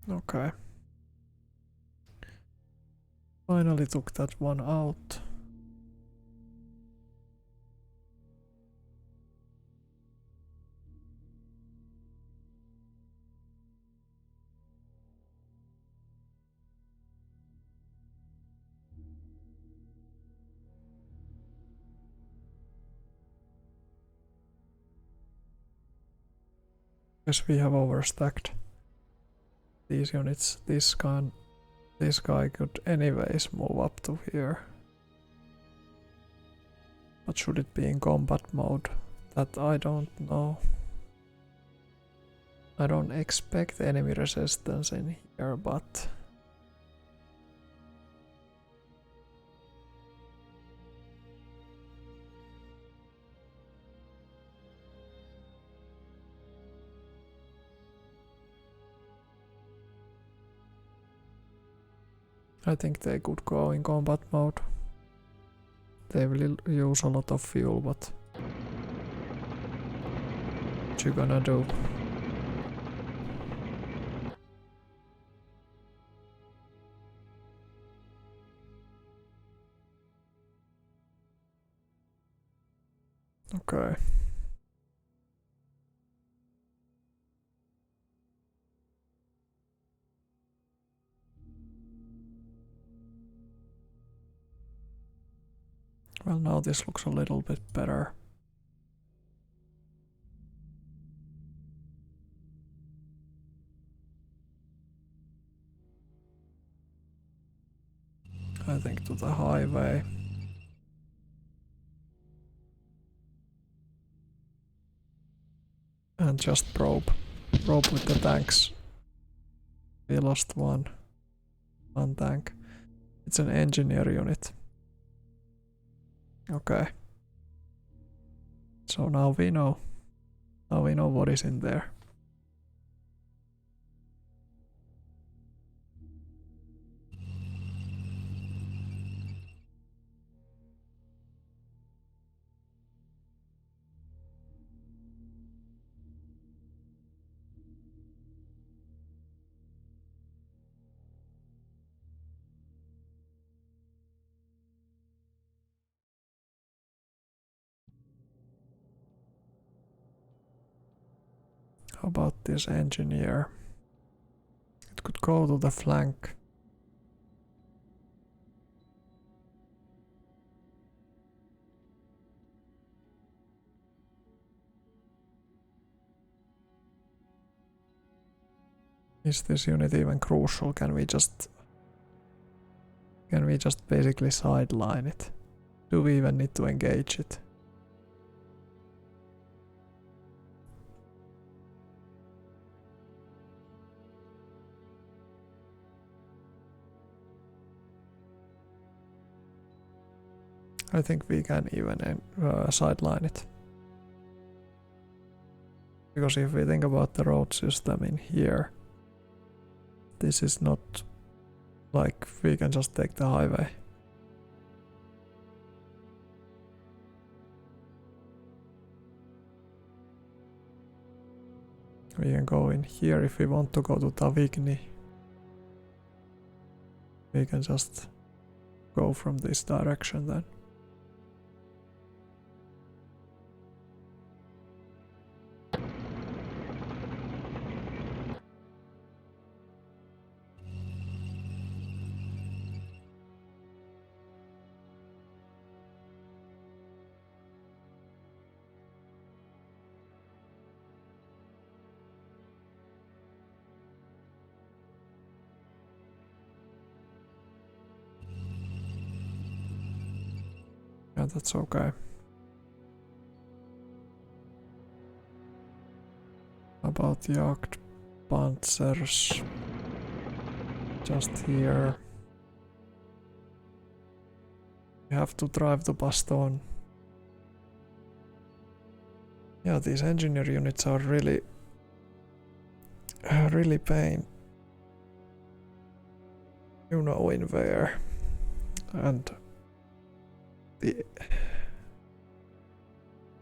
Okay. Finally took that one out. Guess we have overstacked these units. This guy could anyways move up to here. But should it be in combat mode? That I don't know. I don't expect enemy resistance in here, but I think they could go in combat mode. They will use a lot of fuel, but what you gonna do? Okay. Well, now this looks a little bit better. I think to the highway. And just probe with the tanks. We lost one tank. It's an engineer unit. Okay. So now we know. Now we know what is in there. How about this engineer? It could go to the flank. Is this unit even crucial? Can we just basically sideline it? Do we even need to engage it? I think we can even sideline it. Because if we think about the road system in here, this is not like we can just take the highway. We can go in here if we want to go to Tavigny. We can just go from this direction then. Yeah, that's okay. About Jagdpanzers. Just here. We have to drive the Baston. Yeah, these engineer units are really pain. You know in where. And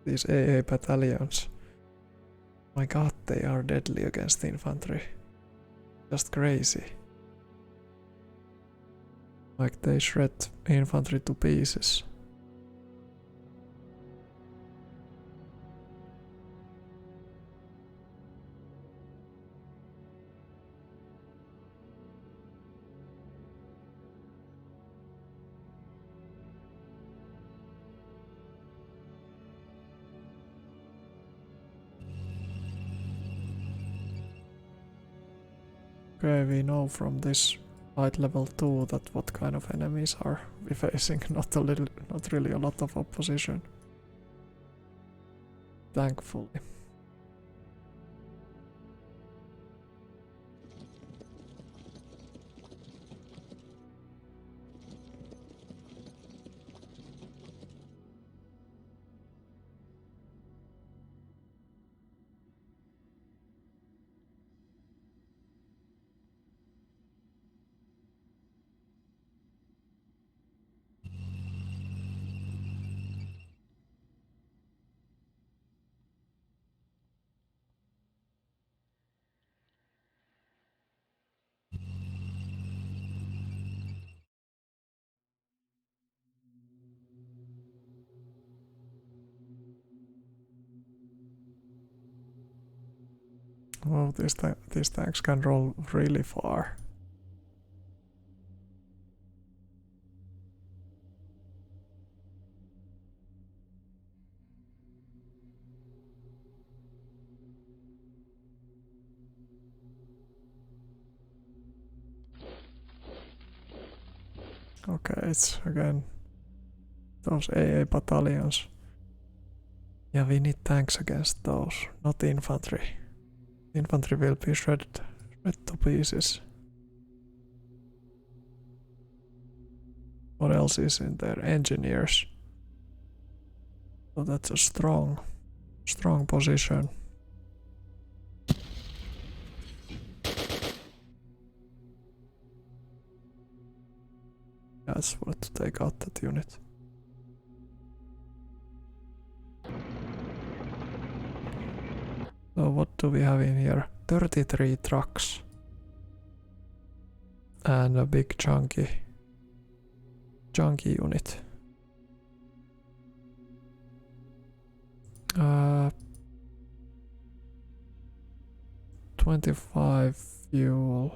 these AA battalions. My god, they are deadly against infantry. Just crazy. Like they shred infantry to pieces. Okay, we know from this fight level 2 that what kind of enemies are we facing. Not really a lot of opposition. Thankfully. Oh, these tanks can roll really far. Okay, it's again those AA battalions. Yeah, we need tanks against those, not infantry. Infantry will be shredded to pieces. What else is in there? Engineers. So that's a strong position. That's what to take out that unit. So what do we have in here? 33 trucks. And a big chunky unit. 25 fuel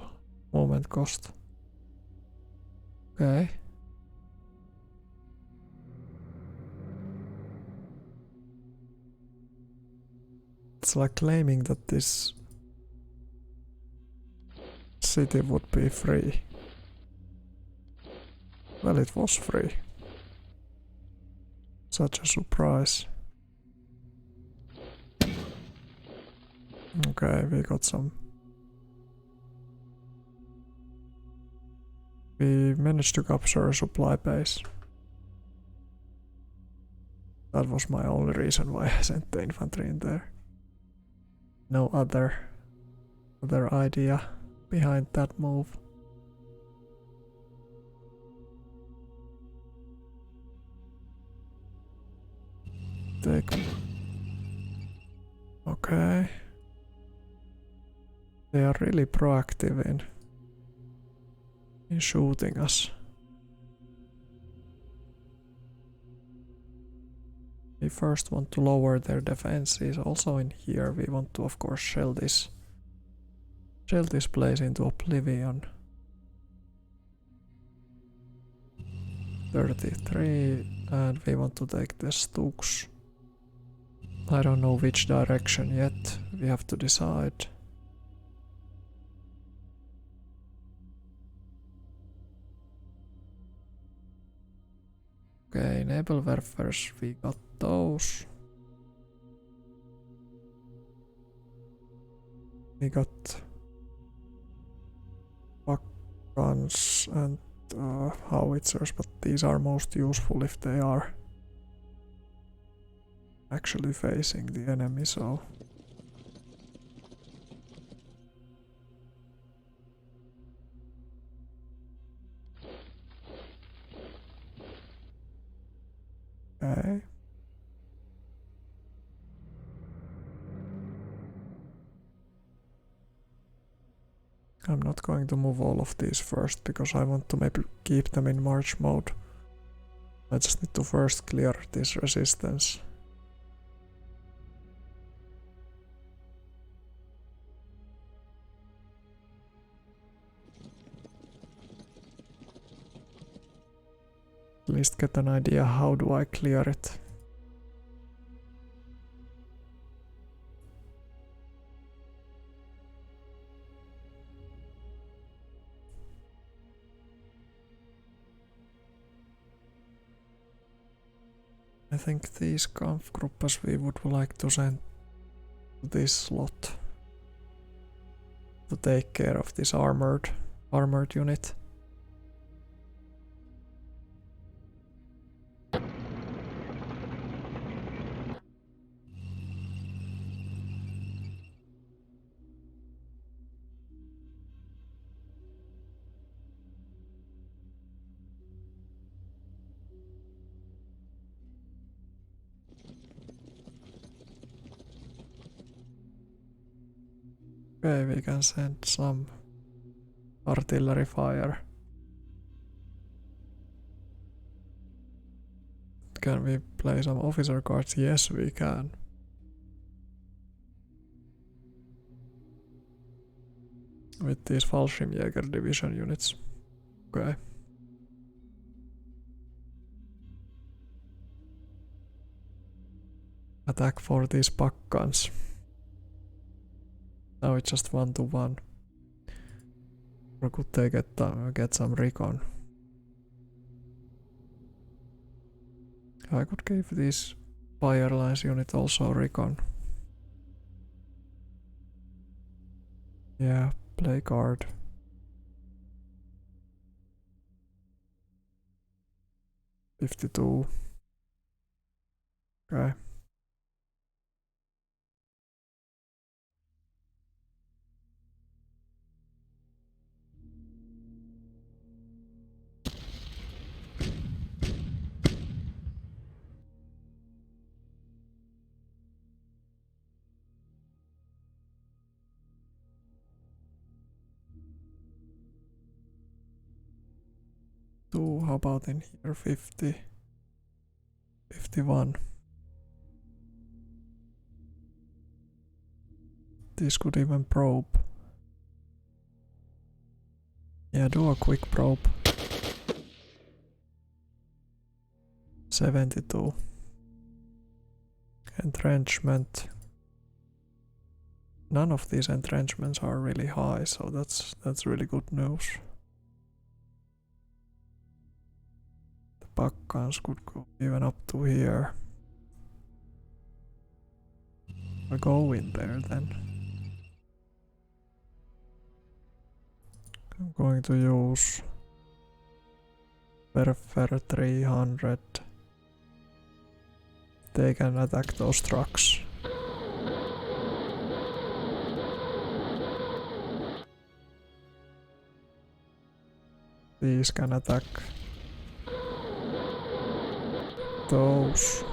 movement cost. Okay. It's like claiming that this city would be free. Well, it was free. Such a surprise. Okay, we got some. We managed to capture a supply base. That was my only reason why I sent the infantry in there. No other idea behind that move. Okay. They are really proactive in shooting us. We first want to lower their defenses. Also in here we want to of course shell this place into oblivion. 33, and we want to take the Stux. I don't know which direction yet. We have to decide. Okay, Nebelwerfers, we got those. We got guns and howitzers, but these are most useful if they are actually facing the enemy, so okay. I'm not going to move all of these first because I want to maybe keep them in march mode. I just need to first clear this resistance. At least get an idea how do I clear it. I think these Kampfgruppers we would like to send to this slot to take care of this armored unit. Okay, we can send some artillery fire. Can we play some officer cards? Yes, we can. With these Fallschirmjäger division units. Okay. Attack for these pack guns. Now it's just 1-to-1. Or could they get some recon? I could give this fire lines unit also recon. Yeah, play card. $52. Okay. How about in here? 50, 51. This could even probe. Yeah, do a quick probe. 72. Entrenchment. none of these entrenchments are really high, so that's really good news. The Pakkans could go even up to here. I'll go in there then. I'm going to use Werfer 300. They can attack those trucks. These can attack those.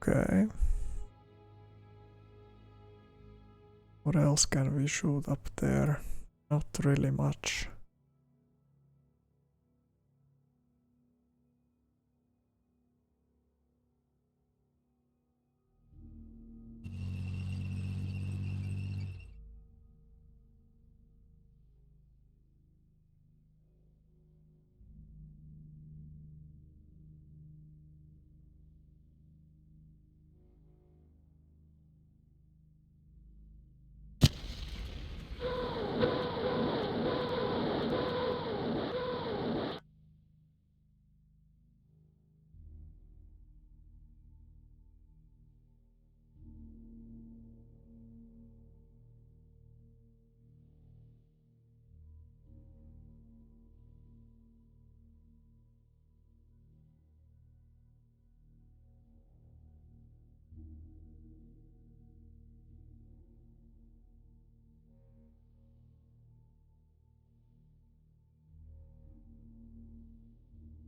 Okay. What else can we shoot up there? Not really much.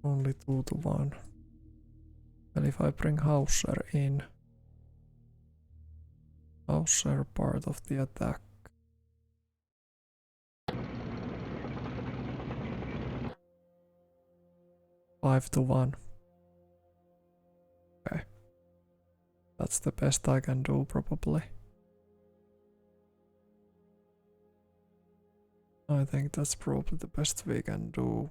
Only 2 to 1. And if I bring Hauser in, Hauser part of the attack. Five to 1. Okay. That's the best I can do, probably. I think that's probably the best we can do.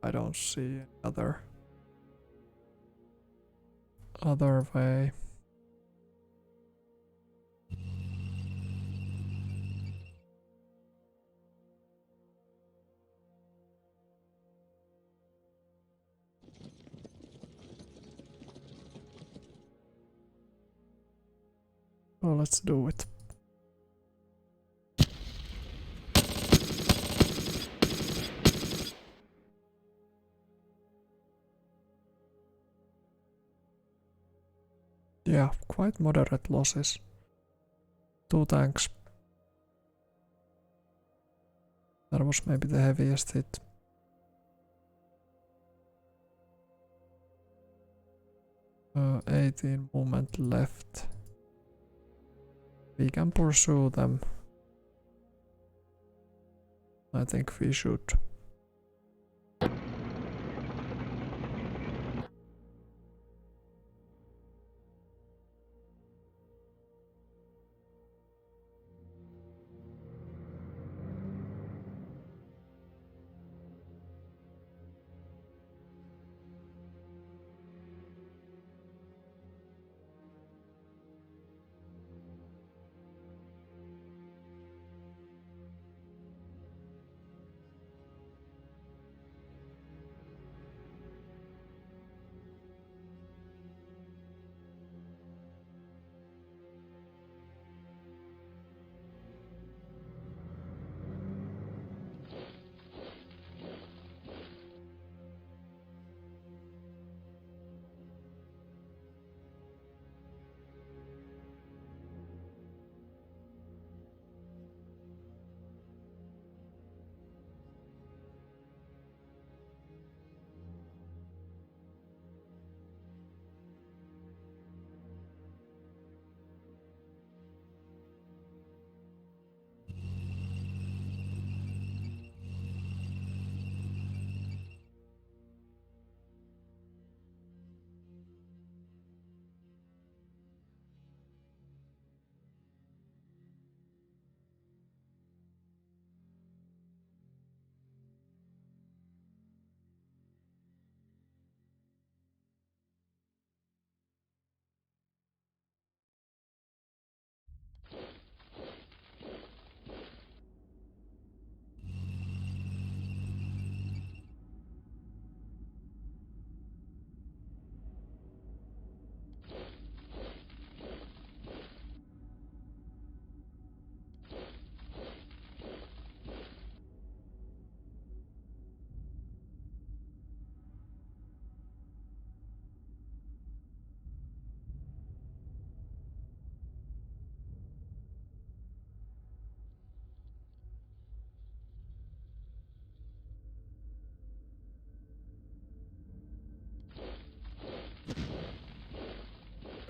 I don't see other way. So let's do it. Yeah, quite moderate losses. 2 tanks. That was maybe the heaviest hit. Uh, 18 movement left. We can pursue them. I think we should.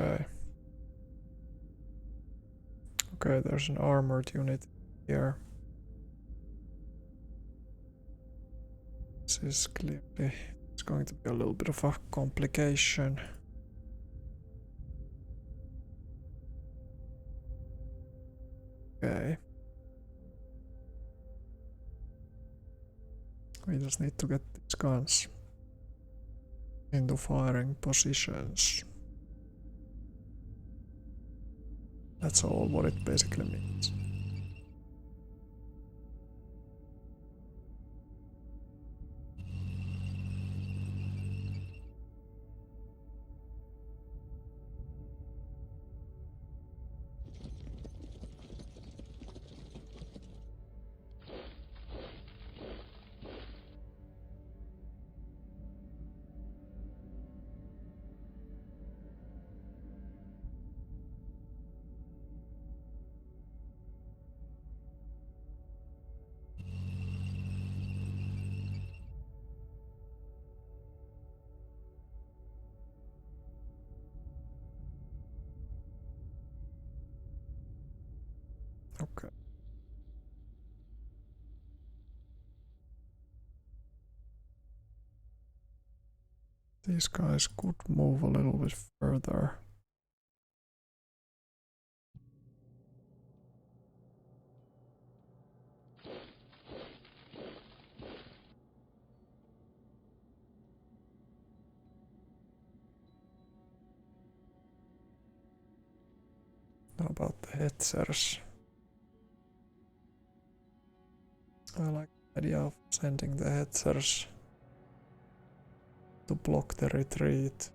Okay. Okay, there's an armored unit here. This is clearly, it's going to be a little bit of a complication. Okay. We just need to get these guns into firing positions. That's all what it basically means. Okay. These guys could move a little bit further. How about the Hetzers? I like the idea of sending the Hetzers to block the retreat.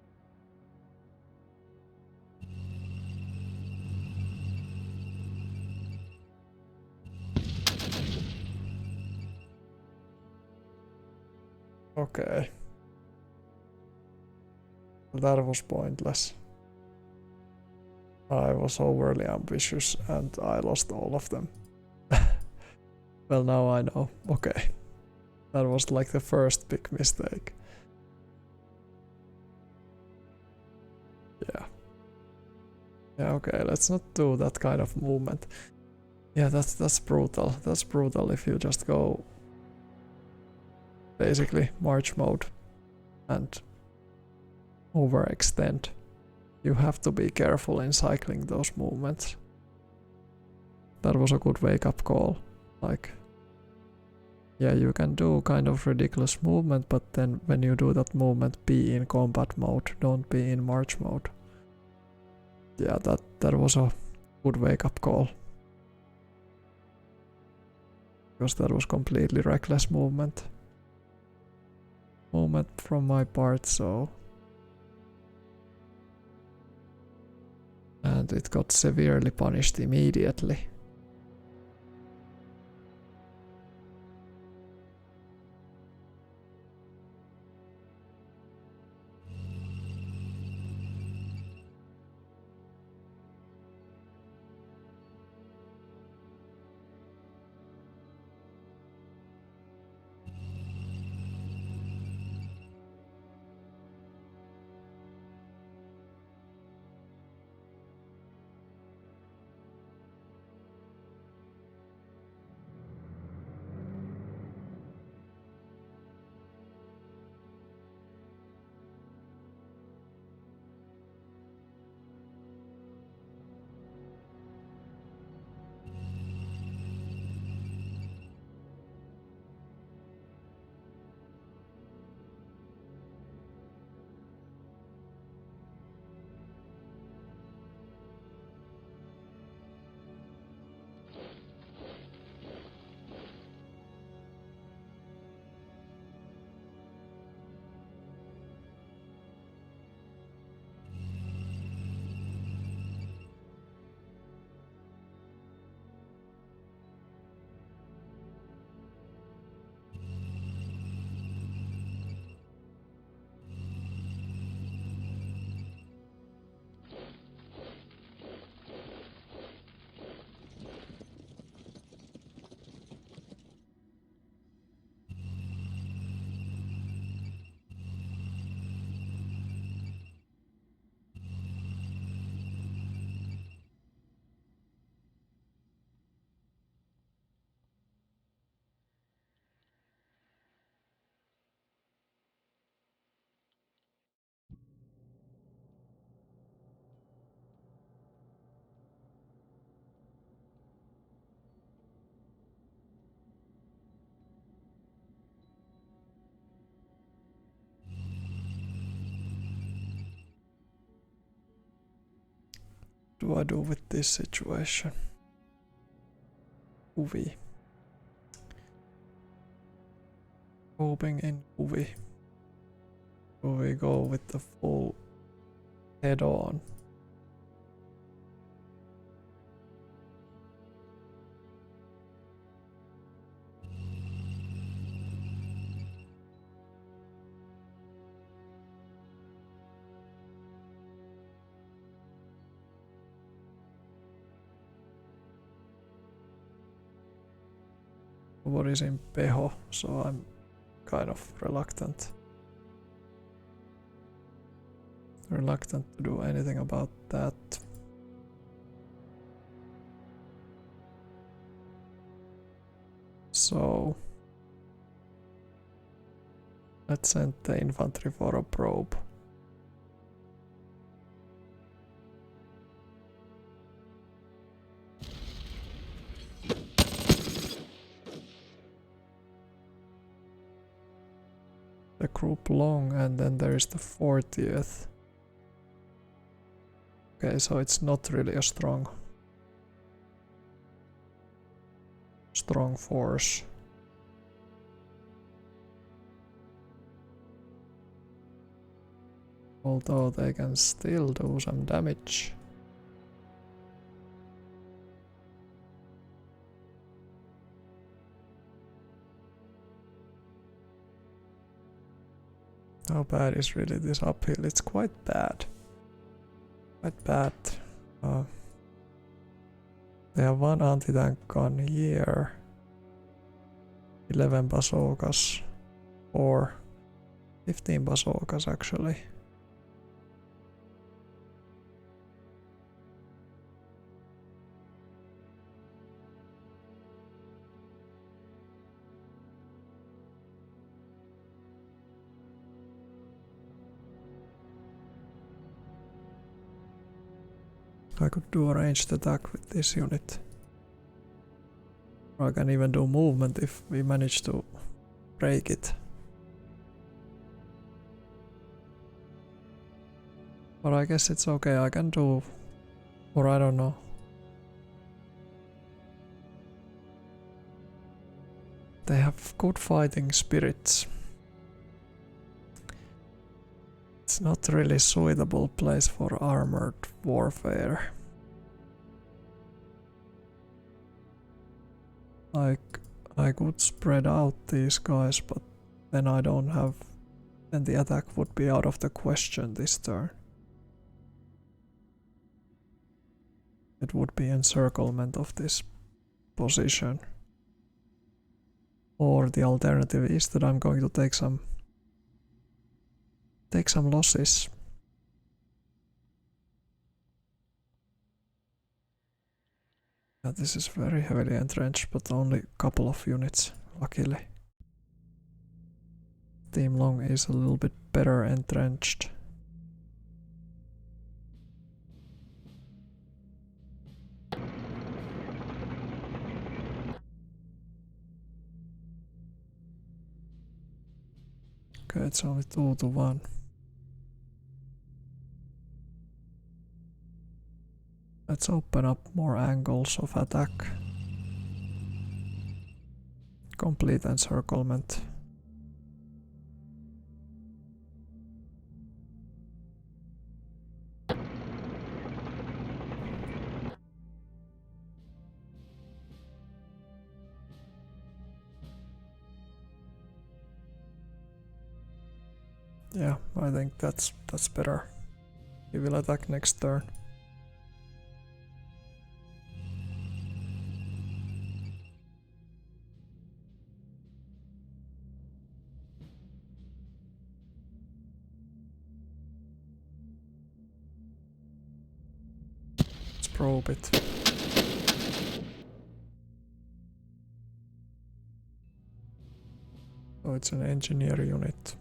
Okay. That was pointless. I was overly ambitious and I lost all of them. Well, now I know. Okay. That was like the first big mistake. Yeah. Yeah, okay, let's not do that kind of movement. Yeah, that's brutal. That's brutal if you just go basically march mode and overextend. You have to be careful in cycling those movements. That was a good wake-up call. Like, yeah, you can do kind of ridiculous movement, but then when you do that movement, be in combat mode, don't be in march mode. Yeah, that was a good wake-up call. Because that was completely reckless movement. Movement from my part, so... And it got severely punished immediately. do I do with this situation? UV. Probing in UV. Do we go with the full head on? What is in Peho, so I'm kind of reluctant to do anything about that. So let's send the infantry for a probe. The group long, and then there is the 40th. Okay, so it's not really a strong force. Although they can still do some damage. How bad is really this uphill? It's quite bad. Quite bad. They have one anti-tank gun here. 11 bazookas. Or 15 bazookas actually. I could do a ranged attack with this unit. Or I can even do movement if we manage to break it. But I guess it's okay, I can do... or I don't know. They have good fighting spirits. It's not really suitable place for armored warfare. Like, I could spread out these guys, but then I don't have... then the attack would be out of the question this turn. It would be encirclement of this position. Or the alternative is that I'm going to take some losses. Yeah, this is very heavily entrenched, but only a couple of units, luckily. Team Long is a little bit better entrenched. Okay, it's only 2 to 1. Let's open up more angles of attack. Complete encirclement. Yeah, I think that's better. He will attack next turn. Let's probe it. So it's an engineer unit.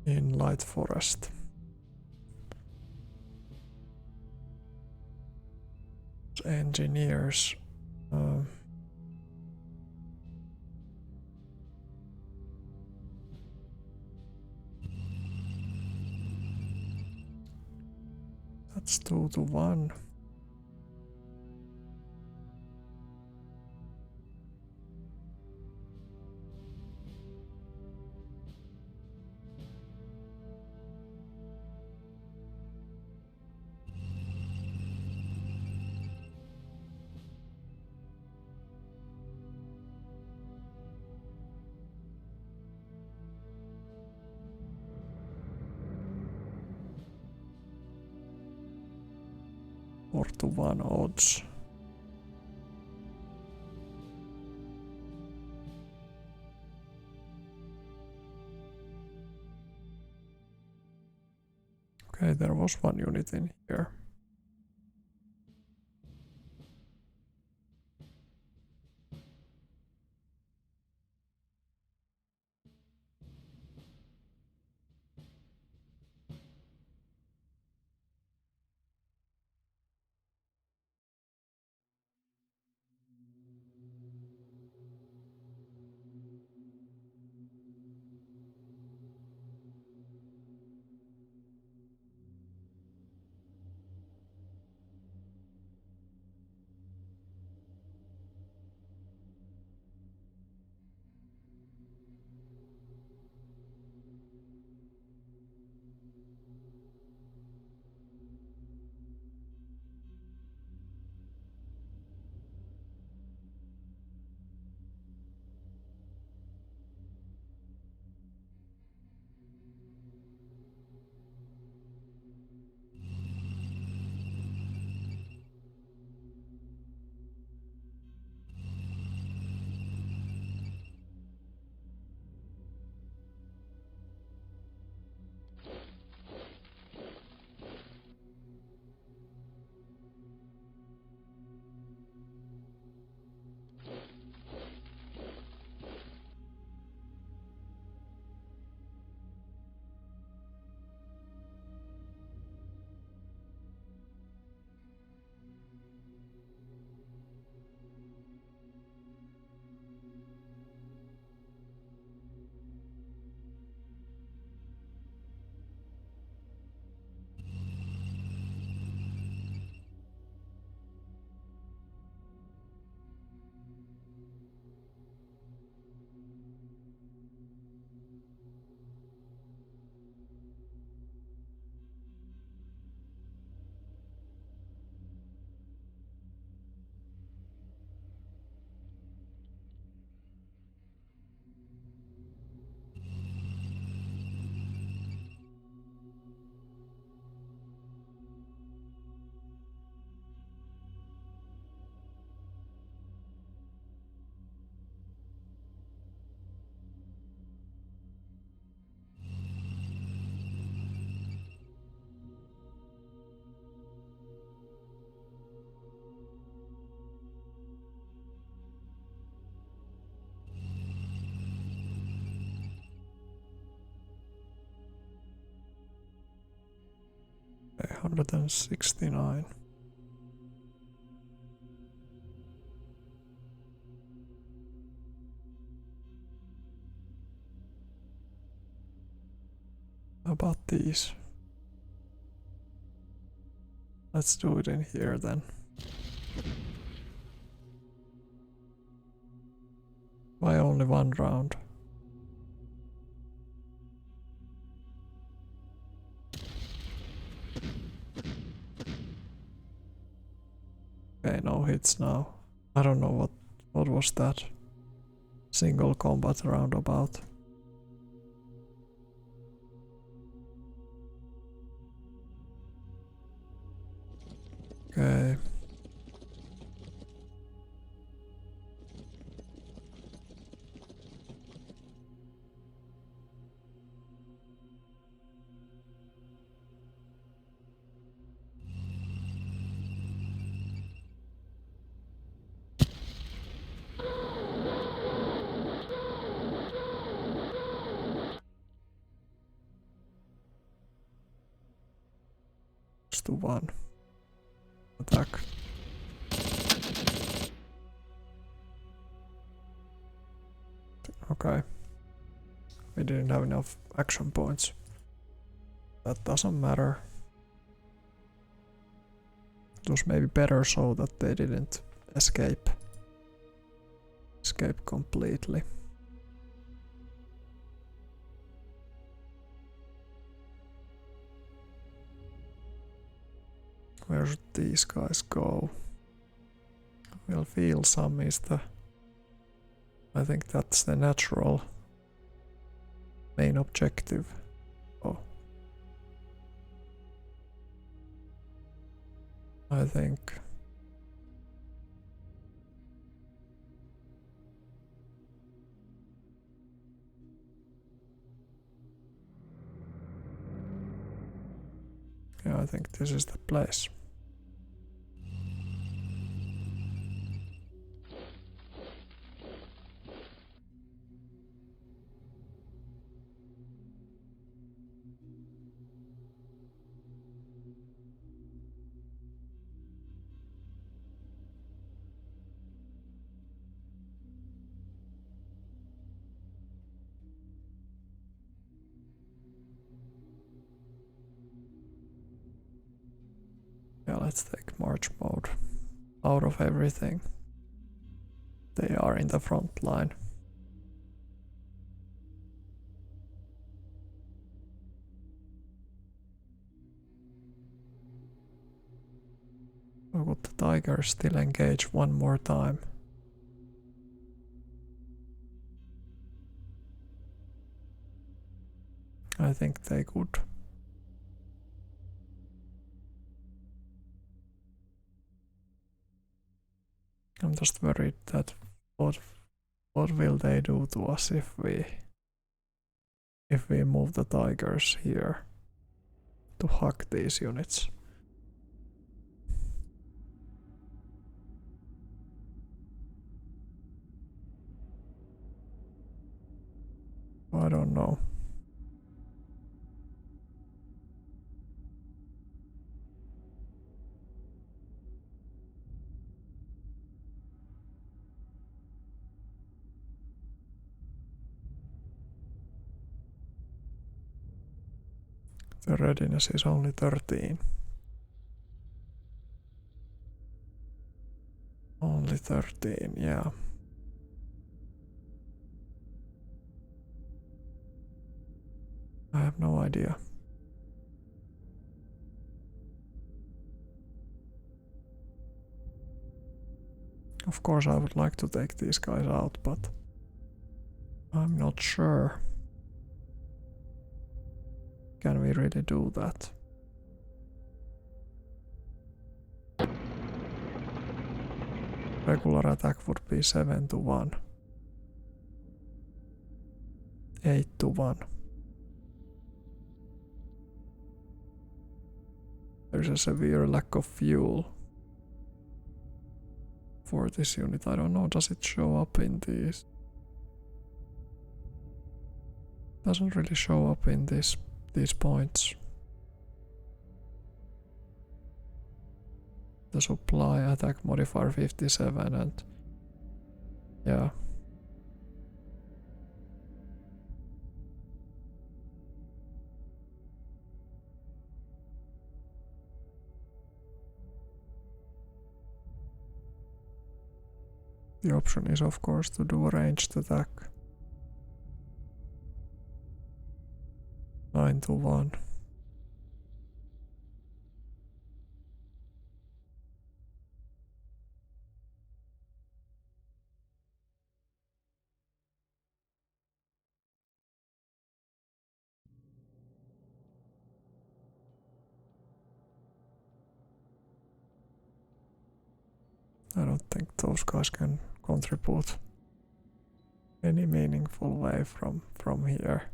In Light Forest. Engineers. That's 2-1. Or to 1 odds. Okay, there was one unit in here. Okay, 169. How about these? Let's do it in here then. Why only 1 round? Okay, no hits now. I don't know what was that. Single combat roundabout. Okay. Just do 1. Attack. Okay. We didn't have enough action points. That doesn't matter. It was maybe better so that they didn't escape completely. Where should these guys go? We'll feel some is the... I think that's the natural main objective. Oh. I think... Yeah, I think this is the place. Yeah, let's take march mode out of everything. They are in the front line. Or would the tigers still engage one more time? I think they could. I'm just worried that what will they do to us if we move the tigers here to hug these units? I don't know. The readiness is only 13. Only 13, yeah. I have no idea. Of course I would like to take these guys out, but I'm not sure. Can we really do that? Regular attack would be 7 to 1. 8 to 1. There's a severe lack of fuel for this unit. I don't know, does it show up in these? Doesn't really show up in these points. The supply attack modifier 57 and yeah. The option is of course to do a ranged attack. 9 to 1. I don't think those guys can contribute any meaningful way from here.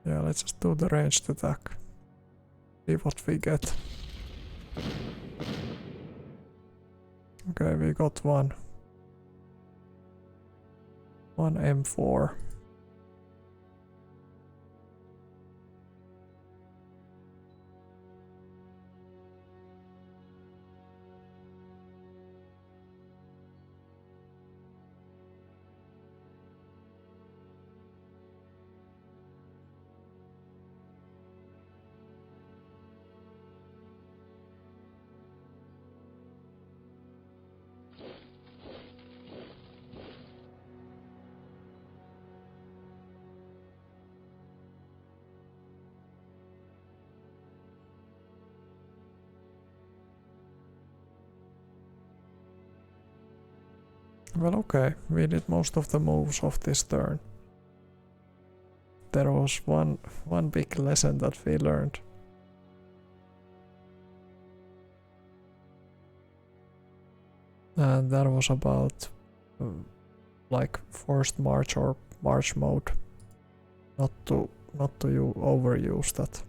Yeah, let's just do the ranged attack. See what we get. Okay, we got one M4. Well, okay, we did most of the moves of this turn. There was one big lesson that we learned. And that was about like forced march or march mode. Not to you overuse that.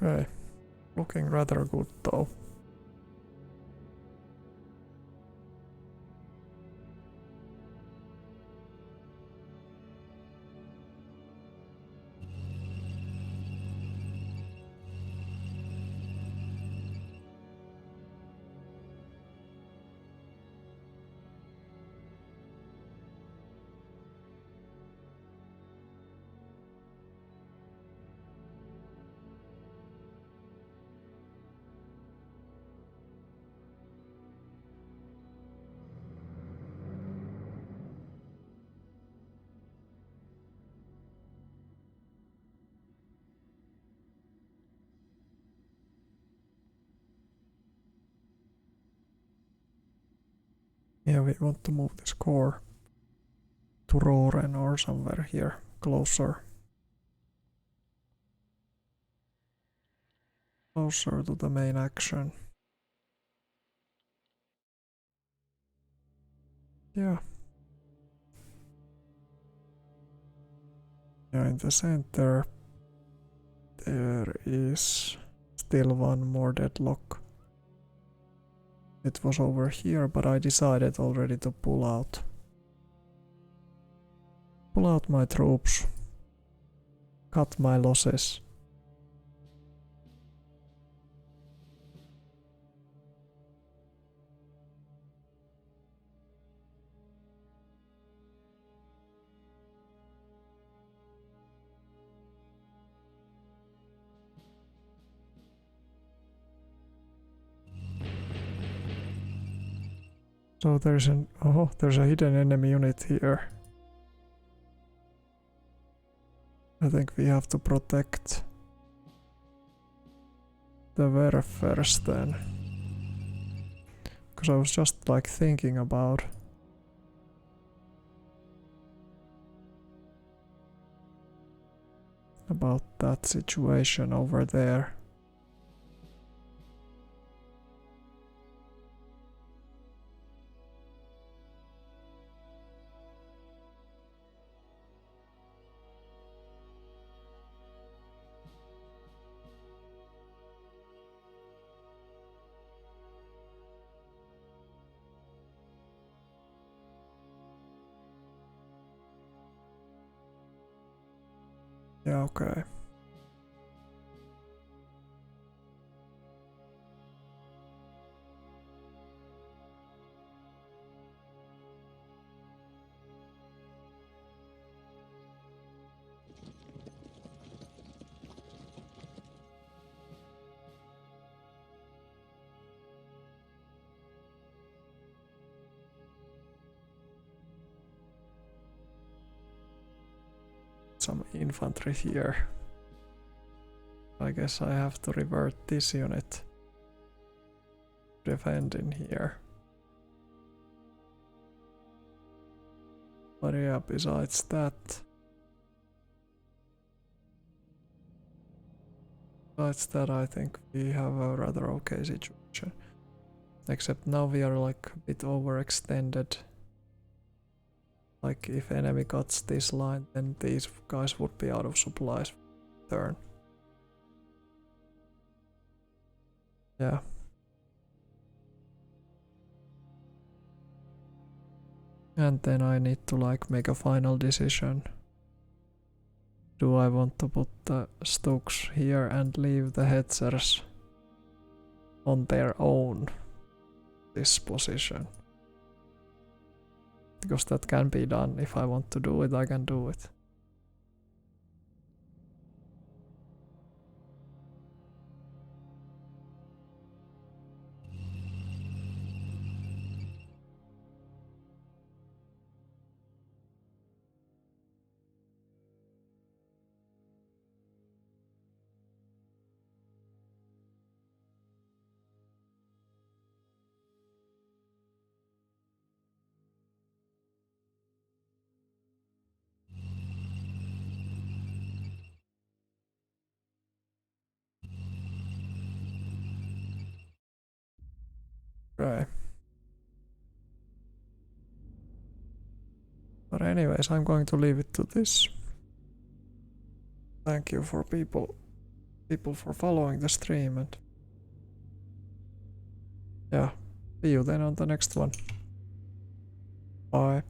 Okay, looking rather good though. Yeah, we want to move this core to Roren or somewhere here, closer. Closer to the main action. Yeah. Yeah, in the center there is still one more deadlock. It was over here, but I decided already to pull out. Pull out my troops. Cut my losses. So there's there's a hidden enemy unit here. I think we have to protect the Verf first then. Because I was just like thinking about that situation over there. Yeah, okay. Some infantry here. I guess I have to revert this unit. Defend in here. But yeah, besides that... I think we have a rather okay situation. Except now we are like a bit overextended. Like if enemy cuts this line, then these guys would be out of supplies turn. Yeah. And then I need to like make a final decision. Do I want to put the Stooks here and leave the Hetzers on their own this position? Because that can be done. If I want to do it, I can do it. Right. But anyways, I'm going to leave it to this. Thank you for people for following the stream, and yeah, see you then on the next one. Bye.